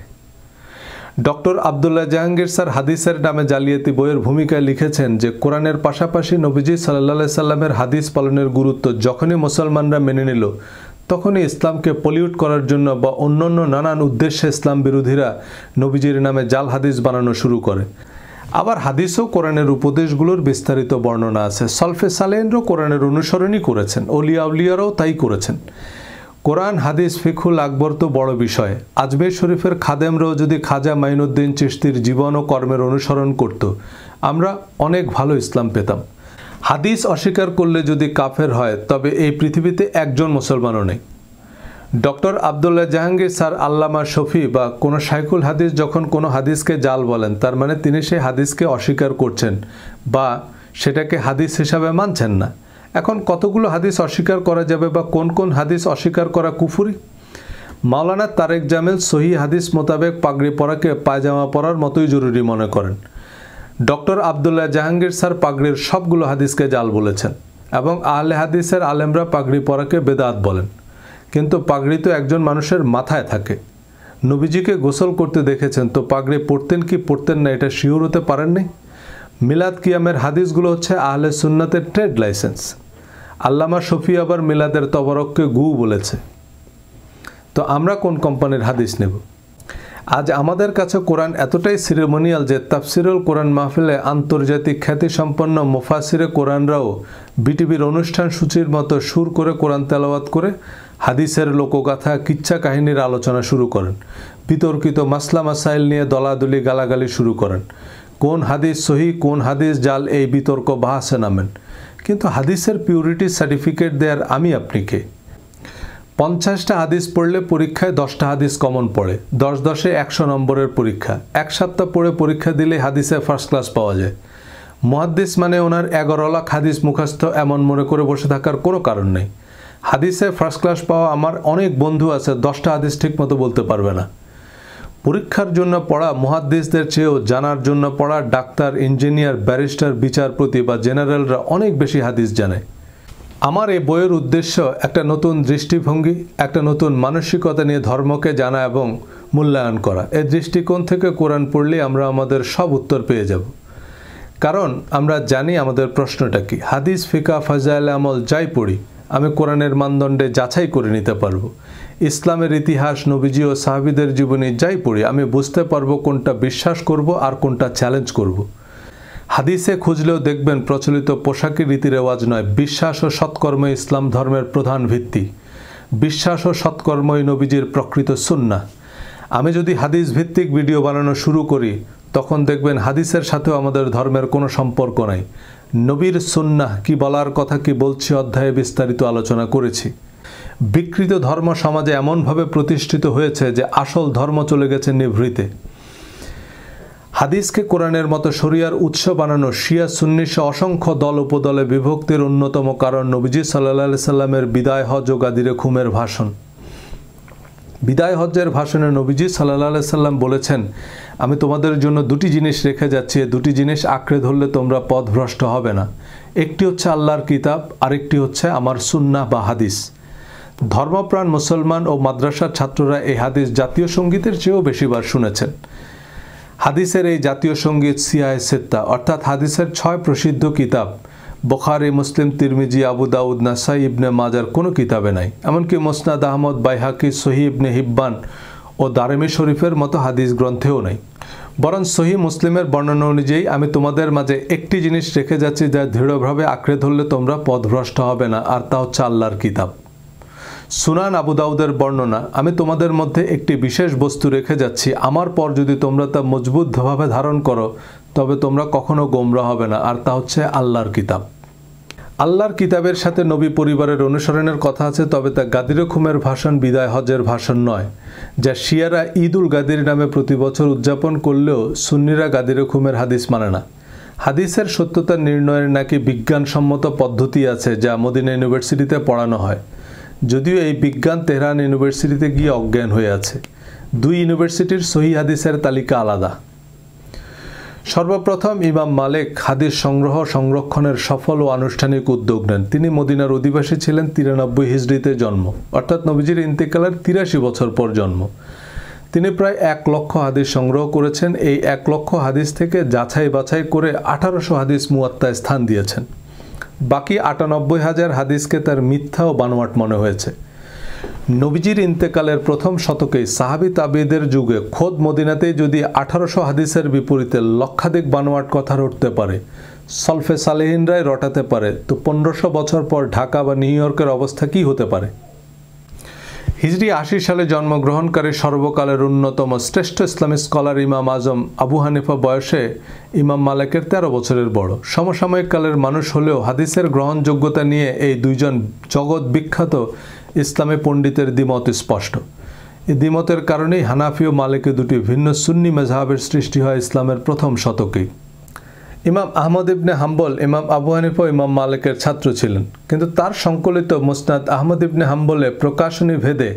ডক্টর আবদুল্লাহ জাহাঙ্গীর স্যার হাদিসের নামে জালিয়াতি বইয়ের ভূমিকায় লিখেছেন যে কোরআনের পাশাপাশি নবীজি সাল্লাল্লাহু সাল্লামের হাদিস পালনের গুরুত্ব যখনই মুসলমানরা মেনে নিল, তখনই ইসলামকে পলিউট করার জন্য বা অন্যান্য নানান উদ্দেশ্যে ইসলাম বিরোধীরা নবীজির নামে জাল হাদিস বানানো শুরু করে। আবার হাদিসও কোরআনের উপদেশগুলোর বিস্তারিত বর্ণনা আছে। সলফে সালেহিনরাও কোরআনের অনুসরণই করেছেন, ওলিয়া উলিয়ারাও তাই করেছেন। কোরআন, হাদিস, ফিকহুল আকবর তো বড় বিষয়। আজমের শরীফের খাদেমরাও যদি খাজা মাইনুদ্দিন চিশতির জীবন ও কর্মের অনুসরণ করত, আমরা অনেক ভালো ইসলাম পেতাম। হাদিস অস্বীকার করলে যদি কাফের হয়, তবে এই পৃথিবীতে একজন মুসলমানও নেই। ডক্টর আবদুল্লাহ জাহাঙ্গীর স্যার, আল্লামা শফি বা কোনো শাইখুল হাদিস যখন কোনো হাদিসকে জাল বলেন, তার মানে তিনি সেই হাদিসকে অস্বীকার করছেন বা সেটাকে হাদিস হিসাবে মানছেন না। এখন কতগুলো হাদিস অস্বীকার করা যাবে বা কোন কোন হাদিস অস্বীকার করা কুফরি? মাওলানা তারেক জামিল সহি হাদিস মোতাবেক পাগড়ি পরাকে পায়জামা পরার মতোই জরুরি মনে করেন। ডক্টর আবদুল্লাহ জাহাঙ্গীর স্যার পাগড়ির সবগুলো হাদিসকে জাল বলেছেন এবং আহলে হাদিসের আলেমরা পাগড়ি পরাকে বেদাত বলেন। কিন্তু পাগড়ি তো একজন মানুষের মাথায় থাকে। নবীজিকে গোসল করতে দেখেছেন, তো পাগড়ি পরতেন কি পরতেন না এটা শিওর হতে পারেননি? মিলাদ কিয়ামের হাদিসগুলো হচ্ছে আহলে সুন্নাতের ট্রেড লাইসেন্স। আল্লামা শফি আবার মিলাদের তবরককে গু বলেছে। তো আমরা কোন কোম্পানির হাদিস নেব? আজ আমাদের কাছে কোরআন এতটাই সিরেমোনিয়াল যে তাফসিরুল কোরআন মাহফিলে আন্তর্জাতিক খ্যাতিসম্পন্ন মুফাসিরে কোরআনরাও বিটিভির অনুষ্ঠান সূচির মতো সুর করে কোরআন তেলাওয়াত করে হাদিসের লোকগাথা, কিচ্ছা কাহিনীর আলোচনা শুরু করেন। বিতর্কিত মাসলা মাসাইল নিয়ে দলাদলি, গালাগালি শুরু করেন। কোন হাদিস সহি, কোন হাদিস জাল, এই বিতর্ক বাহাসে নামেন। কিন্তু হাদিসের পিউরিটি সার্টিফিকেট দেওয়ার আমি আপনি কে? 50টা হাদিস পড়লে পরীক্ষায় 10টা হাদিস কমন পড়ে। 10-10-এ 100 নম্বরের পরীক্ষা। 1 সপ্তাহ পড়ে পরীক্ষা দিলে হাদিসে ফার্স্ট ক্লাস পাওয়া যায়। মুহাদ্দিস মানে ওনার 11 লাখ হাদিস মুখস্থ এমন মনে করে বসে থাকার কোনো কারণ নেই। হাদিসে ফার্স্ট ক্লাস পাওয়া আমার অনেক বন্ধু আছে, 10টা হাদিস ঠিক মতো বলতে পারবে না। পরীক্ষার জন্য পড়া মুহাদ্দিসদের চেয়েও জানার জন্য পড়া ডাক্তার, ইঞ্জিনিয়ার, ব্যারিস্টার, বিচারপতি বা জেনারেলরা অনেক বেশি হাদিস জানে। আমার এই বইয়ের উদ্দেশ্য একটা নতুন দৃষ্টিভঙ্গি, একটা নতুন মানসিকতা নিয়ে ধর্মকে জানা এবং মূল্যায়ন করা। এই দৃষ্টিকোণ থেকে কোরআন পড়লে আমরা আমাদের সব উত্তর পেয়ে যাব। কারণ আমরা জানি আমাদের প্রশ্নটা কি। হাদিস, ফিকা, ফাজাইল আমল যাই পড়ি আমি কোরআনের মানদণ্ডে যাচাই করে নিতে পারবো। ইসলামের ইতিহাস, নবীজি ও সাহাবীদের জীবনী যাই পড়ি আমি বুঝতে পারবো কোনটা বিশ্বাস করব আর কোনটা চ্যালেঞ্জ করব। হাদিসে খুঁজলেও দেখবেন প্রচলিত পোশাকি রীতি রেওয়াজ নয়, বিশ্বাস ও সৎকর্ম ইসলাম ধর্মের প্রধান ভিত্তি। বিশ্বাস ও সৎকর্মই নবীজির প্রকৃত সুন্নাহ। আমি যদি হাদিস ভিত্তিক ভিডিও বানানো শুরু করি তখন দেখবেন হাদিসের সাথেও আমাদের ধর্মের কোনো সম্পর্ক নাই। নবীর সুন্নাহ কি বলার কথা কি বলছি অধ্যায়ে বিস্তারিত আলোচনা করেছি। বিকৃত ধর্ম সমাজে এমনভাবে প্রতিষ্ঠিত হয়েছে যে আসল ধর্ম চলে গেছে নিভৃতে। হাদিসকে কোরআনের মতো শরিয়ার উৎস বানানো শিয়া সুন্নি সহ অসংখ্য দল উপদলে বিভক্তির অন্যতম কারণ নবীজি সাল্লাল্লাহু আলাইহি সাল্লামের বিদায় হজ ও গাদিরে খুমের ভাষণ। বিদায় হজ্জের ভাষণে নবীজি সাল্লাল্লাহু আলাইহি সাল্লাম বলেছেন, আমি তোমাদের জন্য দুটি জিনিস রেখে যাচ্ছি, দুটি জিনিস আঁকড়ে ধরলে তোমরা পথভ্রষ্ট হবে না। একটি হচ্ছে আল্লাহর কিতাব, আরেকটি হচ্ছে আমার সুন্নাহ বা হাদিস। ধর্মপ্রাণ মুসলমান ও মাদ্রাসার ছাত্ররা এই হাদিস জাতীয় সঙ্গীতের চেয়েও বেশিবার শুনেছেন। হাদিসের এই জাতীয় সঙ্গীত সিয়ায়ে সিত্তা অর্থাৎ হাদিসের 6 প্রসিদ্ধ কিতাব বুখারী, মুসলিম, তিরমিজি, আবু দাউদ, নাসাই, ইবনে মাজার কোনো কিতাবে নাই। এমনকি মুসনাদ আহমদ, বাইহাকি, সহিহ ইবনে হিব্বান ও দারিমি শরীফের মতো হাদিস গ্রন্থেও নাই। বরং সহিহ মুসলিমের বর্ণনা অনুযায়ী আমি তোমাদের মাঝে একটি জিনিস রেখে যাচ্ছি যা দৃঢ়ভাবে আঁকড়ে ধরলে তোমরা পথভ্রষ্ট হবে না, আর তা হচ্ছে আল্লাহর কিতাব। সুনান আবু দাউদের বর্ণনা, আমি তোমাদের মধ্যে একটি বিশেষ বস্তু রেখে যাচ্ছি, আমার পর যদি তোমরা তা মজবুতভাবে ধারণ করো তবে তোমরা কখনো গোমরা হবে না, আর তা হচ্ছে আল্লাহর কিতাব। আল্লাহর কিতাবের সাথে নবী পরিবারের অনুসরণের কথা আছে, তবে তা গাদিরে খুমের ভাষণ, বিদায় হজের ভাষণ নয়, যা শিয়ারা ঈদ উল গাদির নামে প্রতি বছর উদযাপন করলেও সুন্নিরা গাদিরে খুমের হাদিস মানে না। হাদিসের সত্যতা নির্ণয়ের নাকি বিজ্ঞানসম্মত পদ্ধতি আছে যা মদিনা ইউনিভার্সিটিতে পড়ানো হয়, যদিও এই বিজ্ঞান তেহরান ইউনিভার্সিটিতে গিয়ে অজ্ঞান হয়ে আছে। দুই ইউনিভার্সিটির সহিহ হাদিসের তালিকা আলাদা। সর্বপ্রথম ইমাম মালিক হাদিস সংগ্রহ সংরক্ষণের সফল ও আনুষ্ঠানিক উদ্যোগ নেন। তিনি মদিনার অধিবাসী ছিলেন, 93 হিজরিতে জন্ম, অর্থাৎ নবীজির ইন্তেকালের 83 বছর পর জন্ম। তিনি প্রায় 1 লক্ষ হাদিস সংগ্রহ করেছেন। এই 1 লক্ষ হাদিস থেকে যাচাই বাছাই করে 1800 হাদিস মুয়াত্তায় স্থান দিয়েছেন। বাকি 98,000 হাদিসকে তার মিথ্যা ও বানোয়াট মনে হয়েছে। নবীজির ইন্তেকালের প্রথম শতকেই সাহাবী তাবেঈদের যুগে খোদ মদিনাতেই যদি 1800 হাদিসের বিপরীতে লক্ষাধিক বানোয়াট কথা রটতে পারে, সলফে সালেহিনরাই রটাতে পারে, তো 1500 বছর পর ঢাকা বা নিউ ইয়র্কের অবস্থা কি হতে পারে? হিজরি 80 সালে জন্মগ্রহণকারী সর্বকালের অন্যতম শ্রেষ্ঠ ইসলামিক স্কলার ইমাম আজম আবু হানিফা বয়সে ইমাম মালিকের 13 বছরের বড়। সমসাময়িক কালের মানুষ হলেও হাদিসের গ্রহণযোগ্যতা নিয়ে এই দুইজন জগৎ বিখ্যাত ইসলামী পণ্ডিতের দ্বিমত স্পষ্ট। এই দ্বিমতের কারণেই হানাফি ও মালিকি দুটি ভিন্ন সুন্নি মাযহাবের সৃষ্টি হয় ইসলামের প্রথম শতকেই। ইমাম আহমদ ইবনে হাম্বল ইমাম আবু হানিফা ইমাম মালিকের ছাত্র ছিলেন, কিন্তু তার সংকলিত মুসনাদ আহমদ ইবনে হাম্বলে প্রকাশনী ভেদে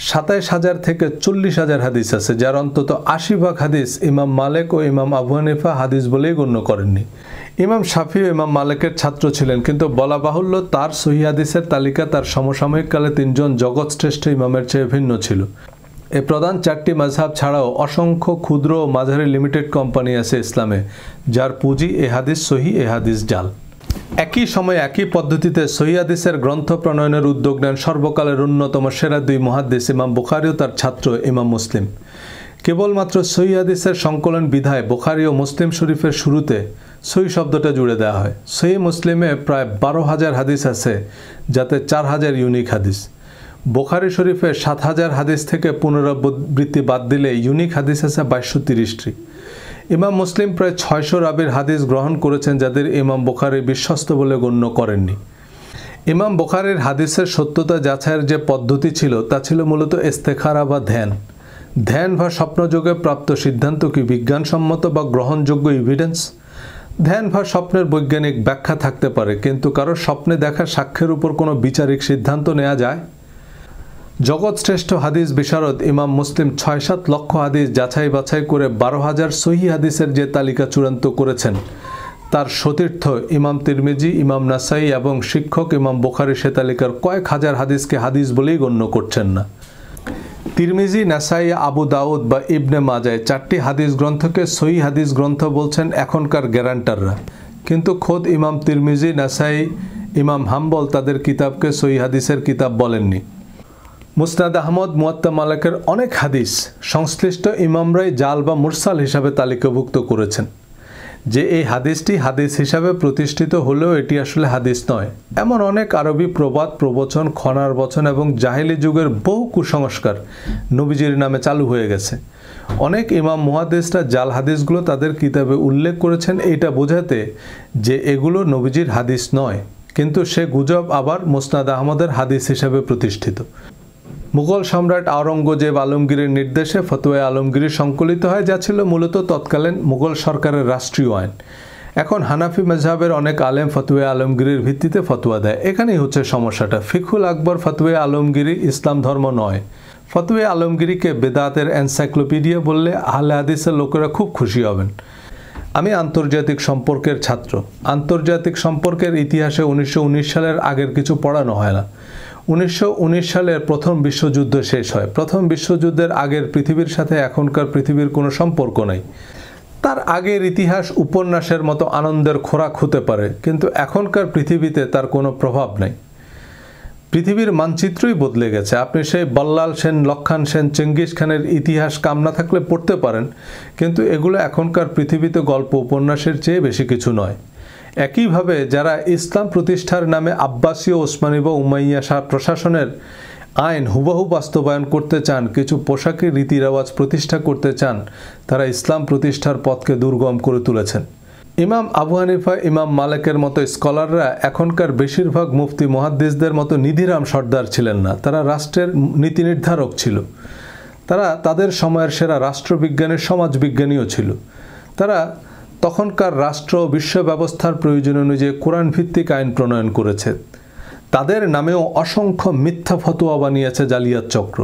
27,000 থেকে 40,000 হাদিস আছে, যার অন্তত 80% হাদিস ইমাম মালিক ও ইমাম আবু হানিফা হাদিস বলেই গণ্য করেননি। ইমাম শাফি ও ইমাম মালিকের ছাত্র ছিলেন, কিন্তু বলা বাহুল্য তার সহিহ হাদিসের তালিকা তার সমসাময়িক কালে 3 জন জগৎশ্রেষ্ঠ ইমামের চেয়ে ভিন্ন ছিল। এই প্রধান 4টি মাযহাব ছাড়াও অসংখ্য ক্ষুদ্র ও মাঝারি লিমিটেড কোম্পানি আছে ইসলামে, যার পুঁজি এ হাদিস সহিহ, এ হাদিস জাল। একই সময়ে একই পদ্ধতিতে সহিহ হাদিসের গ্রন্থ প্রণয়নের উদ্যোগ নেন সর্বকালের অন্যতম সেরা 2 মুহাদ্দিস ইমাম বুখারী ও তার ছাত্র ইমাম মুসলিম। কেবলমাত্র সহিহ হাদিসের সংকলন বিধায় বুখারী ও মুসলিম শরীফের শুরুতে সহিহ শব্দটা জুড়ে দেওয়া হয়। সহিহ মুসলিমে প্রায় 12,000 হাদিস আছে, যাতে 4,000 ইউনিক হাদিস। বুখারী শরীফে 7,000 হাদিস থেকে পুনরাবৃত্তি বাদ দিলে ইউনিক হাদিস আছে 2230টি। ইমাম মুসলিম প্রায় 600 রাবির হাদিস গ্রহণ করেছেন, যাদের ইমাম বুখারী বিশ্বস্ত বলে গণ্য করেননি। ইমাম বুখারীর হাদিসের সত্যতা যাচাইয়ের যে পদ্ধতি ছিল তা ছিল মূলত ইস্তেখারা বা ধ্যান। ধ্যান বা স্বপ্নযোগে প্রাপ্ত সিদ্ধান্ত কি বিজ্ঞানসম্মত বা গ্রহণযোগ্য এভিডেন্স? ধ্যান বা স্বপ্নের বৈজ্ঞানিক ব্যাখ্যা থাকতে পারে, কিন্তু কারো স্বপ্নে দেখা সাক্ষ্যের উপর কোনো বিচারিক সিদ্ধান্ত নেওয়া যায়? জগৎশ্রেষ্ঠ হাদিস বিশারদ ইমাম মুসলিম ৬-৭ লক্ষ হাদিস যাচাই বাছাই করে ১২,০০০ সহিহ হাদিসের যে তালিকা চূড়ান্ত করেছেন, তার সতীর্থ ইমাম তিরমিজি, ইমাম নাসাই এবং শিক্ষক ইমাম বুখারী সে তালিকার কয়েক হাজার হাদিসকে হাদিস বলেই গণ্য করছেন না। তিরমিজি, নাসাই, আবু দাউদ বা ইবনে মাজায় ৪টি হাদিস গ্রন্থকে সহিহ হাদিস গ্রন্থ বলছেন এখনকার গ্যারান্টাররা, কিন্তু খোদ ইমাম তিরমিজি, নাসাই, ইমাম হাম্বল তাদের কিতাবকে সহিহ হাদিসের কিতাব বলেননি। মুসনাদ আহমদ, মুয়াত্তা মালিকের অনেক হাদিস সংশ্লিষ্ট ইমামরাই জাল বা মুরসাল হিসাবে তালিকাভুক্ত করেছেন। যে এই হাদিসটি হাদিস হিসাবে প্রতিষ্ঠিত হলেও এটি আসলে হাদিস নয়, এমন অনেক আরবি প্রবাদ, প্রবচন, খনার বচন এবং জাহেলি যুগের বহু কুসংস্কার নবীজির নামে চালু হয়ে গেছে। অনেক ইমাম মুহাদ্দিসরা জাল হাদিসগুলো তাদের কিতাবে উল্লেখ করেছেন এইটা বোঝাতে যে এগুলো নবীজির হাদিস নয়, কিন্তু সে গুজব আবার মুসনাদ আহমদের হাদিস হিসাবে প্রতিষ্ঠিত। মুঘল সম্রাট আওরঙ্গজেব আলমগীরের নির্দেশে ফতোয়া আলমগীরি সংকলিত হয়, যা ছিল মূলত তৎকালীন মুঘল সরকারের রাষ্ট্রীয় আইন। এখন হানাফি মাযহাবের অনেক আলেম ফতোয়া আলমগীরির ভিত্তিতে ফতোয়া দেয়। এখানেই হচ্ছে সমস্যাটা। ফিকহুল আকবর ফতোয়া আলমগীরি ইসলাম ধর্ম নয়। ফতোয়া আলমগীরিকে বেদাতের এনসাইক্লোপিডিয়া বললে আহলে হাদিসের লোকেরা খুব খুশি হবেন। আমি আন্তর্জাতিক সম্পর্কের ছাত্র। আন্তর্জাতিক সম্পর্কের ইতিহাসে 1919 সালের আগের কিছু পড়ানো হয় না। 1919 সালের প্রথম বিশ্বযুদ্ধ শেষ হয়। প্রথম বিশ্বযুদ্ধের আগের পৃথিবীর সাথে এখনকার পৃথিবীর কোনো সম্পর্ক নেই। তার আগের ইতিহাস উপন্যাসের মতো আনন্দের খোরাক হতে পারে, কিন্তু এখনকার পৃথিবীতে তার কোনো প্রভাব নেই। পৃথিবীর মানচিত্রই বদলে গেছে। আপনি সেই বল্লাল সেন, লক্ষণ সেন, চেঙ্গিস খানের ইতিহাস কাম না থাকলে পড়তে পারেন, কিন্তু এগুলো এখনকার পৃথিবীতে গল্প উপন্যাসের চেয়ে বেশি কিছু নয়। একইভাবে যারা ইসলাম প্রতিষ্ঠার নামে আব্বাসীয়, ওসমানী বা উমাইয়া শাহ প্রশাসনের আইন হুবহু বাস্তবায়ন করতে চান, কিছু পোশাকের রীতি রেওয়াজ প্রতিষ্ঠা করতে চান, তারা ইসলাম প্রতিষ্ঠার পথকে দুর্গম করে তুলেছেন। ইমাম আবু হানিফা, ইমাম মালিকের মতো স্কলাররা এখনকার বেশিরভাগ মুফতি মুহাদ্দিসদের মতো নিধিরাম সর্দার ছিলেন না। তারা রাষ্ট্রের নীতি নির্ধারক ছিল। তারা তাদের সময়ের সেরা রাষ্ট্রবিজ্ঞানী, সমাজবিজ্ঞানীও ছিল। তারা তখনকার রাষ্ট্র বিশ্ব ব্যবস্থার প্রয়োজন অনুযায়ী কোরআন ভিত্তিক আইন প্রণয়ন করেছে। তাদের নামেও অসংখ্য মিথ্যা ফতোয়া বানিয়েছে জালিয়াত চক্র।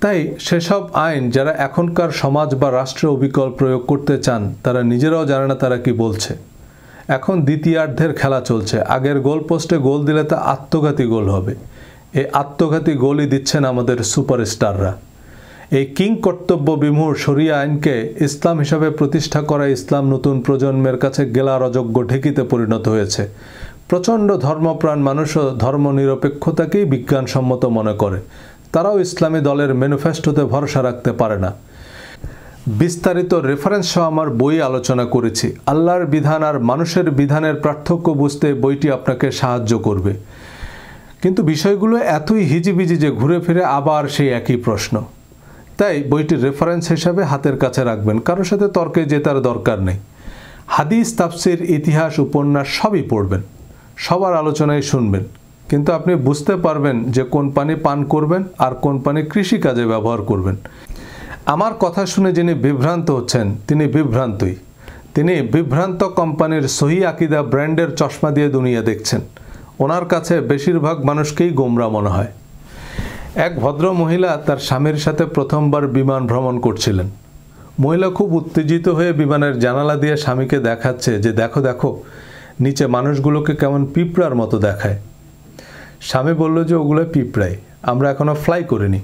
তাই সেসব আইন যারা এখনকার সমাজ বা রাষ্ট্রে অবিকল প্রয়োগ করতে চান, তারা নিজেরাও জানে না তারা কি বলছে। এখন দ্বিতীয়ার্ধের খেলা চলছে। আগের গোল পোস্টে গোল দিলে তা আত্মঘাতী গোল হবে। এই আত্মঘাতী গোলই দিচ্ছেন আমাদের সুপারস্টাররা। এই কিং কর্তব্য বিমূঢ় শরিয়া আইনকে ইসলাম হিসাবে প্রতিষ্ঠা করা ইসলাম নতুন প্রজন্মের কাছে গেলার অযোগ্য ঢেকিতে পরিণত হয়েছে। প্রচণ্ড ধর্মপ্রাণ মানুষও ধর্মনিরপেক্ষতাকেই বিজ্ঞানসম্মত মনে করে। তারাও ইসলামী দলের ম্যানিফেস্টোতে ভরসা রাখতে পারে না। বিস্তারিত রেফারেন্স সহ আমার বই আলোচনা করেছি। আল্লাহর বিধান আর মানুষের বিধানের পার্থক্য বুঝতে বইটি আপনাকে সাহায্য করবে। কিন্তু বিষয়গুলো এতই হিজিবিজি যে ঘুরে ফিরে আবার সেই একই প্রশ্ন। তাই বইটির রেফারেন্স হিসাবে হাতের কাছে রাখবেন, কারোর সাথে তর্কে জেতার দরকার নেই। হাদিস, তাফসির, ইতিহাস, উপন্যাস সবই পড়বেন, সবার আলোচনায় শুনবেন, কিন্তু আপনি বুঝতে পারবেন যে কোন পানি পান করবেন আর কোন পানি কৃষিকাজে ব্যবহার করবেন। আমার কথা শুনে যিনি বিভ্রান্ত হচ্ছেন তিনি বিভ্রান্তই। তিনি বিভ্রান্ত কোম্পানির সহি আকিদা ব্র্যান্ডের চশমা দিয়ে দুনিয়া দেখছেন। ওনার কাছে বেশিরভাগ মানুষকেই গোমরা মনে হয়। এক ভদ্র মহিলা তার স্বামীর সাথে প্রথমবার বিমান ভ্রমণ করছিলেন। মহিলা খুব উত্তেজিত হয়ে বিমানের জানালা দিয়ে স্বামীকে দেখাচ্ছে যে দেখো দেখো, নিচে মানুষগুলোকে কেমন পিঁপড়ার মতো দেখায়। স্বামী বলল যে ওগুলো পিঁপড়াই, আমরা এখনো ফ্লাই করিনি।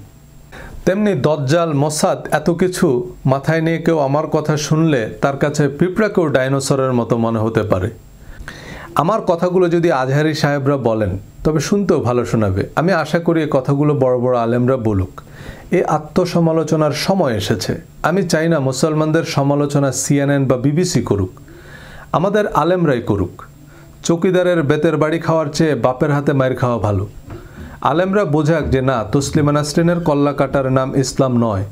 তেমনি দজ্জাল, মোসাদ এত কিছু মাথায় নিয়ে কেউ আমার কথা শুনলে তার কাছে পিঁপড়াকেও ডাইনোসরের মতো মনে হতে পারে। আমার কথাগুলো যদি আজহারি সাহেবরা বলেন তবে শুনতেও ভালো শোনাবে। আমি আশা করি এই কথাগুলো বড় বড় আলেমরা বলুক। এই আত্মসমালোচনার সময় এসেছে। আমি চাই না মুসলমানদের সমালোচনা CNN বা BBC করুক, আমাদের আলেমরাই করুক। চৌকিদারের বেতের বাড়ি খাওয়ার চেয়ে বাপের হাতে মায়ের খাওয়া ভালো। আলেমরা বোঝাক যে না, তসলিমা নাসরিনের কল্লা কাটার নাম ইসলাম নয়।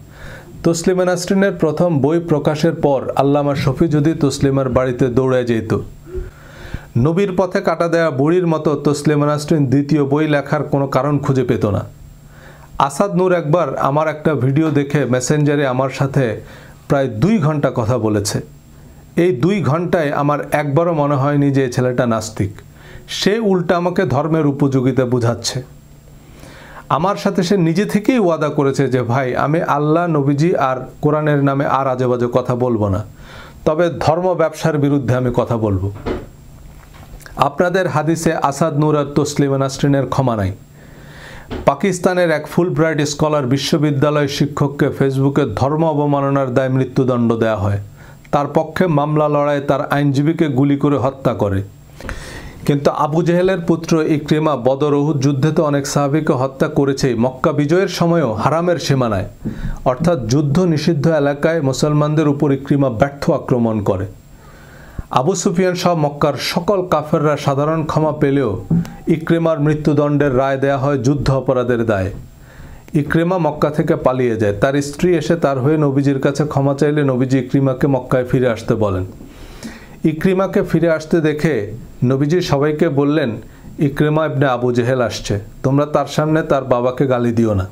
তসলিমা নাসরিনের প্রথম বই প্রকাশের পর আল্লামা শফি যদি তসলিমার বাড়িতে দৌড়ে যেত, নবীর পথে কাটা দেয়া বুড়ির মতো তসলিমা নাসরিন দ্বিতীয় বই লেখার কোনো কারণ খুঁজে পেত না। আসাদ নূর একবার আমার একটা ভিডিও দেখে মেসেঞ্জারে আমার সাথে প্রায় 2 ঘন্টা কথা বলেছে। এই 2 ঘন্টায় আমার একবারও মনে হয়নি যে ছেলেটা নাস্তিক। সে উল্টা আমাকে ধর্মের উপযোগিতা বুঝাচ্ছে। আমার সাথে সে নিজে থেকেই ওয়াদা করেছে যে ভাই আমি আল্লাহ, নবীজি আর কোরআনের নামে আর আজে বাজে কথা বলবো না, তবে ধর্ম ব্যবসার বিরুদ্ধে আমি কথা বলবো। আপনাদের হাদিসে আসাদ নূর আর তসলিমা নাসরিনের ক্ষমা নাই। পাকিস্তানের এক ফুলব্রাইট স্কলার বিশ্ববিদ্যালয় শিক্ষককে ফেসবুকে ধর্ম অবমাননার দায়ে মৃত্যুদণ্ড দেওয়া হয়। তার পক্ষে মামলা লড়াই তার আইনজীবীকে গুলি করে হত্যা করে। কিন্তু আবু জেহেলের পুত্র ইকরিমা বদর উহুদ যুদ্ধে তো অনেক সাহাবীকে হত্যা করেছেই, মক্কা বিজয়ের সময়ও হারামের সীমানায় অর্থাৎ যুদ্ধ নিষিদ্ধ এলাকায় মুসলমানদের উপর ইকরিমা ব্যর্থ আক্রমণ করে। আবু সুফিয়ান সহ মক্কার সকল কাফেররা সাধারণ ক্ষমা পেলেও ইকরিমার মৃত্যুদণ্ডের রায় দেয়া হয় যুদ্ধ অপরাধের দায়ে। ইকরিমা মক্কা থেকে পালিয়ে যায়। তার স্ত্রী এসে তার হয়ে নবীজির কাছে ক্ষমা চাইলে নবীজি ইকরিমাকে মক্কায় ফিরে আসতে বলেন। ইকরিমাকে ফিরে আসতে দেখে নবীজি সবাইকে বললেন, ইকরিমা ইবনে আবু জেহেল আসছে, তোমরা তার সামনে তার বাবাকে গালি দিও না।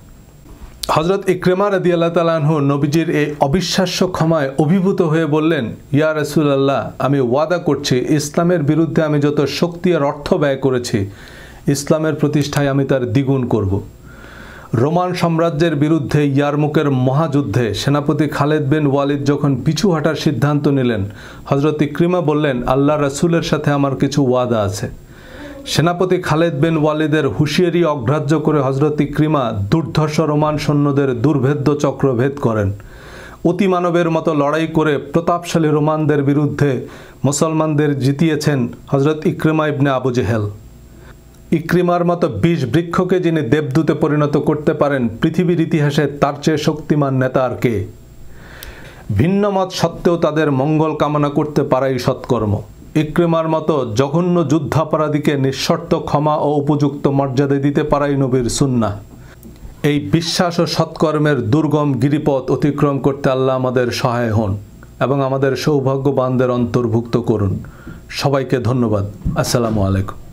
হযরত ইকরিমা রাদিয়াল্লাহু তাআলা আনহু নবীজির এই অবিশ্বাস্য ক্ষমায় অভিভূত হয়ে বললেন, ইয়া রাসূলুল্লাহ, আমি ওয়াদা করছি ইসলামের বিরুদ্ধে আমি যত শক্তি আর অর্থ ব্যয় করেছি, ইসলামের প্রতিষ্ঠায় আমি তার দ্বিগুণ করব। রোমান সাম্রাজ্যের বিরুদ্ধে ইয়ারমুকের মহাযুদ্ধে সেনাপতি খালেদ বিন ওয়ালিদ যখন পিছু হাঁটার সিদ্ধান্ত নিলেন, হযরত ইকরিমা বললেন, আল্লাহ রাসূলের সাথে আমার কিছু ওয়াদা আছে। সেনাপতি খালেদ বিন ওয়ালিদের হুঁশিয়ারি অগ্রাহ্য করে হযরত ইকরিমা দুর্ধর্ষ রোমান সৈন্যদের দুর্ভেদ্য চক্র ভেদ করেন। অতিমানবের মতো লড়াই করে প্রতাপশালী রোমানদের বিরুদ্ধে মুসলমানদের জিতিয়েছেন হযরত ইকরিমা ইবনে আবু জেহেল। ইকরিমার মতো ২০ বৃক্ষকে যিনি দেবদূতে পরিণত করতে পারেন, পৃথিবীর ইতিহাসে তার চেয়ে শক্তিমান নেতা আর কে? ভিন্ন মত সত্ত্বেও তাদের মঙ্গল কামনা করতে পারাই সৎকর্ম। ইকরিমার মতো জঘন্য যুদ্ধাপরাধীকে নিঃশর্ত ক্ষমা ও উপযুক্ত মর্যাদা দিতে পারাই নবীর সুন্নাহ। এই বিশ্বাস ও সৎকর্মের দুর্গম গিরিপথ অতিক্রম করতে আল্লাহ আমাদের সহায় হন এবং আমাদের সৌভাগ্যবানদের অন্তর্ভুক্ত করুন। সবাইকে ধন্যবাদ। আসসালামু আলাইকুম।